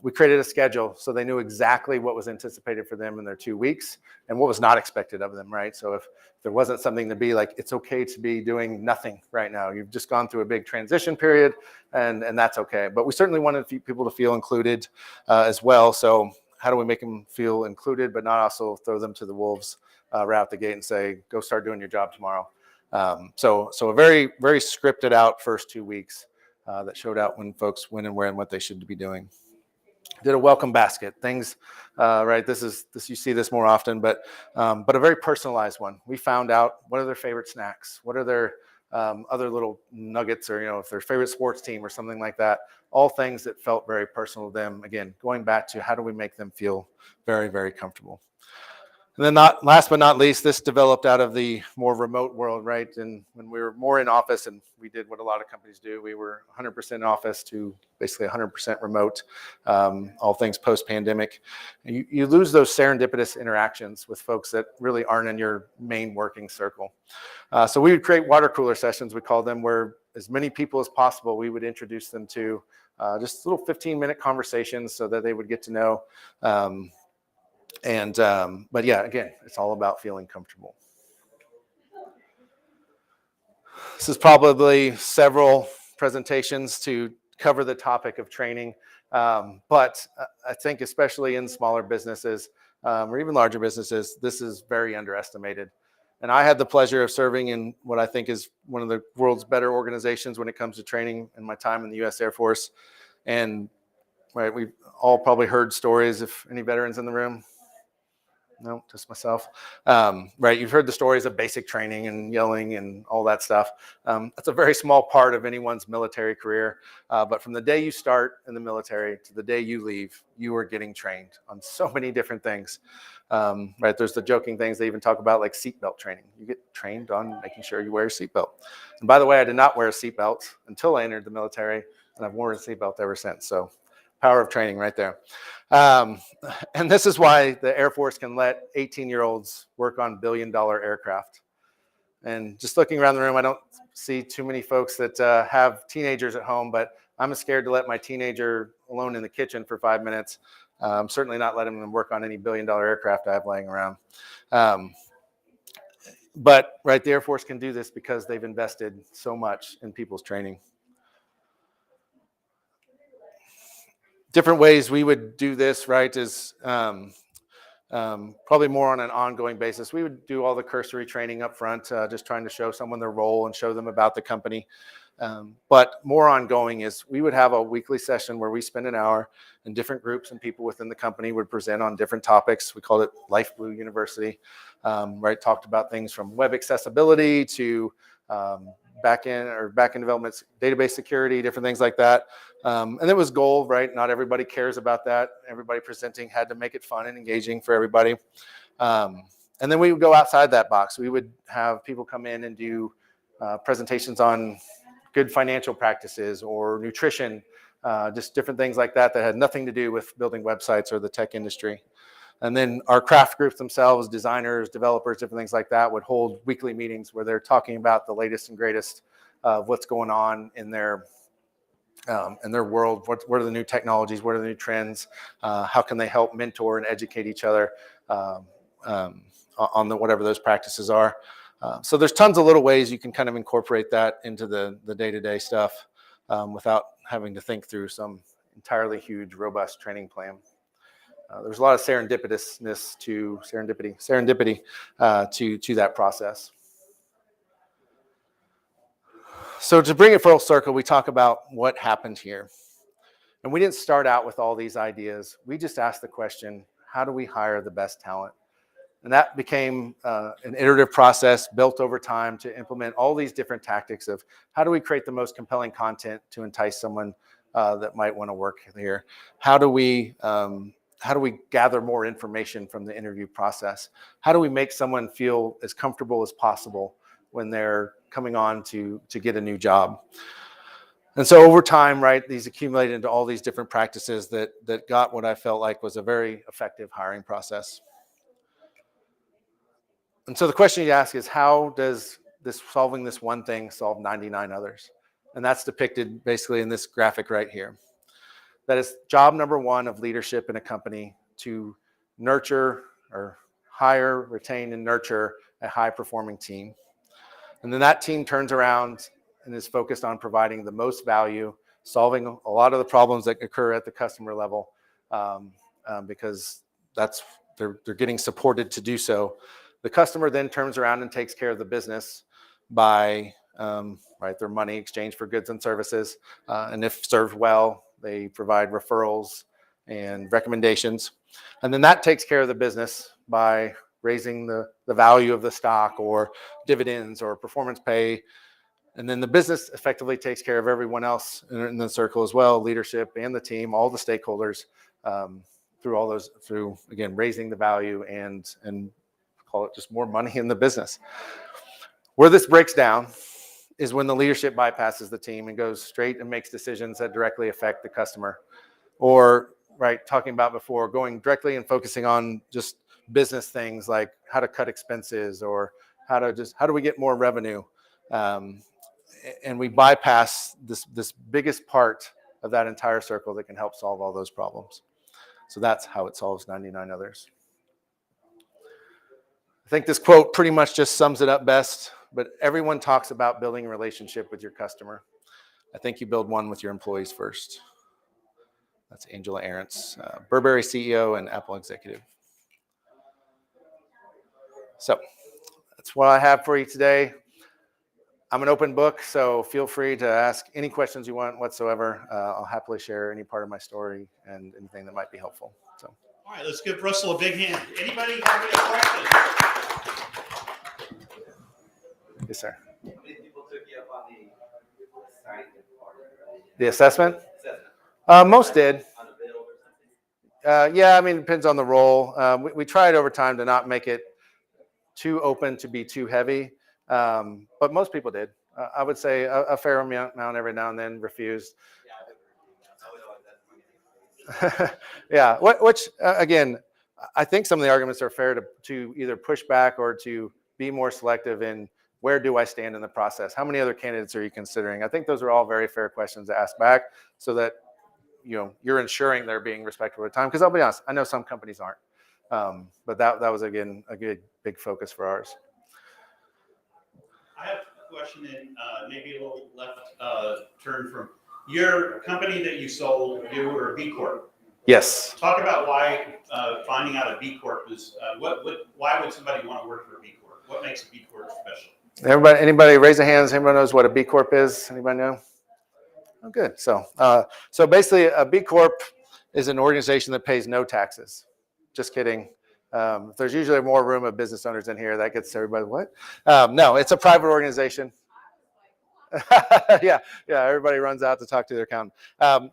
We created a schedule so they knew exactly what was anticipated for them in their 2 weeks and what was not expected of them, right? So if there wasn't something to be like, it's okay to be doing nothing right now. You've just gone through a big transition period, and that's okay. But we certainly wanted people to feel included as well. So how do we make them feel included, but not also throw them to the wolves right out the gate and say, go start doing your job tomorrow. So a very, very scripted out first 2 weeks that showed out when folks went and where and what they should be doing. Did a welcome basket, things, right? This you see this more often, but a very personalized one. We found out what are their favorite snacks, what are their other little nuggets, or if their favorite sports team or something like that. All things that felt very personal to them. Again, going back to how do we make them feel very, very comfortable. And then last but not least, this developed out of the more remote world, right? And when we were more in office, and we did what a lot of companies do, we were 100% in office to basically 100% remote, all things post-pandemic. You lose those serendipitous interactions with folks that really aren't in your main working circle. So we would create water cooler sessions, we call them, where as many people as possible, we would introduce them to just little 15-minute conversations so that they would get to know. But yeah, again, it's all about feeling comfortable. This is probably several presentations to cover the topic of training. But I think especially in smaller businesses, or even larger businesses, this is very underestimated. And I had the pleasure of serving in what I think is one of the world's better organizations when it comes to training in my time in the U.S. Air Force. And right, we've all probably heard stories. If any veterans in the room? No, just myself. Right, you've heard the stories of basic training and yelling and all that stuff. That's a very small part of anyone's military career. But from the day you start in the military to the day you leave, you are getting trained on so many different things. Right, there's the joking things they even talk about, like seatbelt training. You get trained on making sure you wear a seatbelt. And by the way, I did not wear a seatbelt until I entered the military, and I've worn a seatbelt ever since. So power of training right there. And this is why the Air Force can let 18-year-olds work on billion-dollar aircraft. And just looking around the room, I don't see too many folks that have teenagers at home, but I'm scared to let my teenager alone in the kitchen for 5 minutes. I'm certainly not letting them work on any billion-dollar aircraft I have laying around. But right, the Air Force can do this because they've invested so much in people's training. Different ways we would do this, right, is probably more on an ongoing basis. We would do all the cursory training up front, just trying to show someone their role and show them about the company. But more ongoing is we would have a weekly session where we spend an hour and different groups and people within the company would present on different topics. We called it Life Blue University, right? Talked about things from web accessibility to back-end development, database security, different things like that. And it was goal, right? Not everybody cares about that. Everybody presenting had to make it fun and engaging for everybody. And then we would go outside that box. We would have people come in and do presentations on good financial practices or nutrition, just different things like that that had nothing to do with building websites or the tech industry. And then our craft groups themselves, designers, developers, different things like that, would hold weekly meetings where they're talking about the latest and greatest of what's going on in their world. What are the new technologies? What are the new trends? How can they help mentor and educate each other on whatever those practices are? So there's tons of little ways you can kind of incorporate that into the day-to-day stuff without having to think through some entirely huge, robust training plan. There's a lot of serendipity to that process. So to bring it full circle, we talk about what happened here. And we didn't start out with all these ideas. We just asked the question, how do we hire the best talent? And that became an iterative process built over time to implement all these different tactics of how do we create the most compelling content to entice someone that might want to work here? How do we gather more information from the interview process? How do we make someone feel as comfortable as possible when they're coming on to get a new job? And so over time, right, these accumulated into all these different practices that got what I felt like was a very effective hiring process. And so the question you ask is, how does solving this one thing solve 99 others? And that's depicted basically in this graphic right here. That is job number one of leadership in a company, to nurture or hire, retain, and nurture a high-performing team. And then that team turns around and is focused on providing the most value, solving a lot of the problems that occur at the customer level, because they're getting supported to do so. The customer then turns around and takes care of the business by their money exchanged for goods and services. And if served well, they provide referrals and recommendations. And then that takes care of the business by raising the value of the stock or dividends or performance pay. And then the business effectively takes care of everyone else in the circle as well, leadership and the team, all the stakeholders, through again, raising the value and call it just more money in the business. Where this breaks down is when the leadership bypasses the team and goes straight and makes decisions that directly affect the customer. Or, right, talking about before, going directly and focusing on just business things like how to cut expenses or how do we get more revenue? And we bypass this biggest part of that entire circle that can help solve all those problems. So that's how it solves 99 others. I think this quote pretty much just sums it up best, but everyone talks about building a relationship with your customer. I think you build one with your employees first. That's Angela Arendt's, Burberry CEO and Apple executive. So that's what I have for you today. I'm an open book, so feel free to ask any questions you want whatsoever. I'll happily share any part of my story and anything that might be helpful. So. All right, let's give Russell a big hand. Anybody have any questions? Yes, sir. How many people took you up on the site? The assessment? Most did. Yeah, I mean, it depends on the role. We tried over time to not make it too open to be too heavy, but most people did. I would say a fair amount every now and then refused. Yeah, which again, I think some of the arguments are fair to either push back or to be more selective in where do I stand in the process? How many other candidates are you considering? I think those are all very fair questions to ask back so that you're ensuring they're being respectful of time. Because I'll be honest, I know some companies aren't, but that was again a good big focus for ours. I have a question in maybe a little left turn from your company that you sold. You were a B Corp. Yes. Talk about why finding out a B Corp is why would somebody want to work for a B Corp? What makes a B Corp special? Anybody raise their hands? Anybody knows what a B Corp is? Anybody know? Oh, good. So basically, a B Corp is an organization that pays no taxes. Just kidding. There's usually more room of business owners in here. That gets everybody, what? No, it's a private organization. yeah, everybody runs out to talk to their accountant.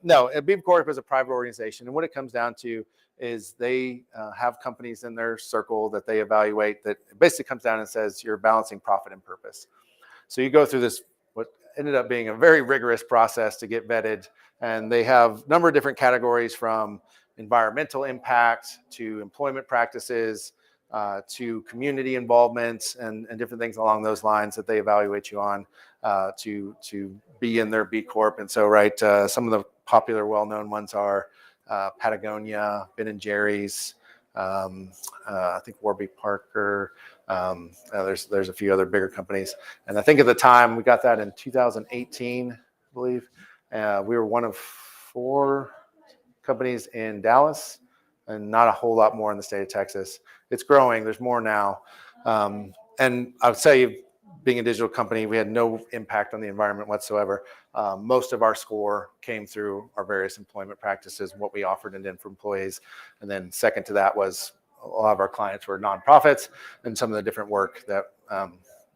No, a B Corp is a private organization. And what it comes down to is they have companies in their circle that they evaluate that basically comes down and says you're balancing profit and purpose. So you go through this, what ended up being a very rigorous process to get vetted. And they have a number of different categories from environmental impact to employment practices to community involvement and different things along those lines that they evaluate you on to be in their B Corp. And so, some of the popular well-known ones are Patagonia, Ben & Jerry's, I think Warby Parker. There's a few other bigger companies. And I think at the time, we got that in 2018, I believe. We were one of 4 companies in Dallas and not a whole lot more in the state of Texas. It's growing. There's more now. And I would say, being a digital company, we had no impact on the environment whatsoever. Most of our score came through our various employment practices, what we offered and did for employees. And then second to that was a lot of our clients were nonprofits and some of the different work that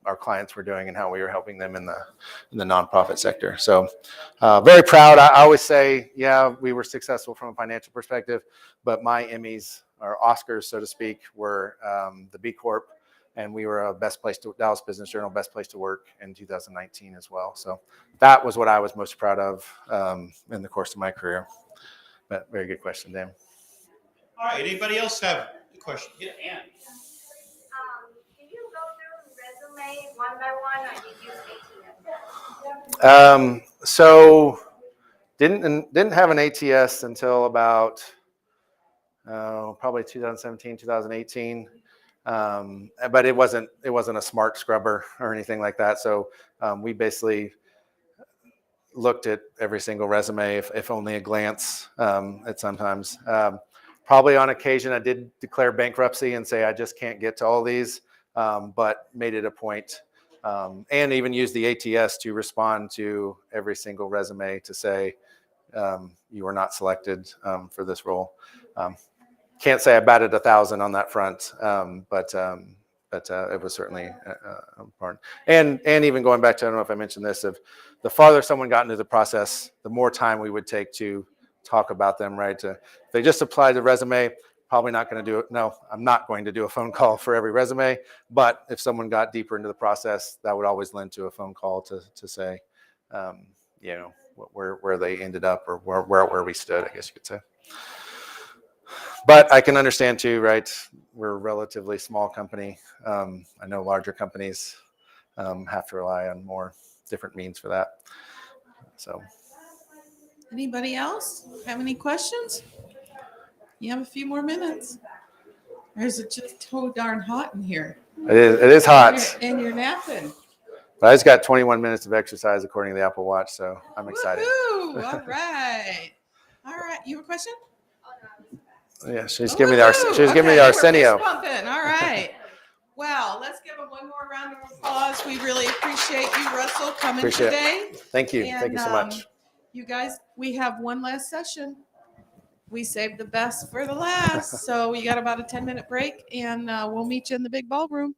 our clients were doing and how we were helping them in the nonprofit sector. So very proud. I always say, yeah, we were successful from a financial perspective, but my Emmys or Oscars, so to speak, were the B Corp. And we were a Dallas Business Journal best place to work in 2019 as well. So that was what I was most proud of in the course of my career. But very good question, Dan. All right. Anybody else have a question? Yeah, Ann. Can you go through resumes one by one, or did you use ATS? So didn't have an ATS until about probably 2017, 2018. But it wasn't a smart scrubber or anything like that. So we basically looked at every single resume, if only a glance at sometimes. Probably on occasion, I did declare bankruptcy and say, I just can't get to all these, but made it a point and even used the ATS to respond to every single resume to say, you were not selected for this role. Can't say I batted 1,000 on that front, but it was certainly important. And even going back to, I don't know if I mentioned this, of the farther someone got into the process, the more time we would take to talk about them, right? If they just applied the resume, probably not going to do it. No, I'm not going to do a phone call for every resume. But if someone got deeper into the process, that would always lend to a phone call to say, where they ended up or where we stood, I guess you could say. But I can understand too, right? We're a relatively small company. I know larger companies have to rely on more different means for that. So. Anybody else have any questions? You have a few more minutes. Or is it just so darn hot in here? It is hot. And you're napping. But I just got 21 minutes of exercise according to the Apple Watch, so I'm excited. Woo-hoo! All right. All right. You have a question? Yeah, she's giving me the Arsenio. All right. Well, let's give him one more round of applause. We really appreciate you, Russell, coming Appreciate today. it. Thank you. Thank you so much. You guys, we have one last session. We saved the best for the last. So we got about a 10-minute break, and we'll meet you in the big ballroom.